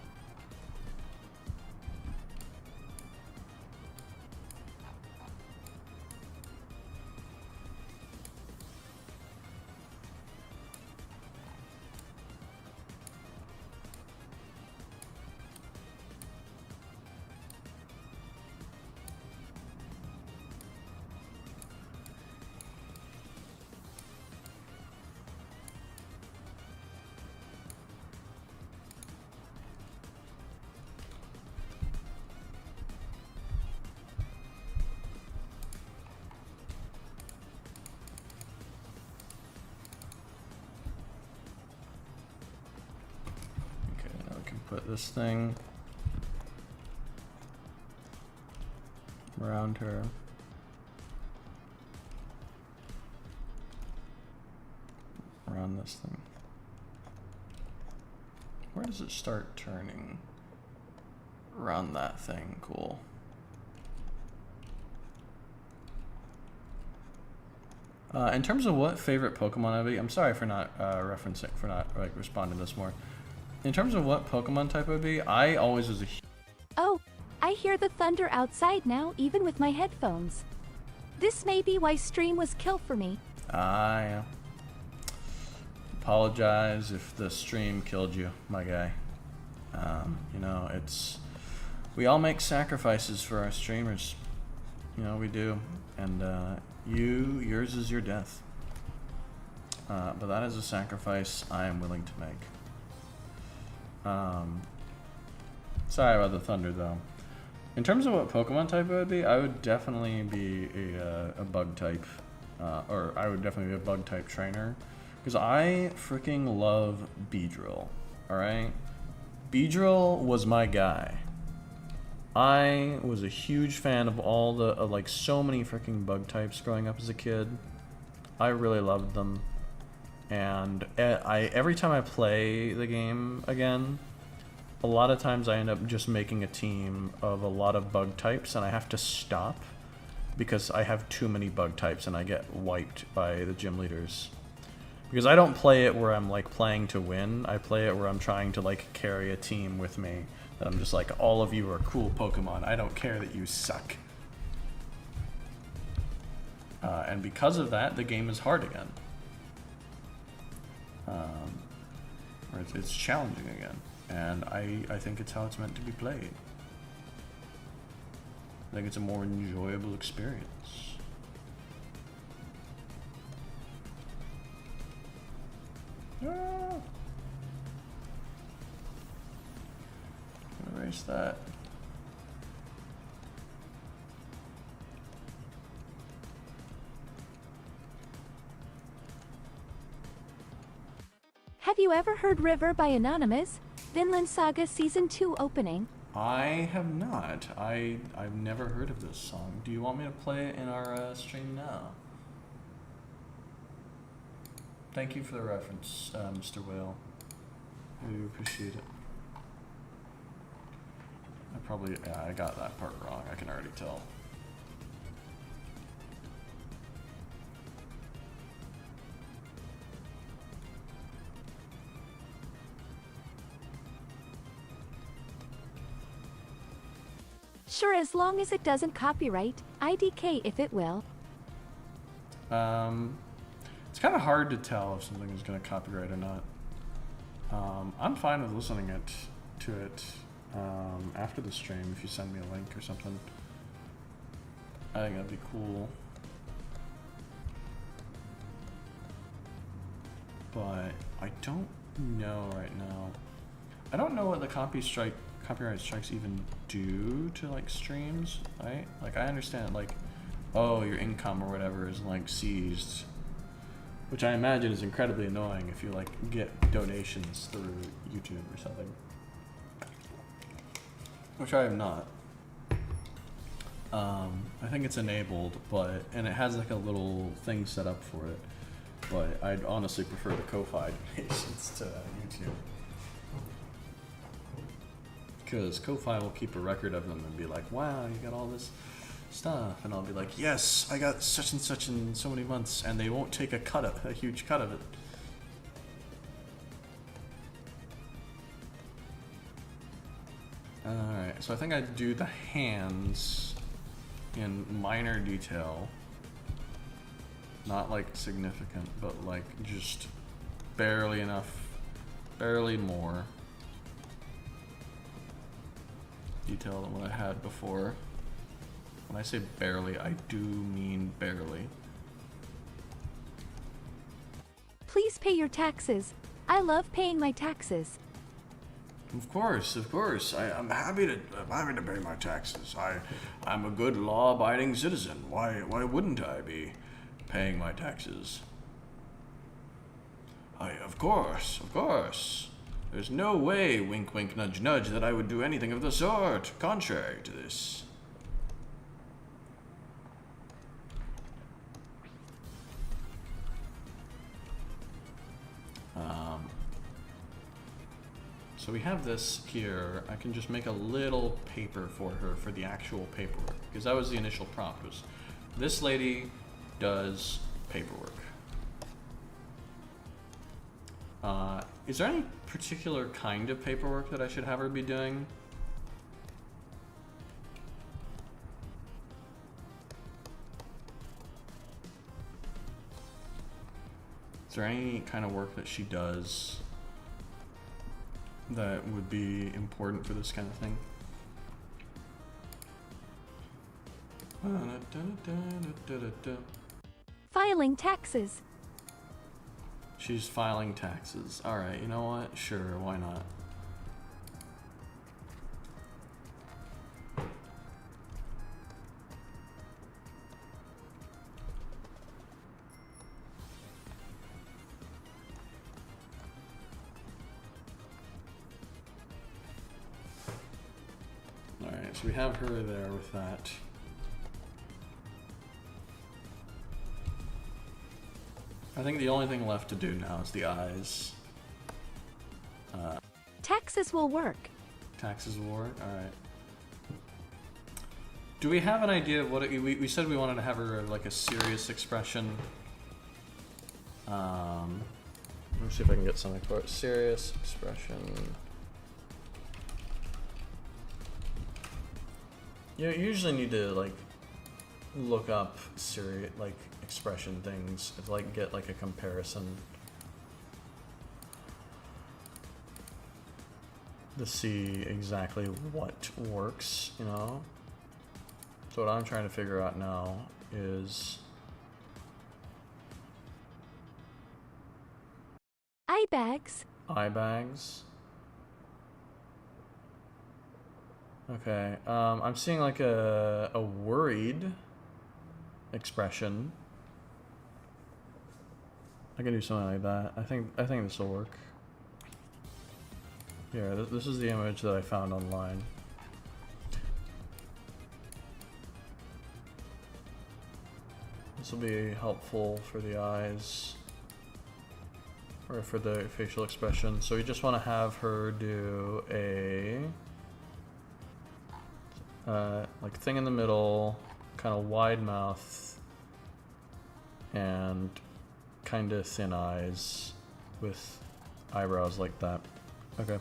Put this thing around her. Around this thing. Where does it start turning? Around that thing. Cool. In terms of what favorite Pokemon I'd be, I'm sorry for not responding to this more. In terms of what Pokemon type would be, I always was a... Oh, I hear the thunder outside now, even with my headphones. This may be why stream was kill for me. I apologize if the stream killed you, my guy. You know, we all make sacrifices for our streamers. You know, we do. And yours is your death. But that is a sacrifice I am willing to make. Sorry about the thunder, though. In terms of what Pokemon type it would be, I would definitely be a bug type. Or I would definitely be a bug type trainer. Because I freaking love Beedrill. Alright? Beedrill was my guy. I was a huge fan of all the, like, so many freaking bug types growing up as a kid. I really loved them. And every time I play the game again, a lot of times I end up just making a team of a lot of bug types, and I have to stop because I have too many bug types and I get wiped by the gym leaders. Because I don't play it where I'm like playing to win, I play it where I'm trying to like carry a team with me. That I'm just like, all of you are cool Pokemon, I don't care that you suck. And because of that, the game is hard again. Or it's challenging again. And I think it's how it's meant to be played. I think it's a more enjoyable experience. Ah. Erase that. Have you ever heard River by Anonymous? Vinland Saga Season 2 opening. I have not. I've never heard of this song. Do you want me to play it in our stream now? Thank you for the reference, Mr. Whale. I do appreciate it. I got that part wrong. I can already tell. Sure, as long as it doesn't copyright. IDK if it will. It's kind of hard to tell if something is going to copyright or not. I'm fine with listening to it after the stream if you send me a link or something. I think that'd be cool. But I don't know right now. I don't know what the copyright strikes even do to like streams, right? Like I understand like, oh, your income or whatever is like seized, which I imagine is incredibly annoying if you like get donations through YouTube or something, which I am not. I think it's enabled, and it has like a little thing set up for it, but I'd honestly prefer the Ko-Fi donations to YouTube. Because Ko-Fi will keep a record of them and be like, wow, you got all this stuff. And I'll be like, yes, I got such and such in so many months. And they won't take a huge cut of it. Alright, so I think I'd do the hands in minor detail. Not like significant, but like just barely enough, barely more detail than what I had before. When I say barely, I do mean barely. Please pay your taxes. I love paying my taxes. Of course. I'm happy to pay my taxes. I'm a good law-abiding citizen. Why wouldn't I be paying my taxes? Of course. There's no way, wink wink nudge nudge, that I would do anything of the sort, contrary to this. So we have this here. I can just make a little paper for her for the actual paperwork, because that was the initial prompt, was this lady does paperwork. Is there any particular kind of paperwork that I should have her be doing? Is there any kind of work that she does that would be important for this kind of thing? Filing taxes. She's filing taxes. Alright, you know what? Sure, why not? Alright, so we have her there with that. I think the only thing left to do now is the eyes. Taxes will work. Taxes will work? Alright. Do we have an idea of what we said we wanted to have her like a serious expression. Let me see if I can get something for it. Serious expression. You usually need to like look up serious like expression things to like get like a comparison to see exactly what works, you know? So what I'm trying to figure out now is Eye bags. eye bags. Okay, I'm seeing like a worried expression. I can do something like that. I think this will work. Here, this is the image that I found online. This will be helpful for the eyes, or for the facial expression. So you just want to have her do a like thing in the middle, kind of wide mouth, and kind of thin eyes with eyebrows like that. Okay.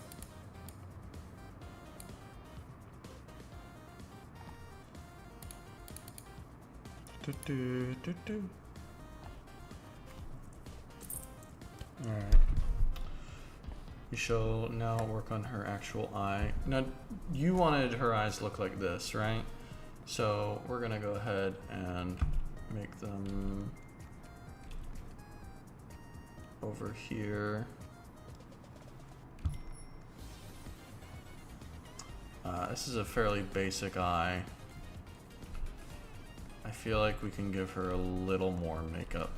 Alright. We shall now work on her actual eye. Now, you wanted her eyes to look like this, right? So we're gonna go ahead and make them over here. This is a fairly basic eye. I feel like we can give her a little more makeup.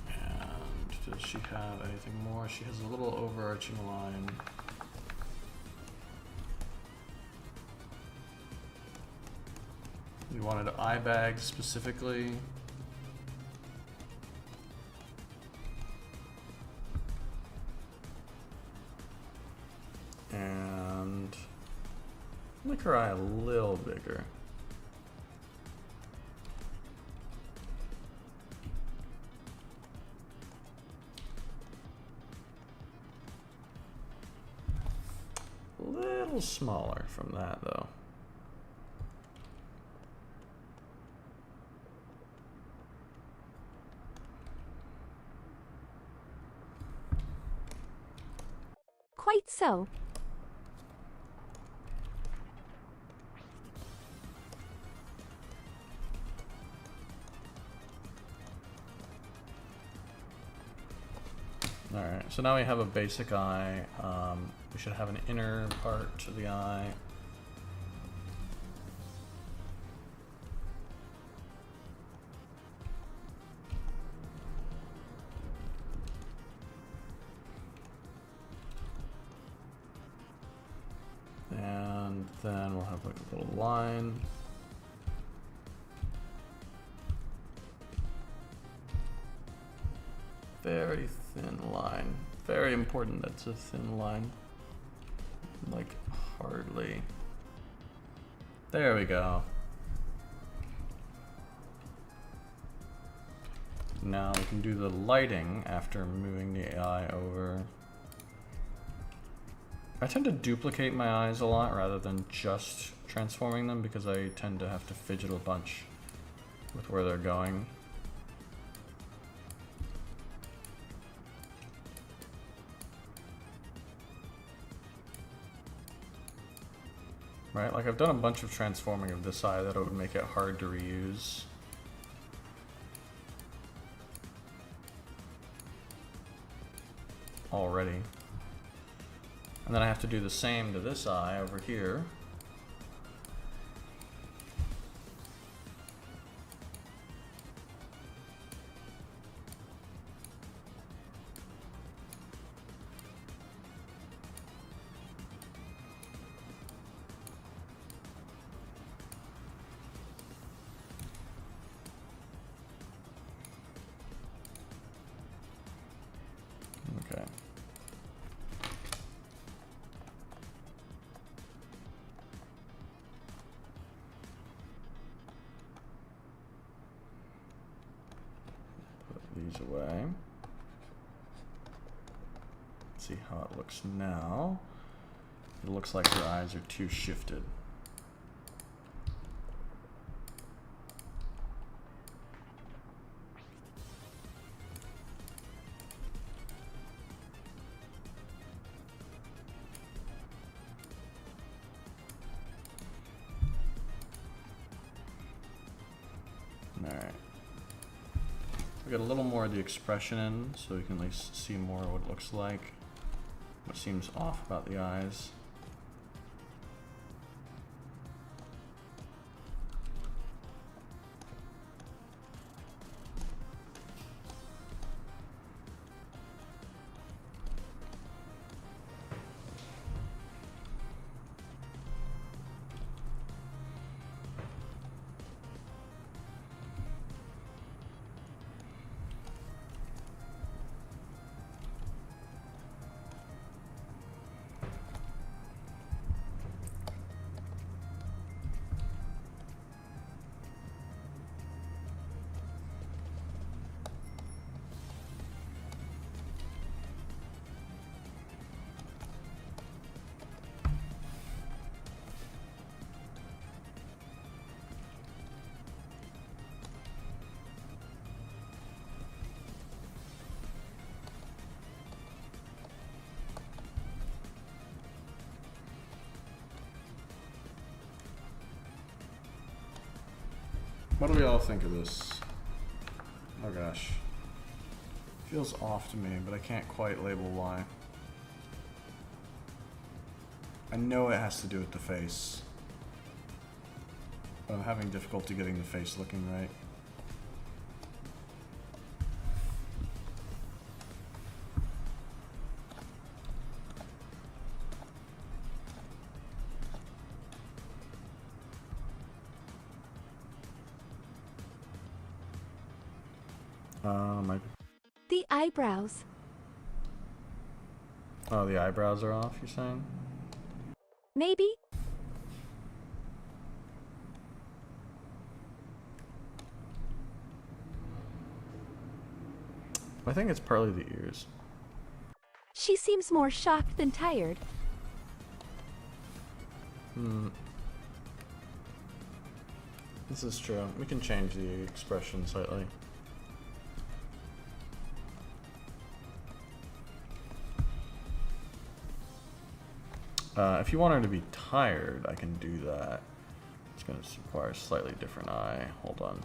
And does she have anything more? She has a little overarching line. You wanted eye bags specifically. And make her eye a little bigger. A little smaller from that though. Quite so. Alright, so now we have a basic eye. We should have an inner part to the eye. And then we'll have like a little line. Very thin line. Very important that's a thin line. Like hardly. There we go. Now we can do the lighting after moving the eye over. I tend to duplicate my eyes a lot rather than just transforming them because I tend to have to fidget a bunch with where they're going. Right, like I've done a bunch of transforming of this eye that it would make it hard to reuse. Already. And then I have to do the same to this eye over here. Okay. Put these away. See how it looks now. It looks like your eyes are too shifted. Alright. We got a little more of the expression in, so we can at least see more what it looks like. What seems off about the eyes. What do we all think of this? Oh gosh. Feels off to me, but I can't quite label why. I know it has to do with the face. But I'm having difficulty getting the face looking right. My... The eyebrows. Oh, the eyebrows are off, you're saying? Maybe? I think it's partly the ears. She seems more shocked than tired. This is true. We can change the expression slightly. If you want her to be tired, I can do that. It's going to require a slightly different eye. Hold on.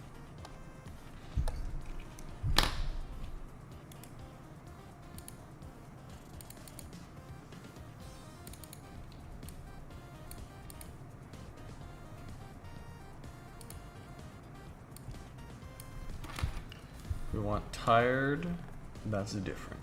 We want tired, that's different.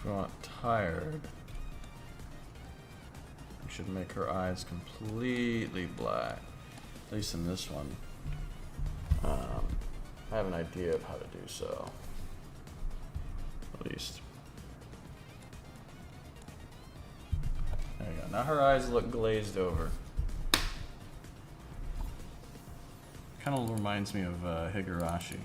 we want tired, we should make her eyes completely black. At least in this one. I have an idea of how to do so. At least. There you go. Now her eyes look glazed over. Kind of reminds me of Higurashi.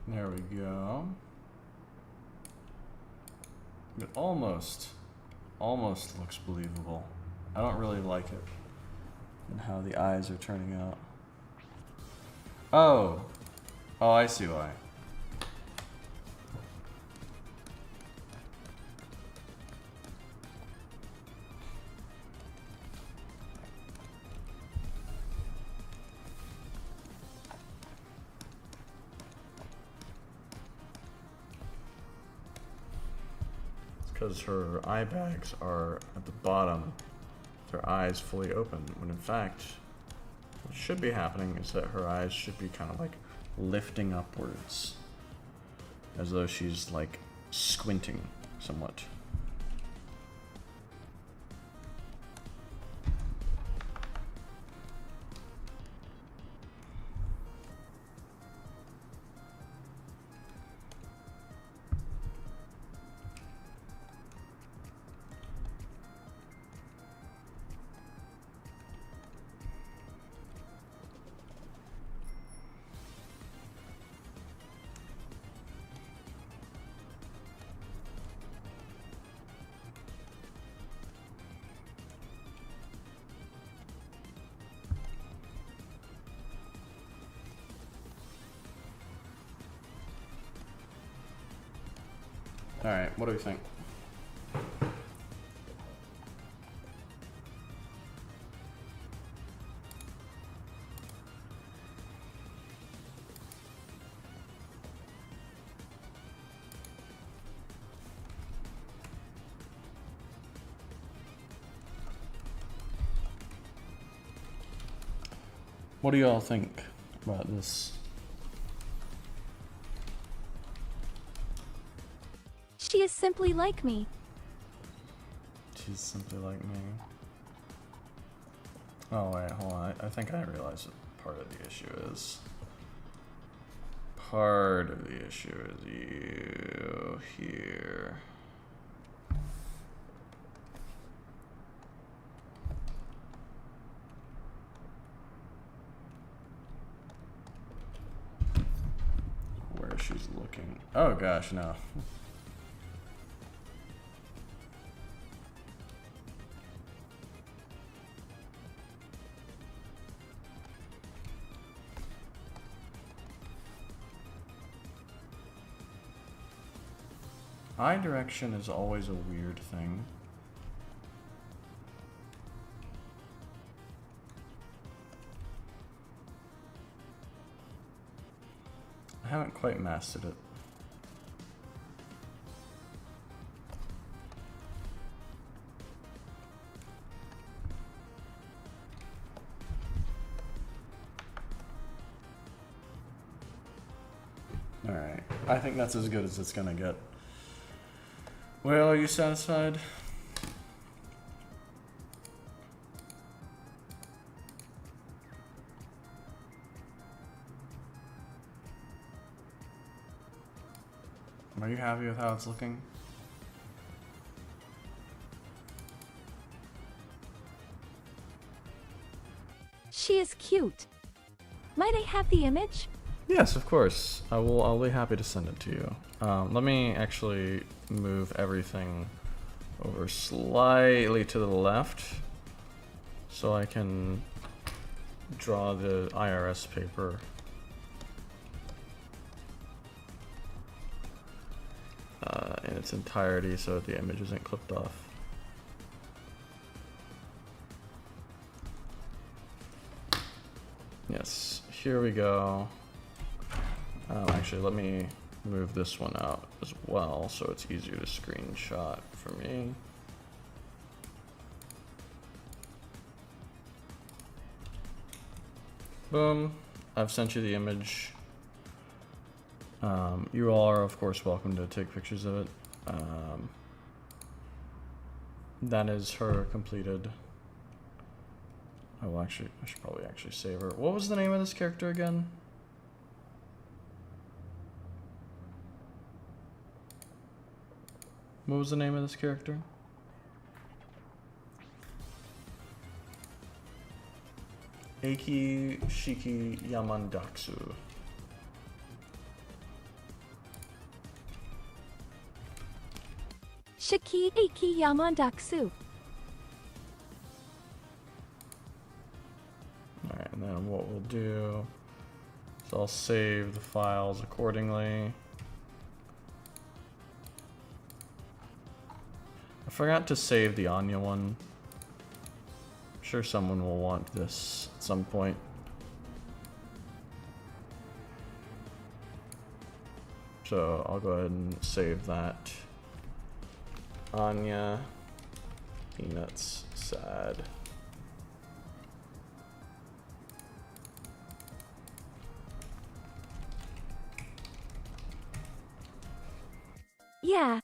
There we go. It almost looks believable. I don't really like it and how the eyes are turning out. Oh, I see why. Because her eye bags are at the bottom, their eyes fully open, when in fact, what should be happening is that her eyes should be kind of like lifting upwards, as though she's like squinting somewhat. All right, what do we think? What do y'all think about this? She is simply like me. She's simply like me. Oh wait, hold on. I think I realize what part of the issue is. Part of the issue is you here. working. Oh gosh, no. Eye direction is always a weird thing. I haven't quite mastered it. Alright, I think that's as good as it's gonna get. Well, are you satisfied? Are you happy with how it's looking? She is cute. Might I have the image? Yes, of course. I'll be happy to send it to you. Let me actually move everything over slightly to the left so I can draw the IRS paper. In its entirety so that the image isn't clipped off. Yes, here we go. Actually, let me move this one out as well so it's easier to screenshot for me. Boom, I've sent you the image. You all are, of course, welcome to take pictures of it. That is her completed. Oh, actually, I should probably actually save her. What was the name of this character again? What was the name of this character? Eiki Shiki Yamandaksu. Shiki Eiki Yamandaksu. Alright, and then what we'll do is I'll save the files accordingly. I forgot to save the Anya one. I'm sure someone will want this at some point. So I'll go ahead and save that. Anya, Peanuts, sad. Yeah.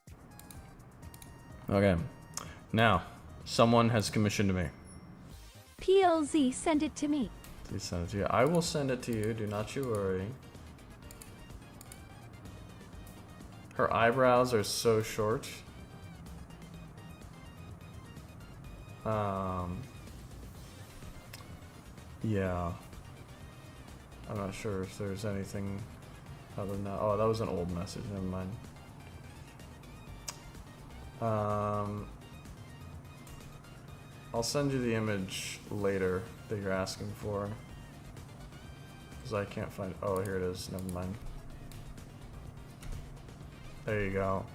Okay, now someone has commissioned me. PLZ, send it to me. Please send it to you. I will send it to you, do not you worry. Her eyebrows are so short. Yeah. I'm not sure if there's anything other than that. Oh, that was an old message, never mind. I'll send you the image later that you're asking for. Because I can't find, oh, here it is, never mind. There you go.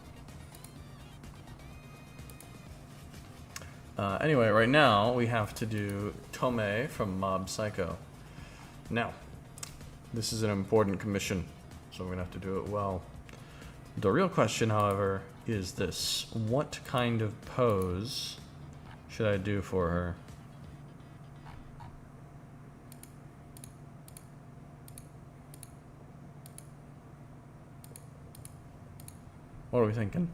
Anyway, right now we have to do Tome from Mob Psycho. Now, this is an important commission, so we're gonna have to do it well. The real question, however, is this. What kind of pose should I do for her? What are we thinking?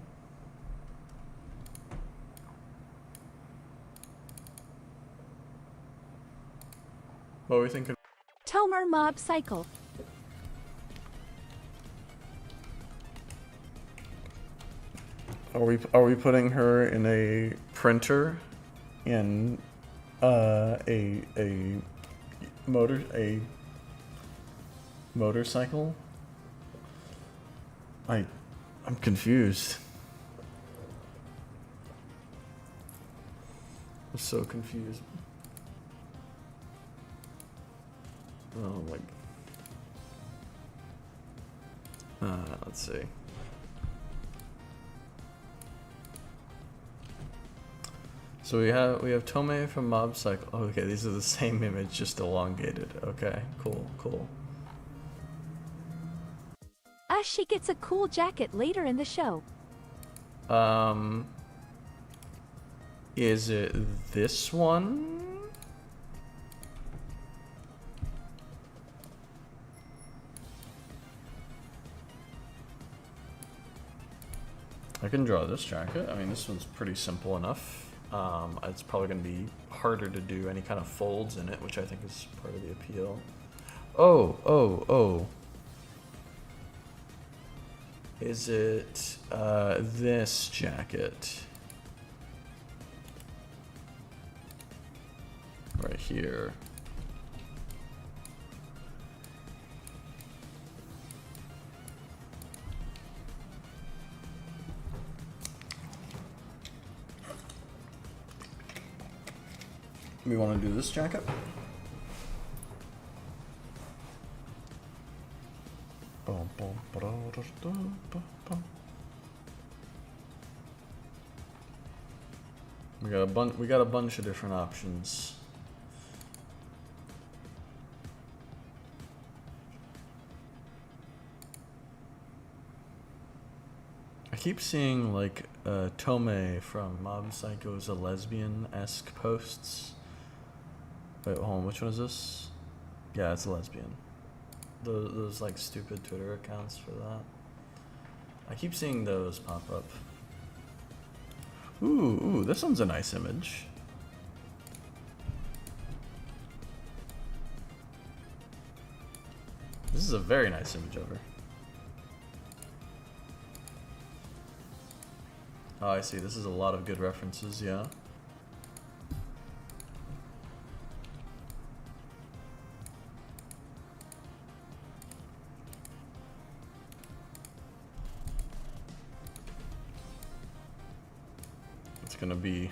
What are we thinking? Tomer Mob Cycle. Are we putting her in a printer in a motorcycle? I'm confused. I'm so confused. Oh my. Let's see. So we have Tome from Mob Cycle. Oh, okay, these are the same image, just elongated. Okay, cool. She gets a cool jacket later in the show. Is it this one? I can draw this jacket. I mean, this one's pretty simple enough. It's probably going to be harder to do any kind of folds in it, which I think is part of the appeal. Oh. Is it this jacket? Right here. We want to do this jacket? We got a bunch of different options. I keep seeing like Tome from Mob Psycho's a lesbian-esque posts. Wait, hold on, which one is this? Yeah, it's a lesbian. Those like stupid Twitter accounts for that. I keep seeing those pop up. Ooh, this one's a nice image. This is a very nice image of her. Oh, I see. This is a lot of good references, yeah. It's gonna be...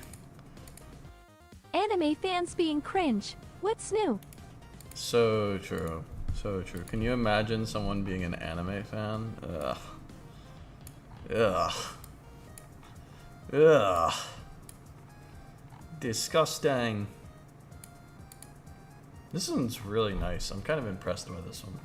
Anime fans being cringe. What's new? So true. So true. Can you imagine someone being an anime fan? Ugh. Disgusting. This one's really nice. I'm kind of impressed with this one.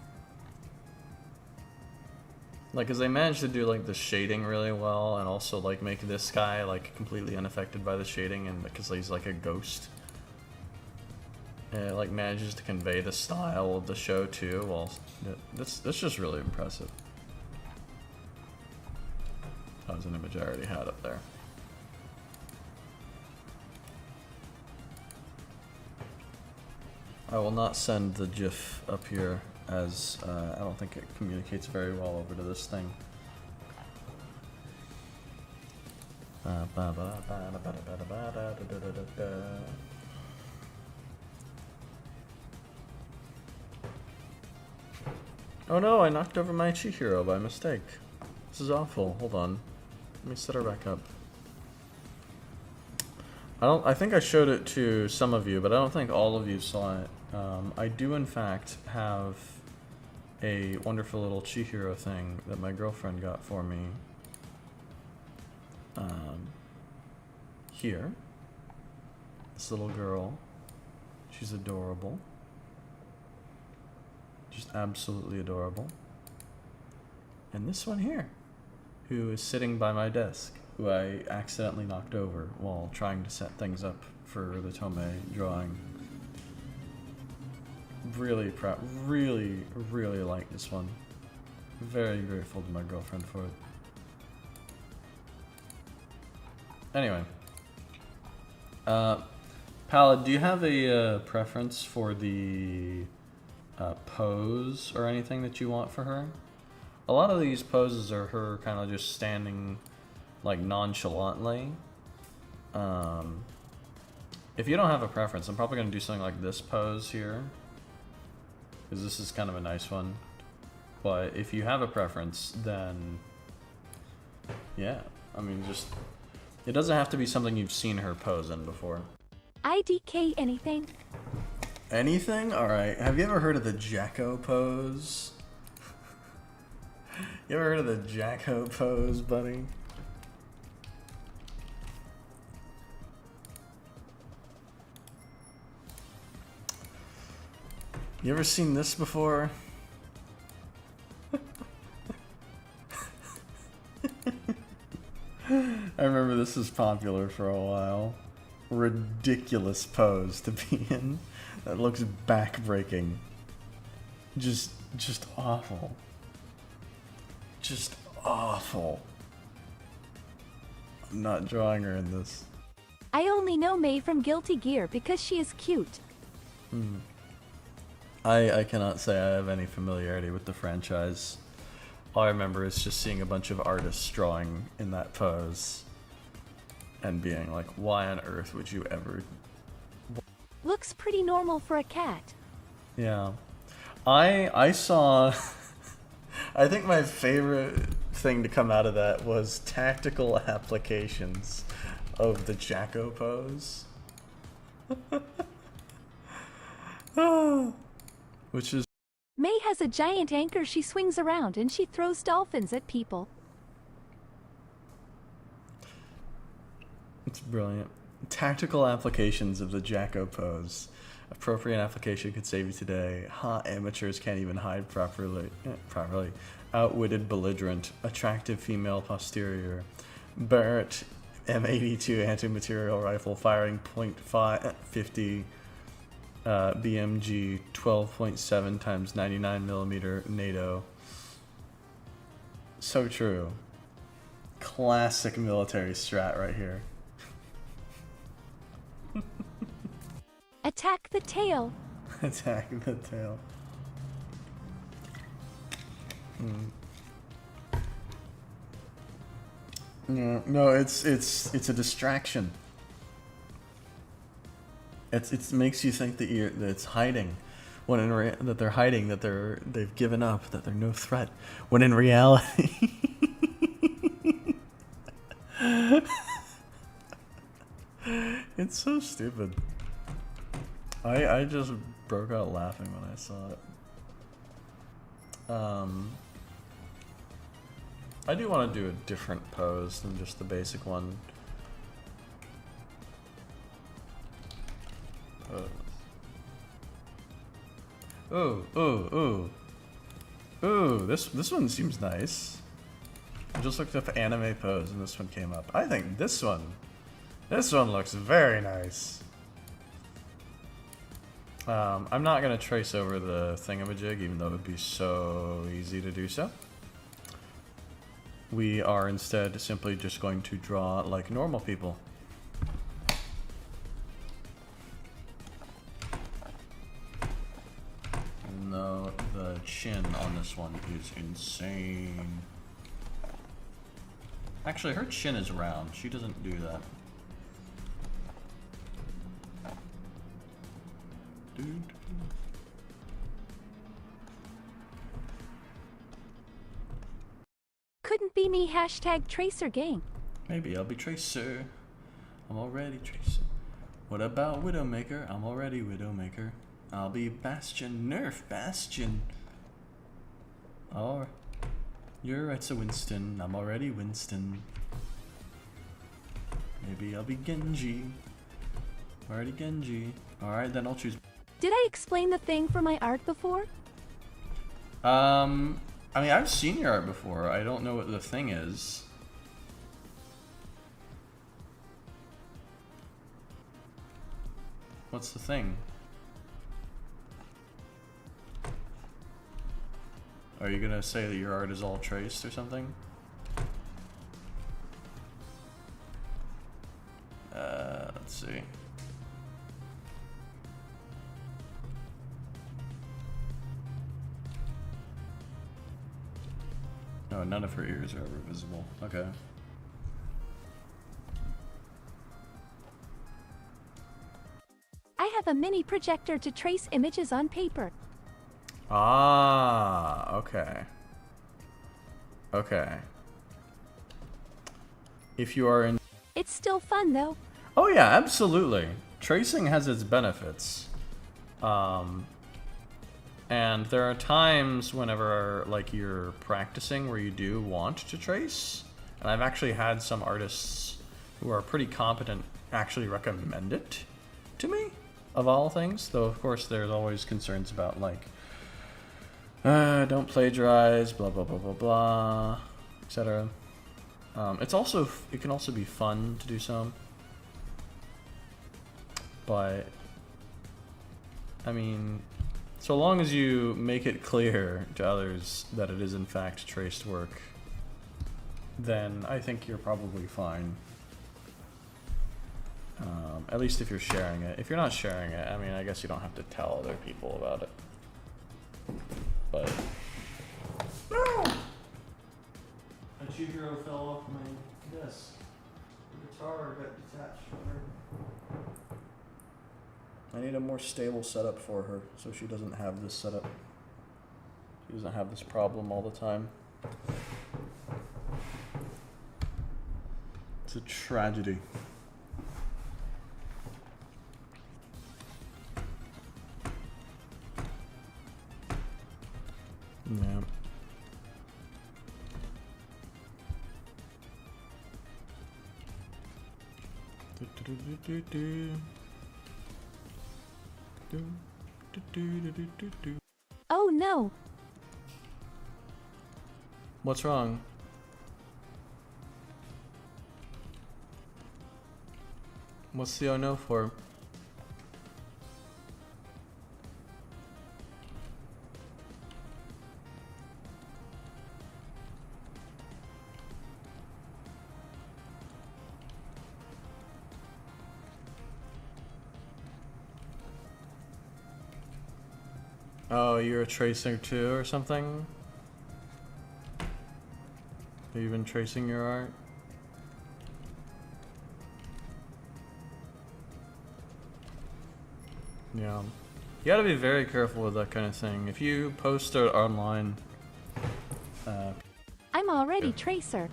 Like, cause they managed to do like the shading really well, and also like make this guy like completely unaffected by the shading, and because he's like a ghost. And it like manages to convey the style of the show too. Well, that's just really impressive. That was an image I already had up there. I will not send the GIF up here, as I don't think it communicates very well over to this thing. Oh no, I knocked over my Chihiro by mistake. This is awful. Hold on. Let me set her back up. I think I showed it to some of you, but I don't think all of you saw it. I do in fact have a wonderful little Chihiro thing that my girlfriend got for me. Here. This little girl. She's adorable. Just absolutely adorable. And this one here, who is sitting by my desk, who I accidentally knocked over while trying to set things up for the Tome drawing. Really proud, really like this one. Very grateful to my girlfriend for it. Anyway. Pallid, do you have a preference for the pose or anything that you want for her? A lot of these poses are her kind of just standing like nonchalantly. If you don't have a preference, I'm probably going to do something like this pose here, because this is kind of a nice one. But if you have a preference, then Yeah, I mean, just it doesn't have to be something you've seen her pose in before. IDK anything? Anything? All right. Have you ever heard of the Jacko pose? You ever heard of the Jacko pose, buddy? You ever seen this before? I remember this was popular for a while. Ridiculous pose to be in. That looks backbreaking. Just awful. Just awful. I'm not drawing her in this. I only know May from Guilty Gear because she is cute. I cannot say I have any familiarity with the franchise. All I remember is just seeing a bunch of artists drawing in that pose and being like, why on earth would you ever... Looks pretty normal for a cat. Yeah. I saw... I think my favorite thing to come out of that was tactical applications of the Jacko pose. Which is... May has a giant anchor she swings around and she throws dolphins at people. It's brilliant. Tactical applications of the Jacko pose. Appropriate application could save you today. Amateurs can't even hide properly. Outwitted belligerent. Attractive female posterior. Barrett M82 anti-material rifle firing .50 BMG 12.7 times 99 millimeter NATO. So true. Classic military strat right here. Attack the tail. Attack the tail. No, it's a distraction. It makes you think that it's hiding, when that they're hiding, that they've given up, that they're no threat. When in reality, it's so stupid. I just broke out laughing when I saw it. I do want to do a different pose than just the basic one. Ooh, this one seems nice. I just looked up anime pose and this one came up. I think this one looks very nice. I'm not gonna trace over the thingamajig, even though it would be so easy to do so. We are instead simply just going to draw like normal people. No, the chin on this one is insane. Actually, her chin is round. She doesn't do that. Couldn't be me. #Tracer gang. Maybe I'll be Tracer. I'm already Tracer. What about Widowmaker? I'm already Widowmaker. I'll be Bastion. Nerf Bastion. Oh, you're right, so Winston. I'm already Winston. Maybe I'll be Genji. Already Genji. Alright, then I'll choose. Did I explain the thing for my art before? I mean, I've seen your art before. I don't know what the thing is. What's the thing? Are you gonna say that your art is all traced or something? Let's see. No, none of her ears are ever visible. Okay. I have a mini projector to trace images on paper. Ah, okay. Okay. if you are in... It's still fun though. Oh yeah, absolutely. Tracing has its benefits. And there are times whenever like you're practicing where you do want to trace. And I've actually had some artists who are pretty competent actually recommend it to me, of all things. Though of course there's always concerns about like, don't plagiarize, blah blah blah blah blah, etc. It can also be fun to do some. But I mean, so long as you make it clear to others that it is in fact traced work, then I think you're probably fine. At least if you're sharing it. If you're not sharing it, I mean, I guess you don't have to tell other people about it. But... No! A Chihiro fell off my desk. The guitar got detached from her. I need a more stable setup for her so she doesn't have this setup. She doesn't have this problem all the time. It's a tragedy. Yeah. Oh no. What's wrong? What's the oh no for? Oh, you're a tracer too or something? Have you been tracing your art? Yeah. You gotta be very careful with that kind of thing. If you post it online, I'm already Tracer.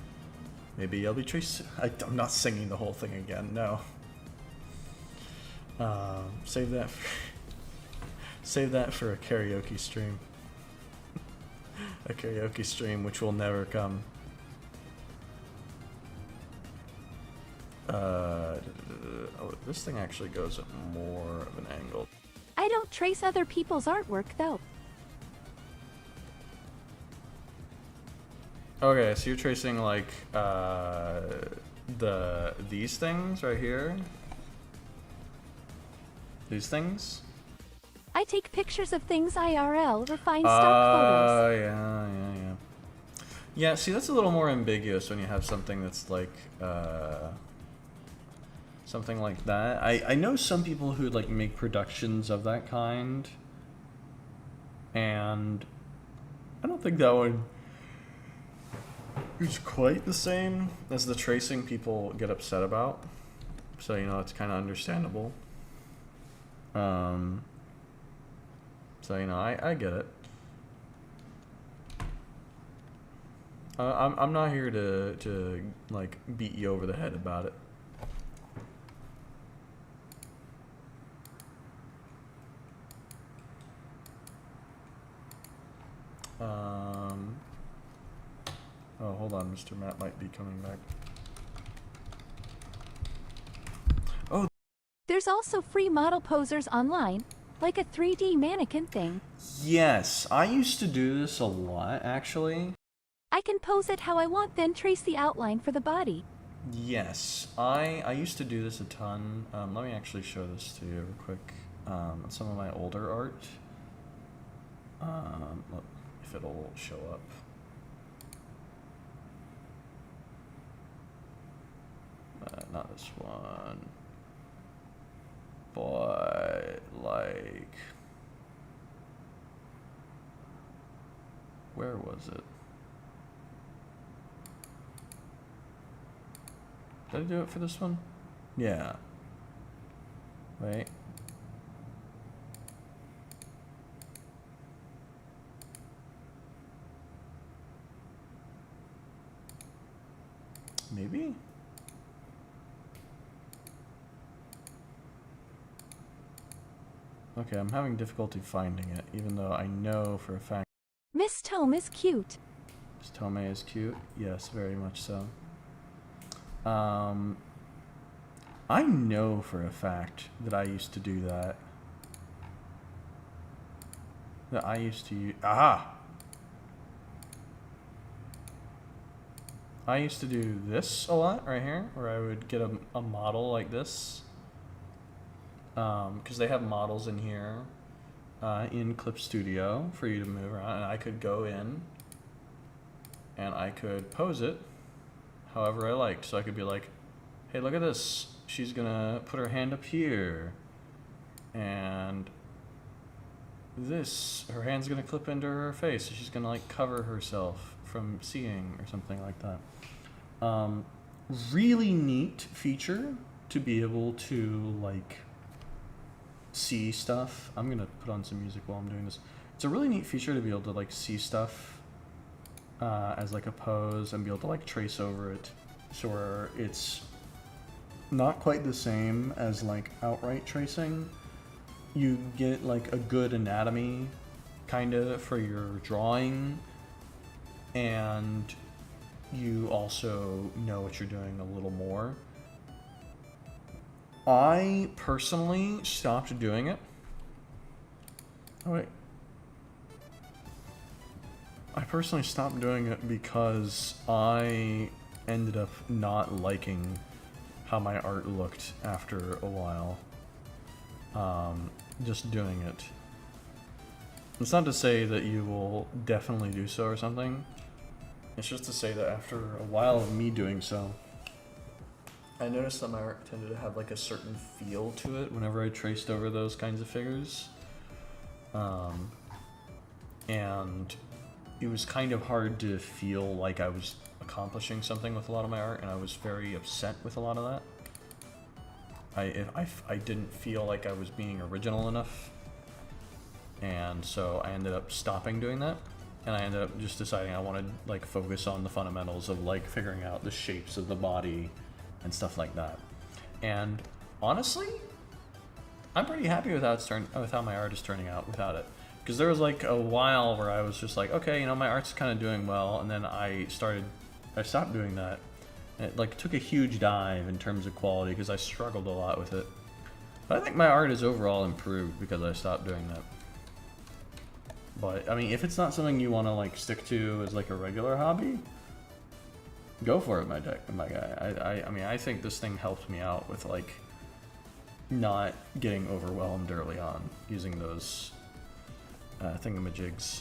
maybe I'll be tracing. I'm not singing the whole thing again, no. Save that for, save that for a karaoke stream. A karaoke stream which will never come. Oh, this thing actually goes at more of an angle. I don't trace other people's artwork though. Okay, so you're tracing like these things right here. These things. I take pictures of things IRL or find stock photos. Yeah. Yeah, see, that's a little more ambiguous when you have something that's like something like that. I know some people who like make productions of that kind, and I don't think that one is quite the same as the tracing people get upset about. So, you know, it's kind of understandable. So, you know, I get it. I'm not here to like beat you over the head about it. Oh, hold on, Mr. Matt might be coming back. Oh, There's also free model posers online, like a 3D mannequin thing. yes, I used to do this a lot, actually. I can pose it how I want, then trace the outline for the body. Yes, I used to do this a ton. Let me actually show this to you real quick. Some of my older art. Look, if it'll show up. Not this one. But, like... Where was it? Did I do it for this one? Yeah. Wait. Maybe? Okay, I'm having difficulty finding it, even though I know for a fact Miss Tome is cute. Miss Tomei is cute. Yes, very much so. I know for a fact that I used to do that. That I used to use. Aha! I used to do this a lot right here, where I would get a model like this. Because they have models in here in Clip Studio for you to move around, and I could go in and I could pose it however I liked. So I could be like, hey, look at this. She's gonna put her hand up here, and this, her hand's gonna clip into her face. So she's gonna like cover herself from seeing or something like that. Really neat feature to be able to like see stuff. I'm gonna put on some music while I'm doing this. It's a really neat feature to be able to like see stuff as like a pose and be able to like trace over it, so where it's not quite the same as like outright tracing. You get like a good anatomy kind of for your drawing, and you also know what you're doing a little more. I personally stopped doing it. Oh wait. I personally stopped doing it because I ended up not liking how my art looked after a while. Just doing it. It's not to say that you will definitely do so or something. It's just to say that after a while of me doing so, I noticed that my art tended to have like a certain feel to it whenever I traced over those kinds of figures. And it was kind of hard to feel like I was accomplishing something with a lot of my art, and I was very upset with a lot of that. I didn't feel like I was being original enough, and so I ended up stopping doing that, and I ended up just deciding I wanted like focus on the fundamentals of like figuring out the shapes of the body and stuff like that. And honestly, I'm pretty happy with how my art is turning out without it. Because there was like a while where I was just like, okay, you know, my art's kind of doing well, and then I stopped doing that. And it like took a huge dive in terms of quality because I struggled a lot with it. But I think my art has overall improved because I stopped doing that. But I mean, if it's not something you want to like stick to as like a regular hobby, go for it, my guy. I mean, I think this thing helped me out with like not getting overwhelmed early on using those thingamajigs.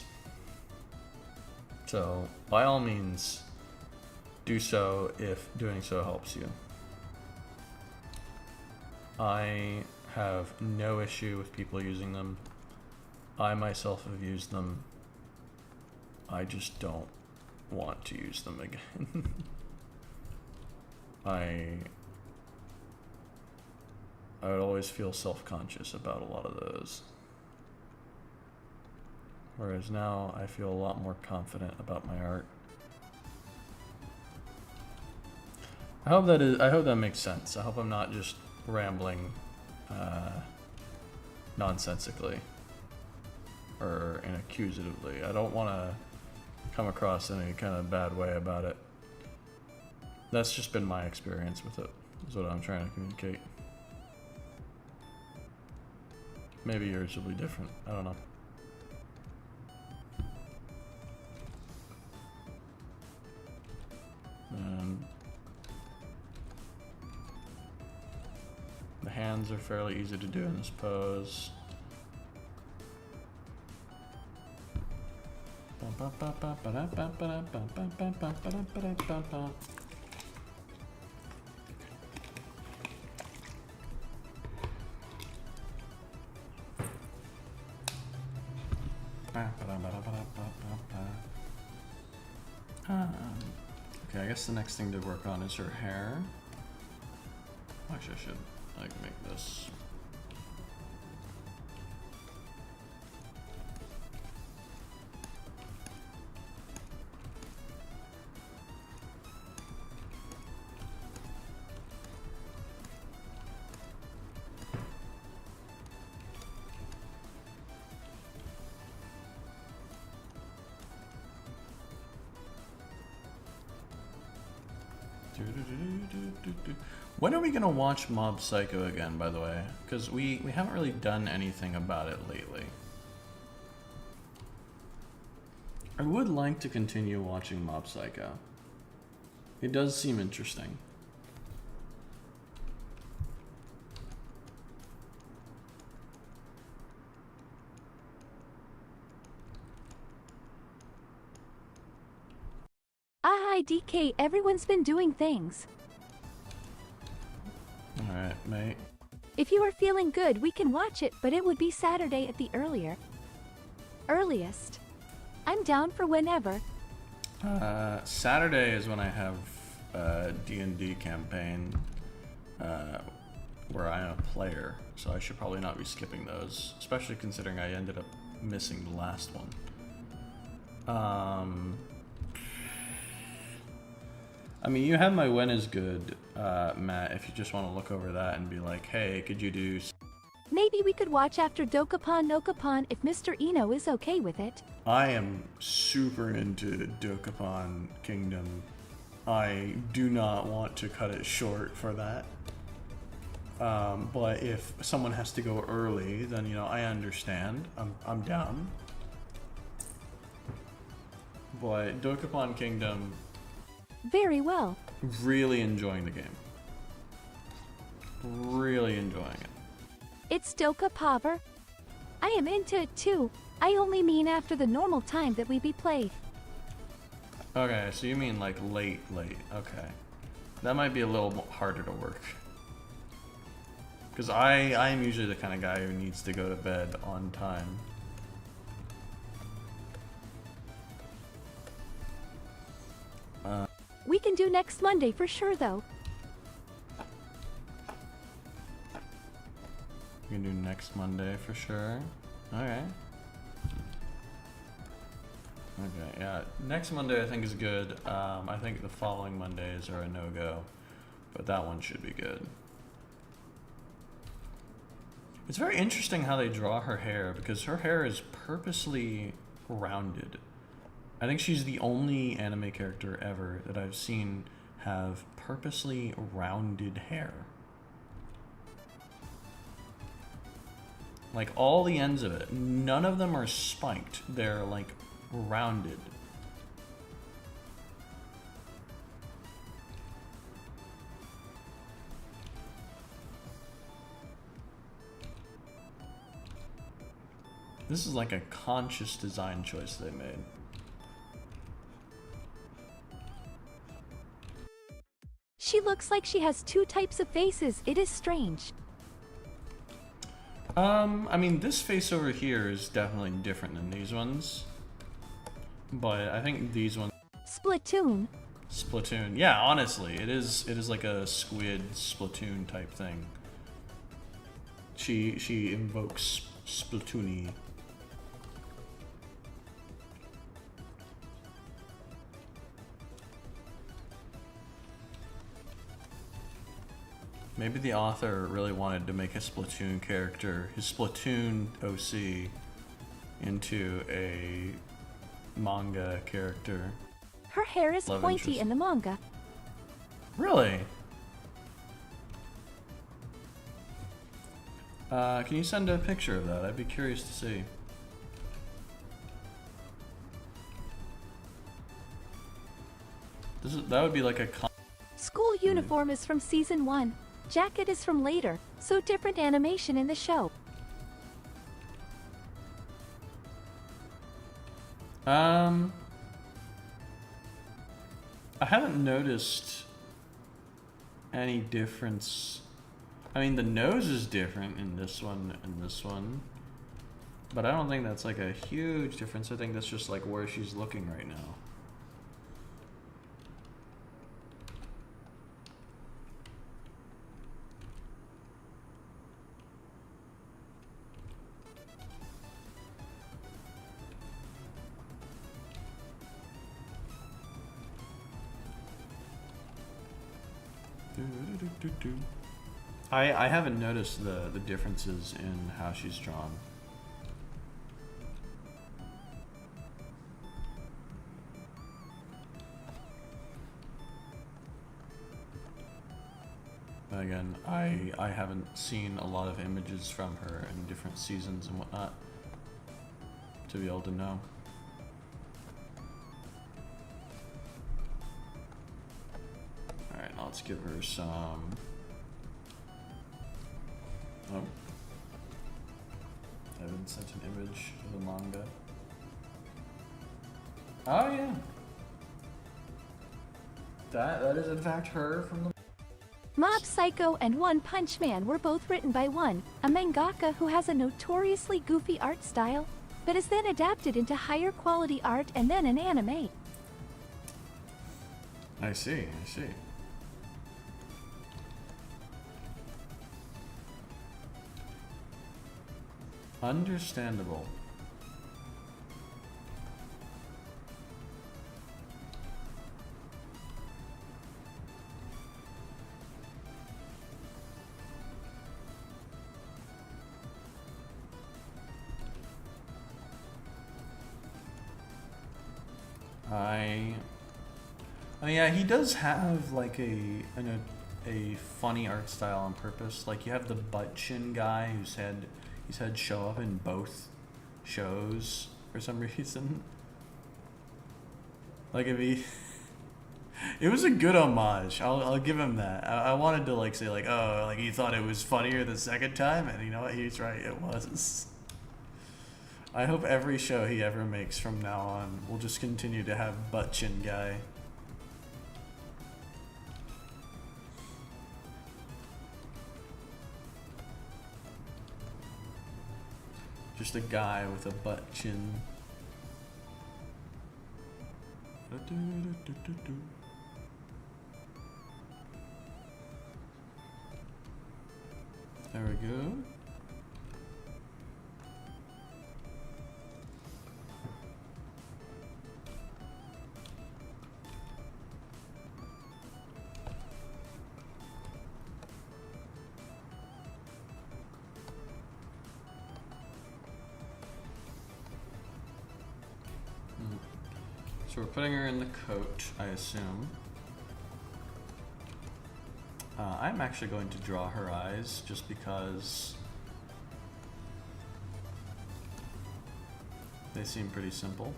So by all means, do so if doing so helps you. I have no issue with people using them. I myself have used them. I just don't want to use them again. I would always feel self-conscious about a lot of those. Whereas now I feel a lot more confident about my art. I hope that makes sense. I hope I'm not just rambling nonsensically or accusatively. I don't want to come across in any kind of bad way about it. That's just been my experience with it, is what I'm trying to communicate. Maybe yours will be different. I don't know. The hands are fairly easy to do in this pose. Okay, I guess the next thing to work on is her hair. Actually, I should like make this. When are we gonna watch Mob Psycho again, by the way? Because we haven't really done anything about it lately. I would like to continue watching Mob Psycho. It does seem interesting. Hi DK, everyone's been doing things. Alright, mate. If you are feeling good, we can watch it, but it would be Saturday at the earliest. I'm down for whenever. Saturday is when I have a D&D campaign where I am a player, so I should probably not be skipping those, especially considering I ended up missing the last one. I mean, you have my when is good, Matt, if you just want to look over that and be like, hey, could you do... Maybe we could watch after Dokapon Nokapon if Mr. Eno is okay with it. I am super into Dokapon Kingdom. I do not want to cut it short for that. But if someone has to go early, then, you know, I understand. I'm down. But Dokapon Kingdom... Very well. Really enjoying the game. Really enjoying it. It's Doka Pover. I am into it too. I only mean after the normal time that we be played. Okay, so you mean like late. Okay. That might be a little harder to work. Because I'm usually the kind of guy who needs to go to bed on time. We can do next Monday for sure though. We can do next Monday for sure. Okay. Okay, yeah. Next Monday I think is good. I think the following Mondays are a no-go. But that one should be good. It's very interesting how they draw her hair, because her hair is purposely rounded. I think she's the only anime character ever that I've seen have purposely rounded hair. Like all the ends of it, none of them are spiked. They're like rounded. This is like a conscious design choice they made. She looks like she has two types of faces. It is strange. I mean, this face over here is definitely different than these ones. But I think these ones... Splatoon. Splatoon. Yeah, honestly, it is like a squid Splatoon type thing. She invokes Splatoony. Maybe the author really wanted to make his Splatoon character, his Splatoon OC, into a manga character. Her hair is Love pointy interest. in the manga. Really? Can you send a picture of that? I'd be curious to see. That would be like a... School uniform is from season 1. Jacket is from later, so different animation in the show. I haven't noticed any difference. I mean, the nose is different in this one and this one, but I don't think that's like a huge difference. I think that's just like where she's looking right now. I haven't noticed the differences in how she's drawn. Again, I haven't seen a lot of images from her in different seasons and whatnot to be able to know. Alright, now let's give her some... Oh. Evan sent an image of the manga. Oh yeah. That is in fact her from the... Mob Psycho and One Punch Man were both written by one, a mangaka who has a notoriously goofy art style, but is then adapted into higher quality art and then an anime. I see. Understandable. Oh yeah, he does have like a funny art style on purpose. Like you have the butt chin guy who's had show up in both shows for some reason. Like if he, it was a good homage. I'll give him that. I wanted to like say like, oh, like he thought it was funnier the second time, and you know what? He's right. It was. I hope every show he ever makes from now on will just continue to have butt chin guy. Just a guy with a butt chin. There we go. So we're putting her in the coat, I assume. I'm actually going to draw her eyes just because they seem pretty simple.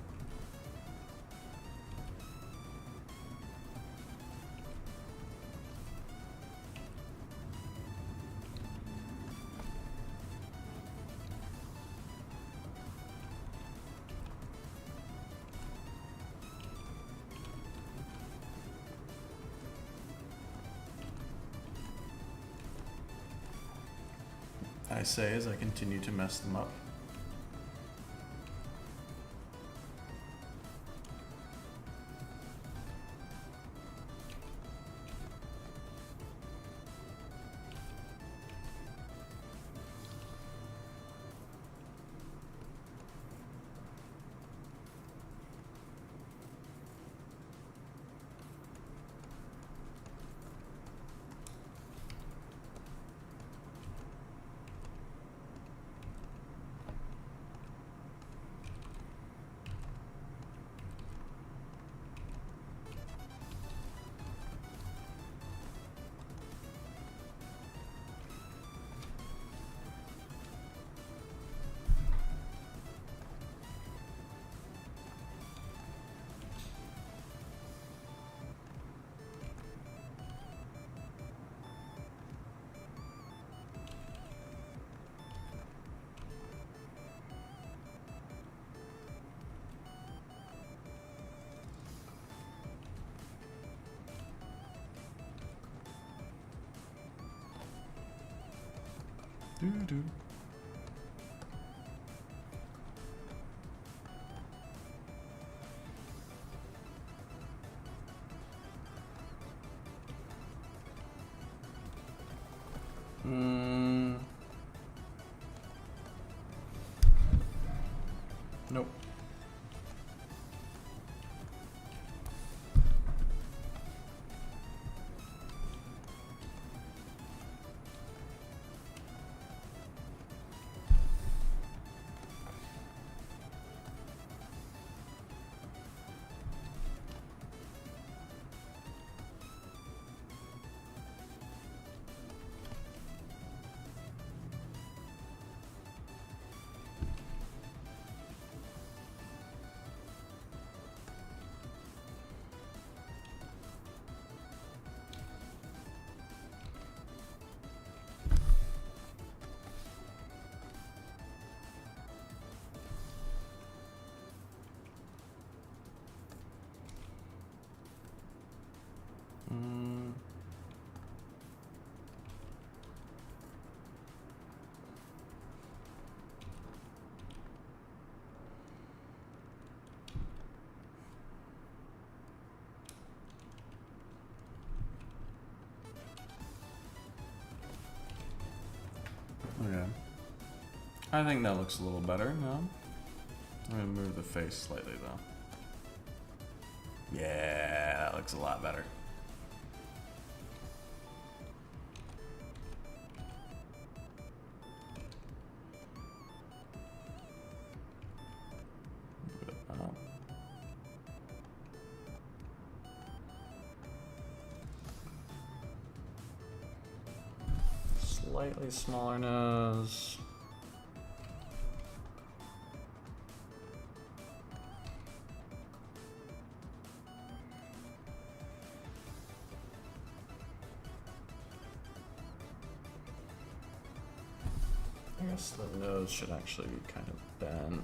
I say as I continue to mess them up. Doo-doo. Nope. Okay. I think that looks a little better now. I'm gonna move the face slightly though. Yeah, that looks a lot better. Move it up. Slightly smaller nose. I guess the nose should actually be kind of bent.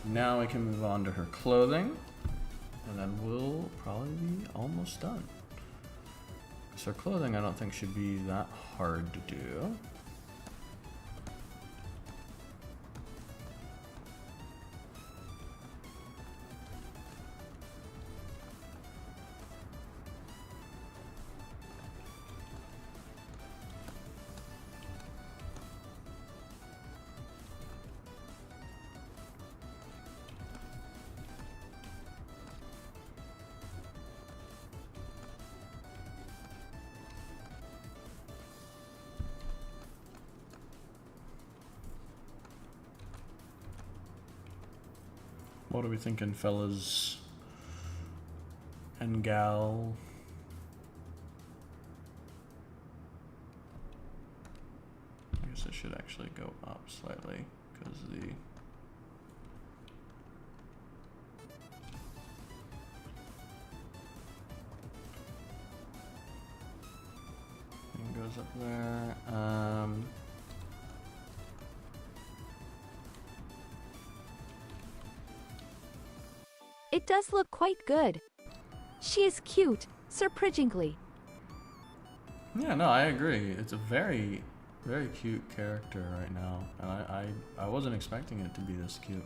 Now we can move on to her clothing, and then we'll probably be almost done. So her clothing I don't think should be that hard to do. What are we thinking, fellas and gal? I guess I should actually go up slightly because the thing goes up there. It does look quite good. She is cute, surprisingly. Yeah, no, I agree. It's a very, very cute character right now, and I wasn't expecting it to be this cute.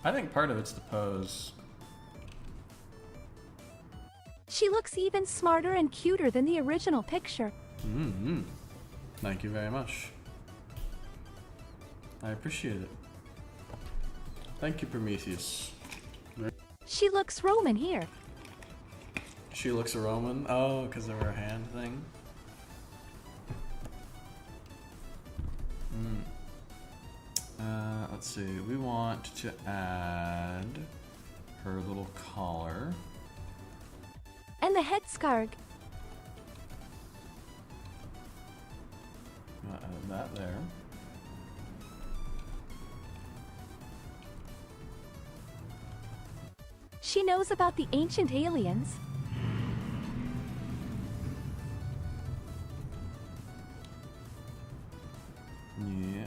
I think part of it's the pose. She looks even smarter and cuter than the original picture. Mm-hmm. Thank you very much. I appreciate it. Thank you, Prometheus. She looks Roman here. She looks a Roman? Oh, because of her hand thing? Let's see. We want to add her little collar. And the headscarf. Add that there. She knows about the ancient aliens. Yeah.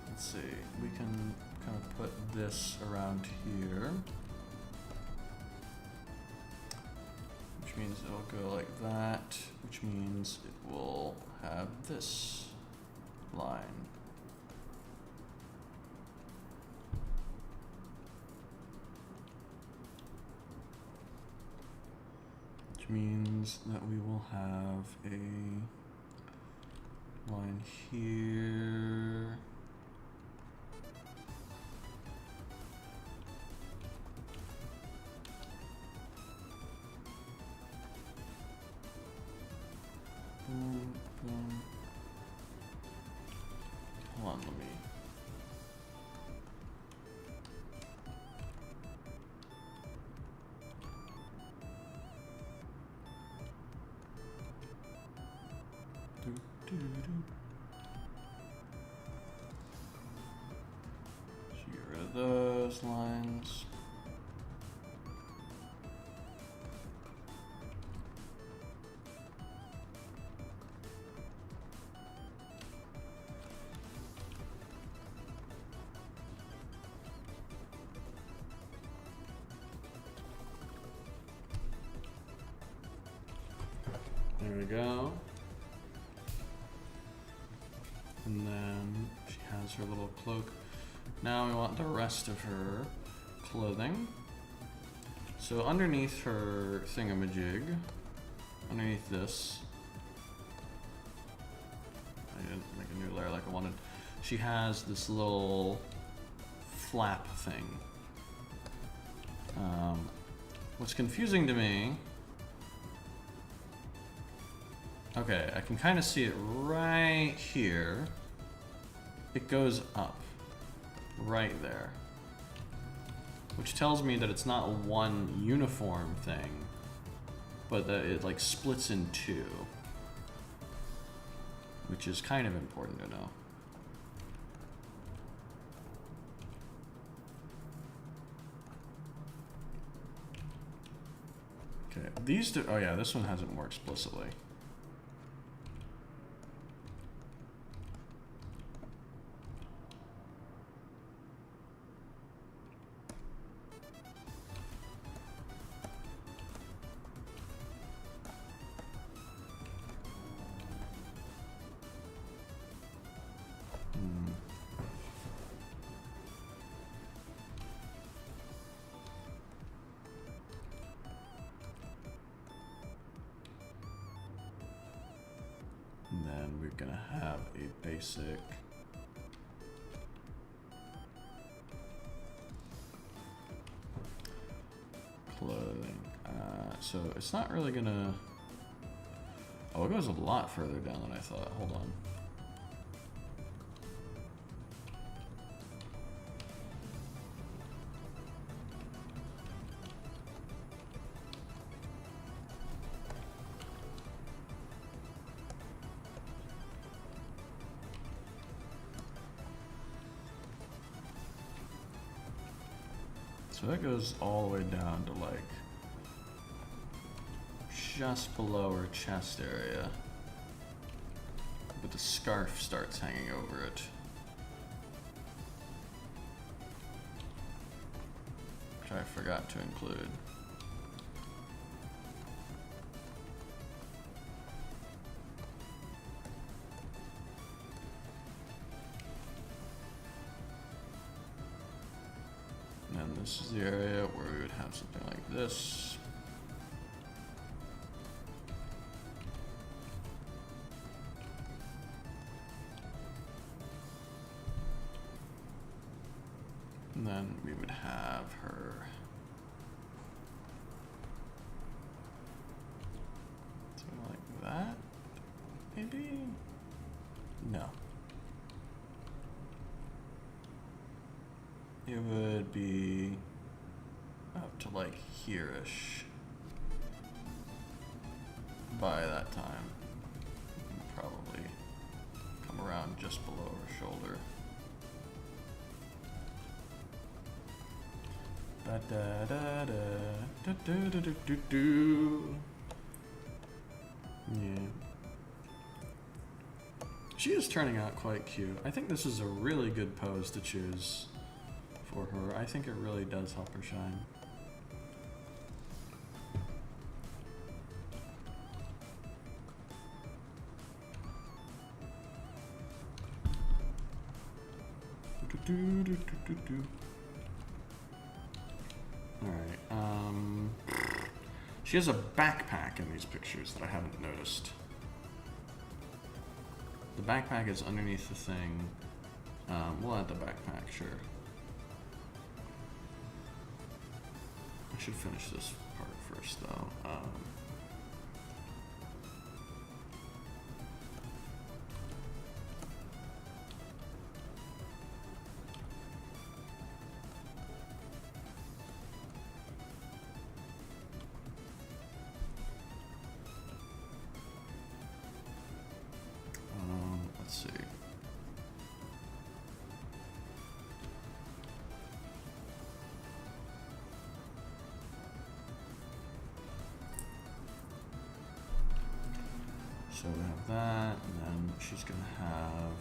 Let's see. We can kind of put this around here. Which means it'll go like that, which means it will have this line. Which means that we will have a line here. Boom, boom. Hold on, let me. Get rid of those lines. There we go. And then she has her little cloak. Now we want the rest of her clothing. So underneath her thingamajig, underneath this, I didn't make a new layer like I wanted. She has this little flap thing. What's confusing to me, okay, I can kind of see it right here. It goes up, right there. Which tells me that it's not one uniform thing, but that it like splits in two. Which is kind of important to know. Okay, these two, oh yeah, this one has it more explicitly. And then we're gonna have a basic clothing. So it's not really gonna, oh, it goes a lot further down than I thought. Hold on. So that goes all the way down to like just below her chest area, but the scarf starts hanging over it. Which I forgot to include. And this is the area where we would have something like this. And then we would have her something like that, maybe? No. It would be up to like here-ish by that time. Probably come around just below her shoulder. Da da da da da da da da do. Yeah. She is turning out quite cute. I think this is a really good pose to choose for her. I think it really does help her shine. Alright, she has a backpack in these pictures that I haven't noticed. The backpack is underneath the thing. We'll add the backpack, sure. I should finish this part first, though. Let's see. So we have that, and then she's gonna have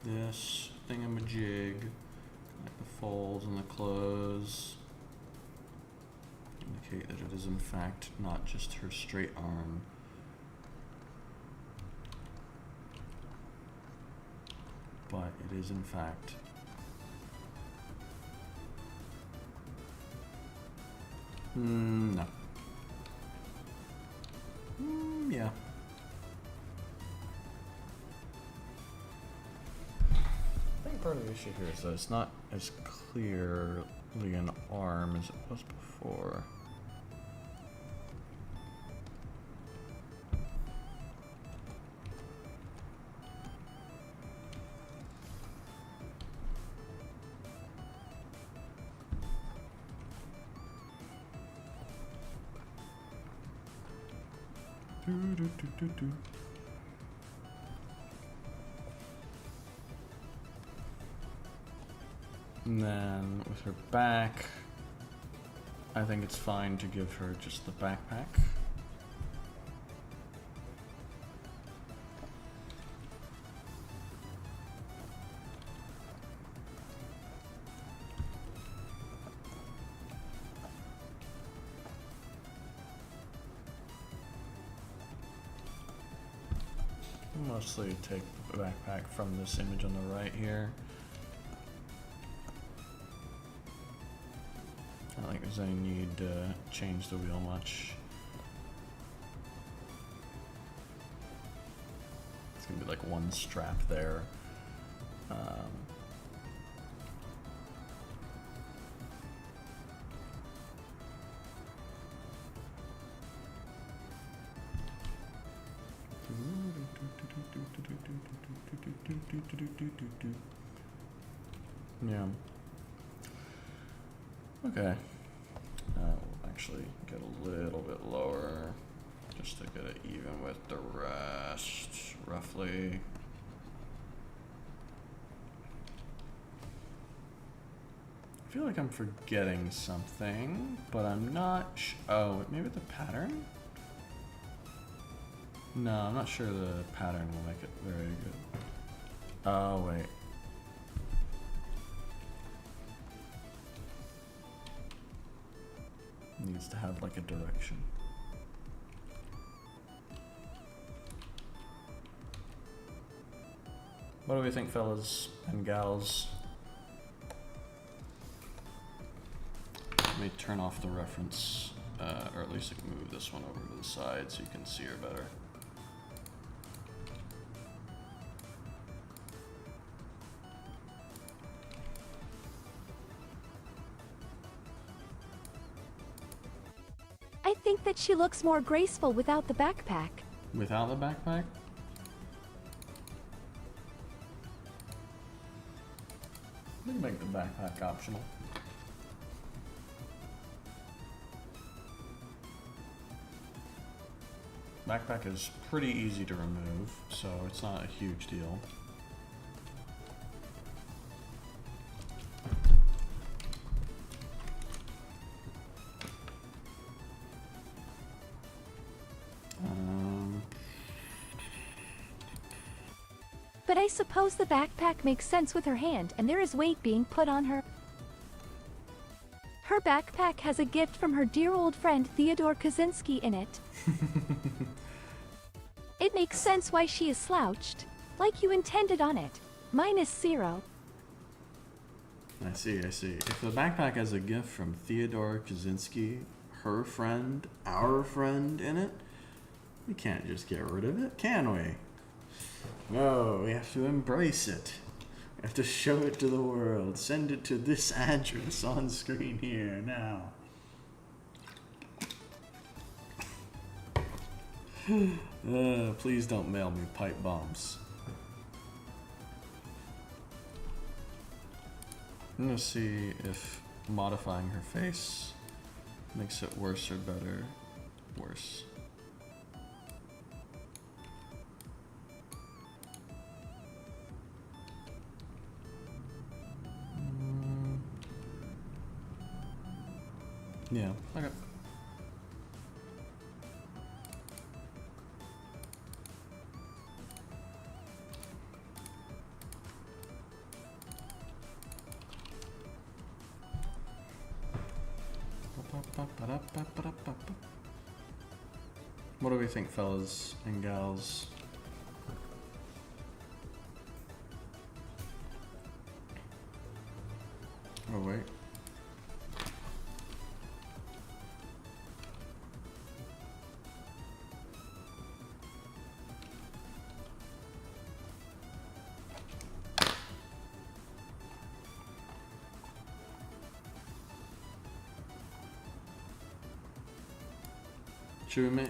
this thingamajig Like the folds and the clothes indicate that it is in fact not just her straight arm. But it is in fact no. Yeah. I think part of the issue here is that it's not as clearly an arm as it was before. And then with her back, I think it's fine to give her just the backpack. Mostly take the backpack from this image on the right here. I don't think there's any need to change the wheel much. It's gonna be like one strap there. Yeah. Okay. We'll actually get a little bit lower just to get it even with the rest, roughly. I feel like I'm forgetting something, but I'm not oh, maybe the pattern? No, I'm not sure the pattern will make it very good. Oh, wait. Needs to have like a direction. What do we think, fellas and gals? Let me turn off the reference, or at least I can move this one over to the side so you can see her better. I think that she looks more graceful without the backpack. Without the backpack? We can make the backpack optional. Backpack is pretty easy to remove, so it's not a huge deal. But I suppose the backpack makes sense with her hand, and there is weight being put on her. Her backpack has a gift from her dear old friend Theodore Kaczynski in it. It makes sense why she is slouched, like you intended on it, -0. I see, I see. If the backpack has a gift from Theodore Kaczynski, her friend, our friend in it, we can't just get rid of it, can we? No, we have to embrace it. We have to show it to the world. Send it to this address on screen here now. Please don't mail me pipe bombs. I'm gonna see if modifying her face makes it worse or better. Worse. Yeah, okay. What do we think, fellas and gals? Oh wait. Should we make,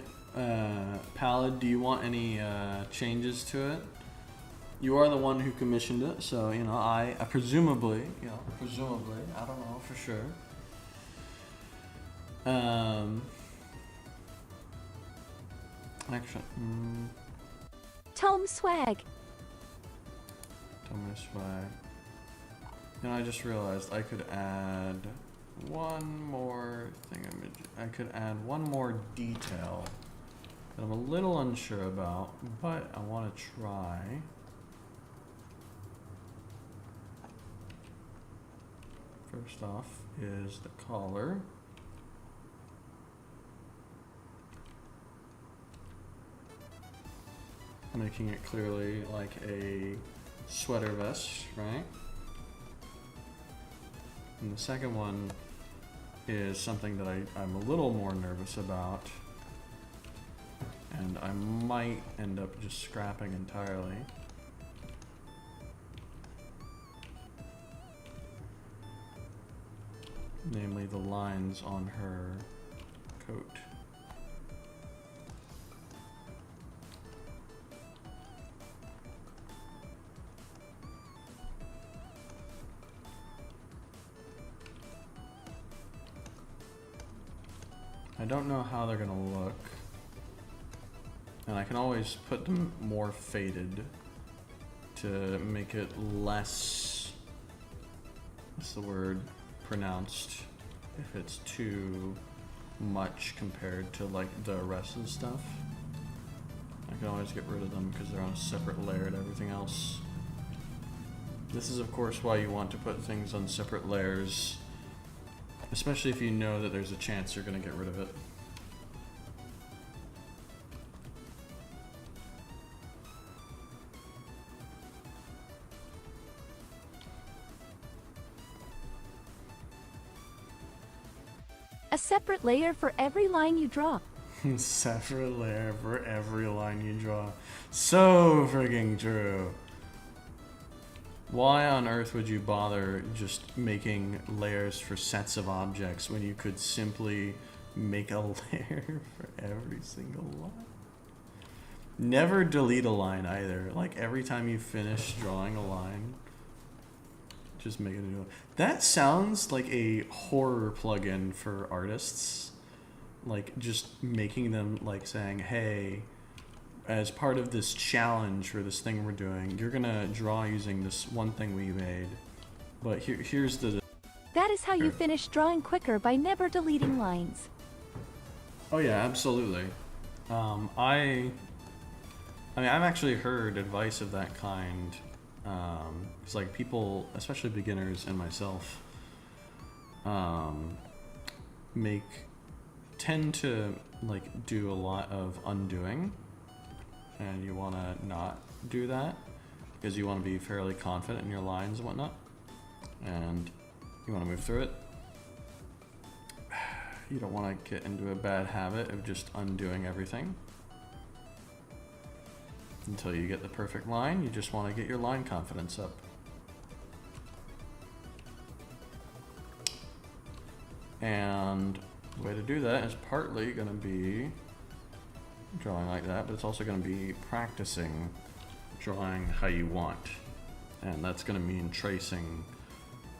Pallid, do you want any changes to it? You are the one who commissioned it, so, you know, I presumably, I don't know for sure. Actually, Tom Swag. Thomas Swag. You know, I just realized I could add one more thing. I could add one more detail that I'm a little unsure about, but I want to try. First off is the collar. Making it clearly like a sweater vest, right? And the second one is something that I'm a little more nervous about, and I might end up just scrapping entirely. Namely the lines on her coat. I don't know how they're gonna look, and I can always put them more faded to make it less, what's the word, pronounced if it's too much compared to like the rest of the stuff. I can always get rid of them because they're on a separate layer to everything else. This is of course why you want to put things on separate layers, especially if you know that there's a chance you're going to get rid of it. A separate layer for every line you draw. Separate layer for every line you draw. So frigging true. Why on earth would you bother just making layers for sets of objects when you could simply make a layer for every single line? Never delete a line either. Like every time you finish drawing a line, just make it a new one. That sounds like a horror plugin for artists. Like just making them like saying, hey, as part of this challenge for this thing we're doing, you're gonna draw using this one thing we made, but here's the... That is how you finish drawing quicker, by never deleting lines. Oh yeah, absolutely. I mean, I've actually heard advice of that kind. It's like people, especially beginners and myself, tend to like do a lot of undoing, and you want to not do that because you want to be fairly confident in your lines and whatnot, and you want to move through it. You don't want to get into a bad habit of just undoing everything until you get the perfect line. You just want to get your line confidence up. And the way to do that is partly going to be drawing like that, but it's also going to be practicing drawing how you want. And that's going to mean tracing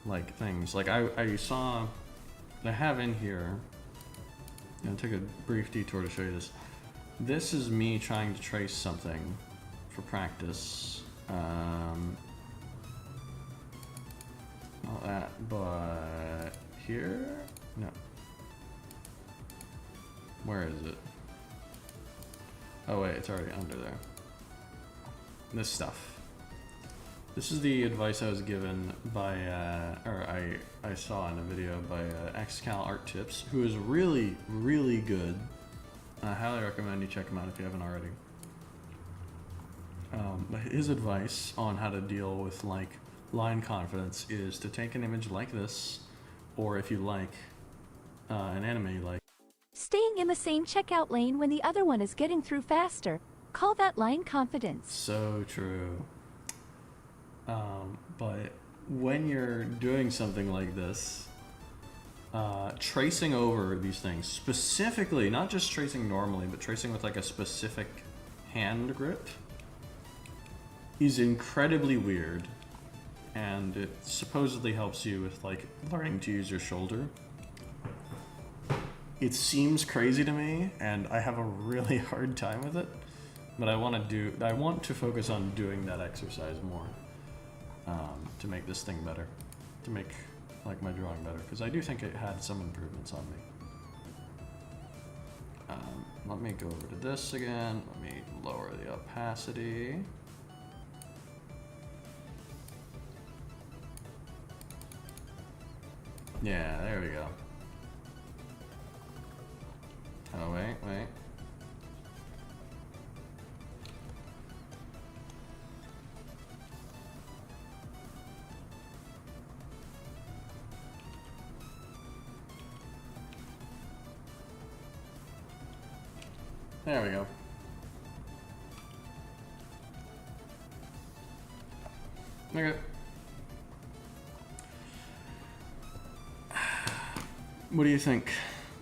like things. Like I saw, I have in here, and I took a brief detour to show you this. This is me trying to trace something for practice. Not that, but here? No. Where is it? Oh wait, it's already under there. This stuff. This is the advice I was given by, or I saw in a video by Xcal Art Tips, who is really, really good. I highly recommend you check him out if you haven't already. But his advice on how to deal with like line confidence is to take an image like this, or if you like an anime like Staying in the same checkout lane when the other one is getting through faster. Call that line confidence. So true. But when you're doing something like this, tracing over these things, specifically, not just tracing normally, but tracing with like a specific hand grip, is incredibly weird. And it supposedly helps you with like learning to use your shoulder. It seems crazy to me, and I have a really hard time with it. But I want to focus on doing that exercise more. To make this thing better, to make like my drawing better, because I do think it had some improvements on me. Let me go over to this again. Let me lower the opacity. Yeah, there we go. Oh, wait. There we go. Okay. What do you think,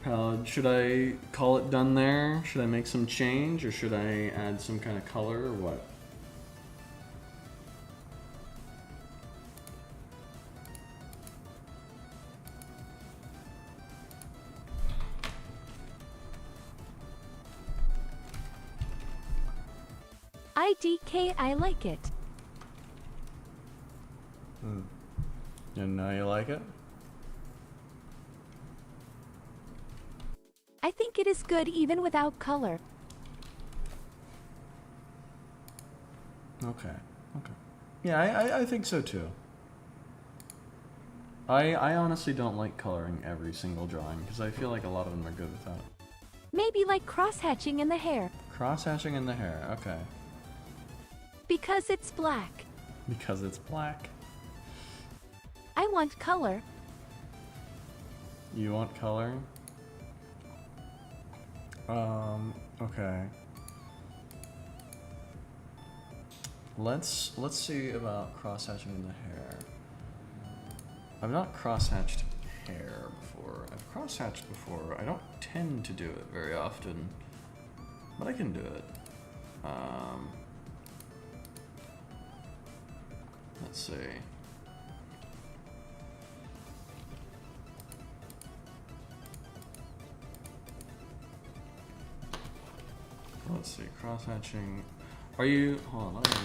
Palad? Should I call it done there? Should I make some change, or should I add some kind of color, or what? IDK, I like it. And now you like it? I think it is good even without color. Okay. Yeah, I think so too. I honestly don't like coloring every single drawing, because I feel like a lot of them are good without it. Maybe like cross-hatching in the hair. Cross-hatching in the hair, okay. Because it's black. Because it's black. I want color. You want color? Okay. Let's see about cross-hatching in the hair. I've not cross-hatched hair before. I've cross-hatched before. I don't tend to do it very often, but I can do it. Let's see. Let's see, cross-hatching. Are you, hold on, let me.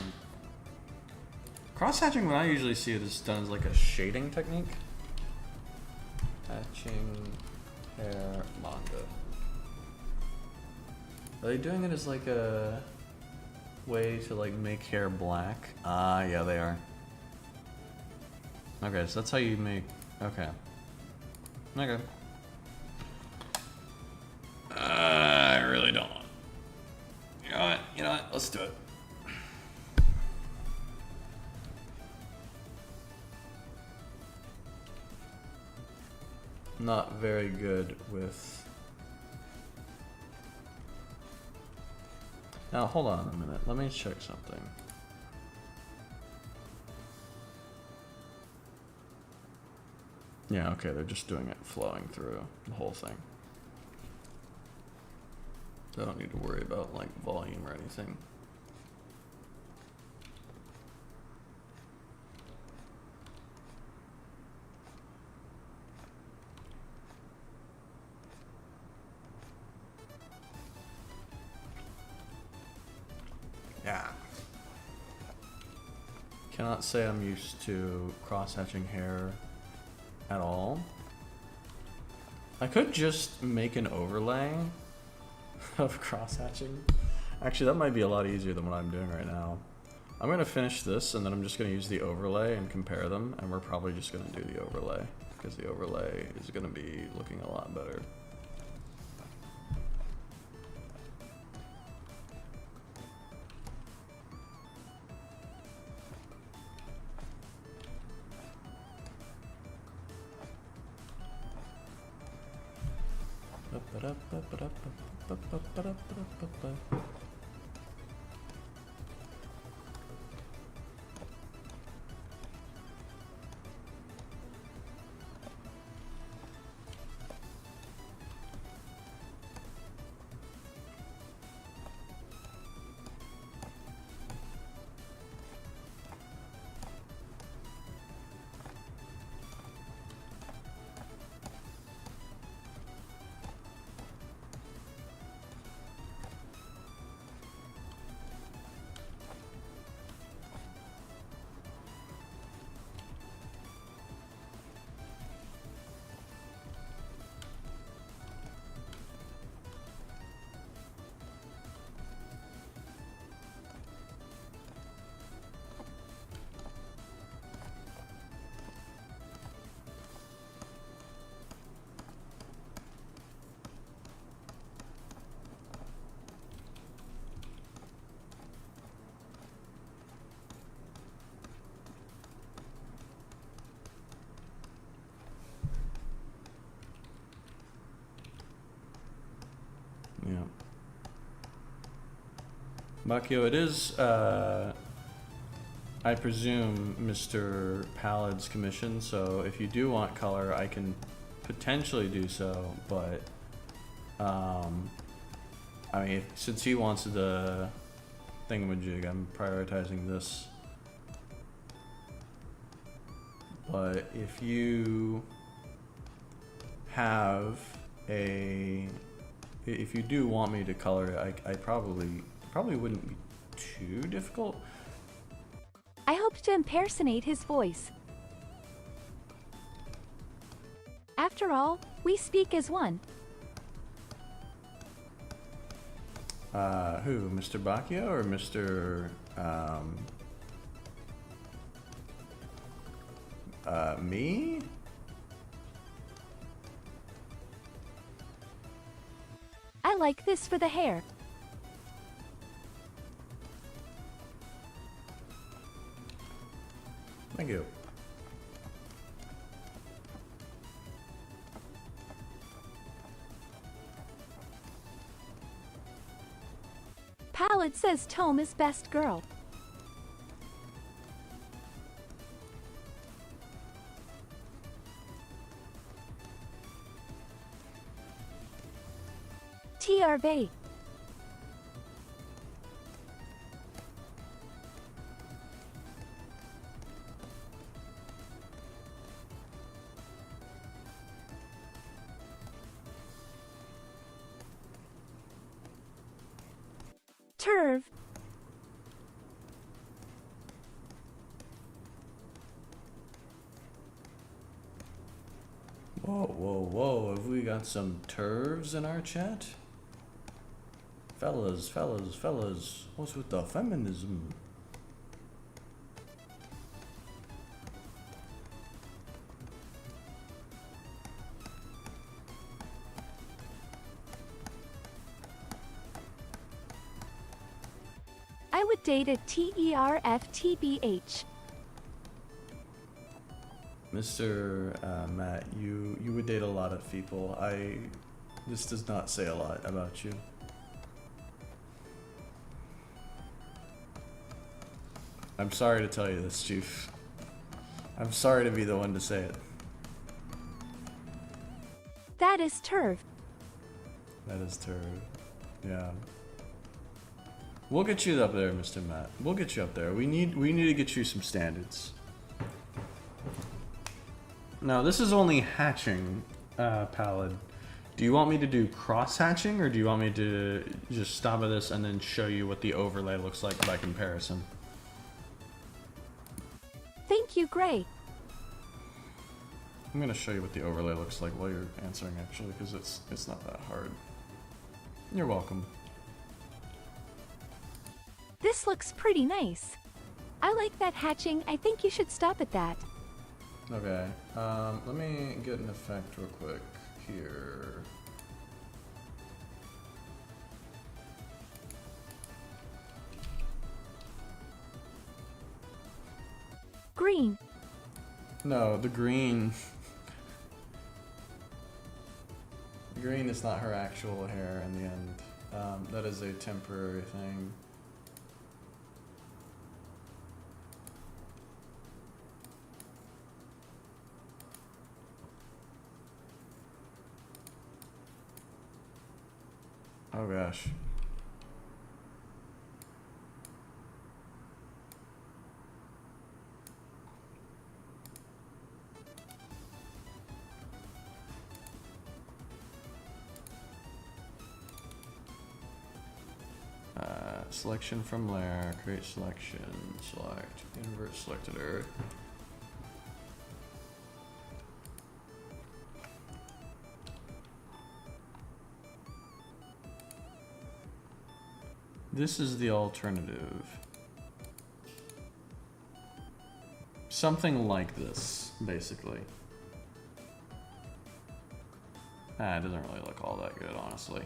Cross-hatching, when I usually see it, is done as like a shading technique. Hatching hair manga. Are they doing it as like a way to like make hair black? Ah, yeah, they are. Okay, so that's how you make, okay. Okay. I really don't want. You know what, let's do it. Not very good with. Now hold on a minute, let me check something. Yeah, okay, they're just doing it flowing through the whole thing. So I don't need to worry about like volume or anything. Yeah. Cannot say I'm used to cross-hatching hair at all. I could just make an overlay of cross-hatching. Actually, that might be a lot easier than what I'm doing right now. I'm gonna finish this and then I'm just gonna use the overlay and compare them, and we're probably just gonna do the overlay because the overlay is gonna be looking a lot better. Yeah. Bakio, it is, I presume, Mr. Pallad's commission, so if you do want color, I can potentially do so, but, I mean, since he wants the thingamajig, I'm prioritizing this. But if you have if you do want me to color it, I probably wouldn't be too difficult. I hope to impersonate his voice. After all, we speak as one. Who? Mr. Bakio or Mr. Me? I like this for the hair. Thank you. Pallad says Tome is best girl. TRV. Turv. Whoa, whoa, whoa, have we got some turves in our chat? Fellas, what's with the feminism? I would date a TERFTBH. Mr. Matt, you would date a lot of people. This does not say a lot about you. I'm sorry to tell you this, Chief. I'm sorry to be the one to say it. That is Turv. That is turd. Yeah. We'll get you up there, Mr. Matt. We'll get you up there. We need to get you some standards. Now, this is only hatching, Pallid. Do you want me to do cross-hatching, or do you want me to just stop at this and then show you what the overlay looks like by comparison? Thank you, Gray. I'm gonna show you what the overlay looks like while you're answering, actually, because it's not that hard. You're welcome. This looks pretty nice. I like that hatching. I think you should stop at that. Okay, let me get an effect real quick here. Green. No, the green. The green is not her actual hair in the end. That is a temporary thing. Oh gosh. Selection from layer, create selection, select, invert selected area. This is the alternative. Something like this, basically. It doesn't really look all that good, honestly.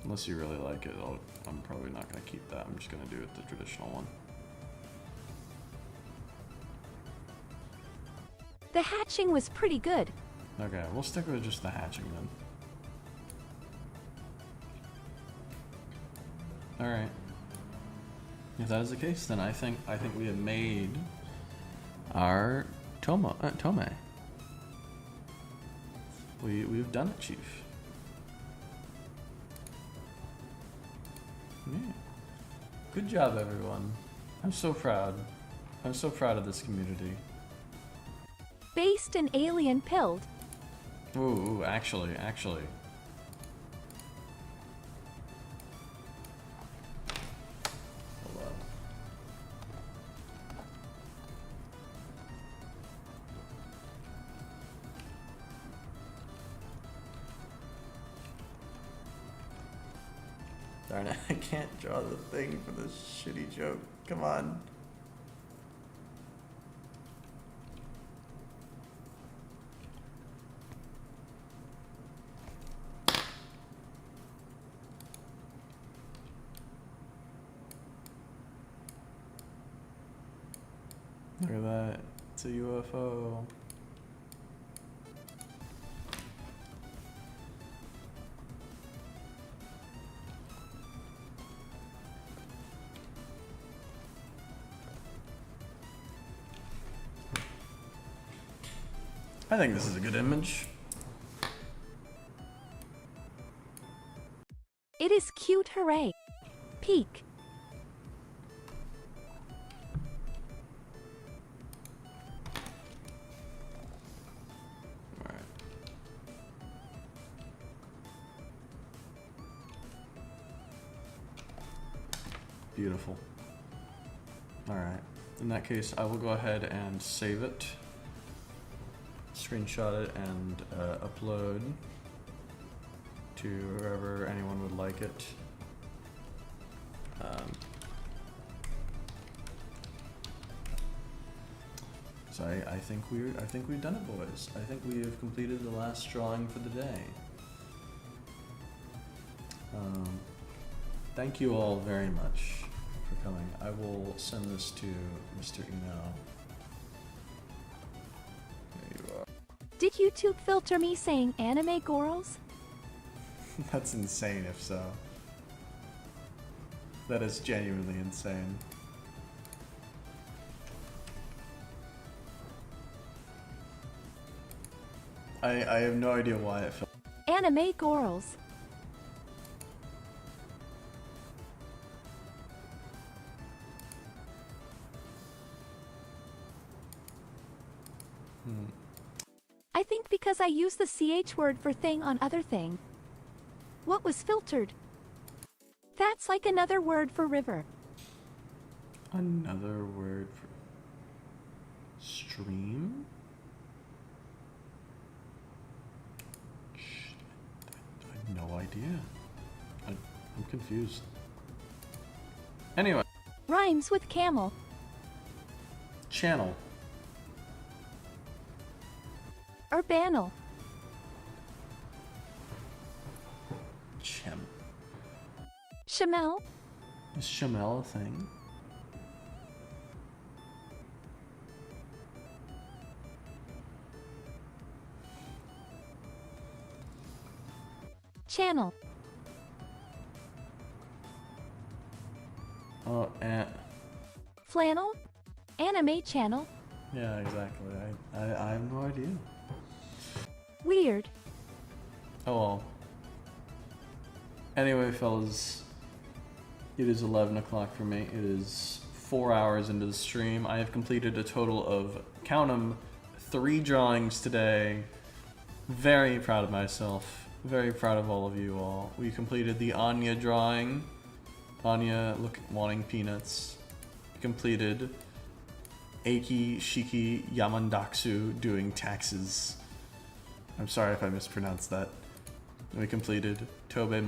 Unless you really like it, I'm probably not going to keep that. I'm just going to do it the traditional one. The hatching was pretty good. Okay, we'll stick with just the hatching then. Alright. If that is the case, then I think we have made our Tome. We've done it, Chief. Yeah. Good job, everyone. I'm so proud. I'm so proud of this community. Based and alien pilled. Ooh, actually. Hold on. Darn it, I can't draw the thing for this shitty joke. Come on. Look at that. It's a UFO. I think this is a good image. It is cute, hooray. Peek. Alright. Beautiful. Alright. In that case, I will go ahead and save it. Screenshot it and upload to wherever anyone would like it. So I think we've done it, boys. I think we have completed the last drawing for the day. Thank you all very much for coming. I will send this to Mr. Eno. Did YouTube filter me saying anime girls? That's insane if so. That is genuinely insane. I have no idea why it felt. Anime girls. I think because I use the CH word for thing on other thing. What was filtered? That's like another word for river. Another word for stream? I have no idea. I'm confused. Anyway. Rhymes with camel. Channel. Urbanal. Chamel. Is chamel a thing? Channel. Oh, Flannel. Anime channel. yeah, exactly. I have no idea. Weird. Oh well. Anyway, fellas, it is 11 o'clock for me. It is 4 hours into the stream. I have completed a total of, count 'em, 3 drawings today. Very proud of myself. Very proud of all of you all. We completed the Anya drawing. Anya wanting peanuts. Completed Eiki Shiki Yamandaksu doing taxes. I'm sorry if I mispronounced that. We completed Tobe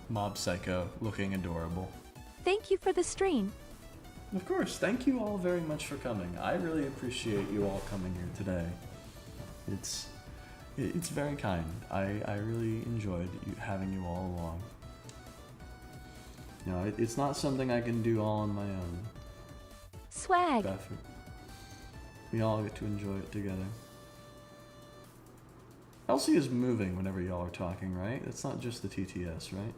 Mob Psycho looking adorable. Thank you for the stream. Of course, thank you all very much for coming. I really appreciate you all coming here today. It's very kind. I really enjoyed having you all along. You know, it's not something I can do all on my own. Swag. We all get to enjoy it together. Elsie is moving whenever y'all are talking, right? It's not just the TTS, right?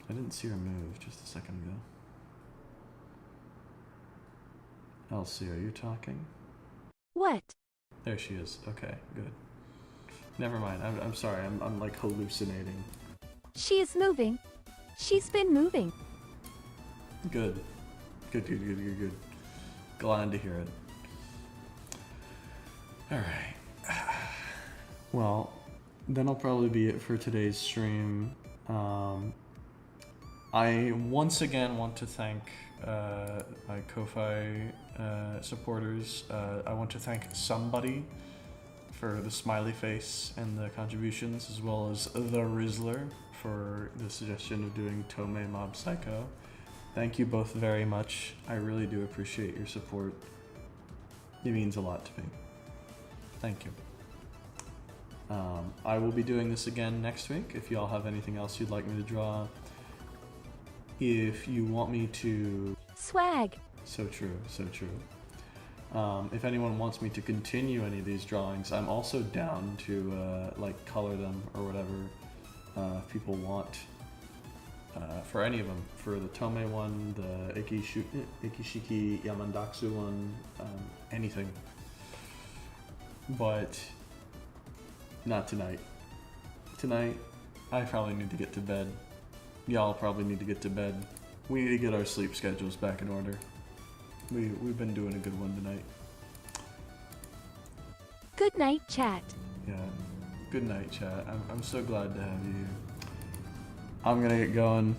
I didn't see her move just a second ago. Elsie, are you talking? What? There she is. Okay, good. Never mind. I'm sorry. I'm like hallucinating. She is moving. She's been moving. Good. Good. Glad to hear it. Alright. Well, that'll probably be it for today's stream. I once again want to thank my Ko-Fi supporters. I want to thank somebody for the smiley face and the contributions, as well as the Rizzler for the suggestion of doing Tomei Mob Psycho. Thank you both very much. I really do appreciate your support. It means a lot to me. Thank you. I will be doing this again next week. If y'all have anything else you'd like me to draw, if you want me to... Swag. So true, so true. If anyone wants me to continue any of these drawings, I'm also down to like color them or whatever if people want. For any of them, for the Tomei one, the Ikishiki Yamandaksu one, anything. But not tonight. Tonight, I probably need to get to bed. Y'all probably need to get to bed. We need to get our sleep schedules back in order. We've been doing a good one tonight. Good night, chat. Yeah. Good night, chat. I'm so glad to have you here. I'm gonna get going.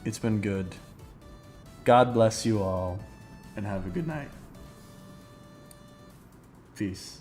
It's been good. God bless you all, and have a good night. Peace.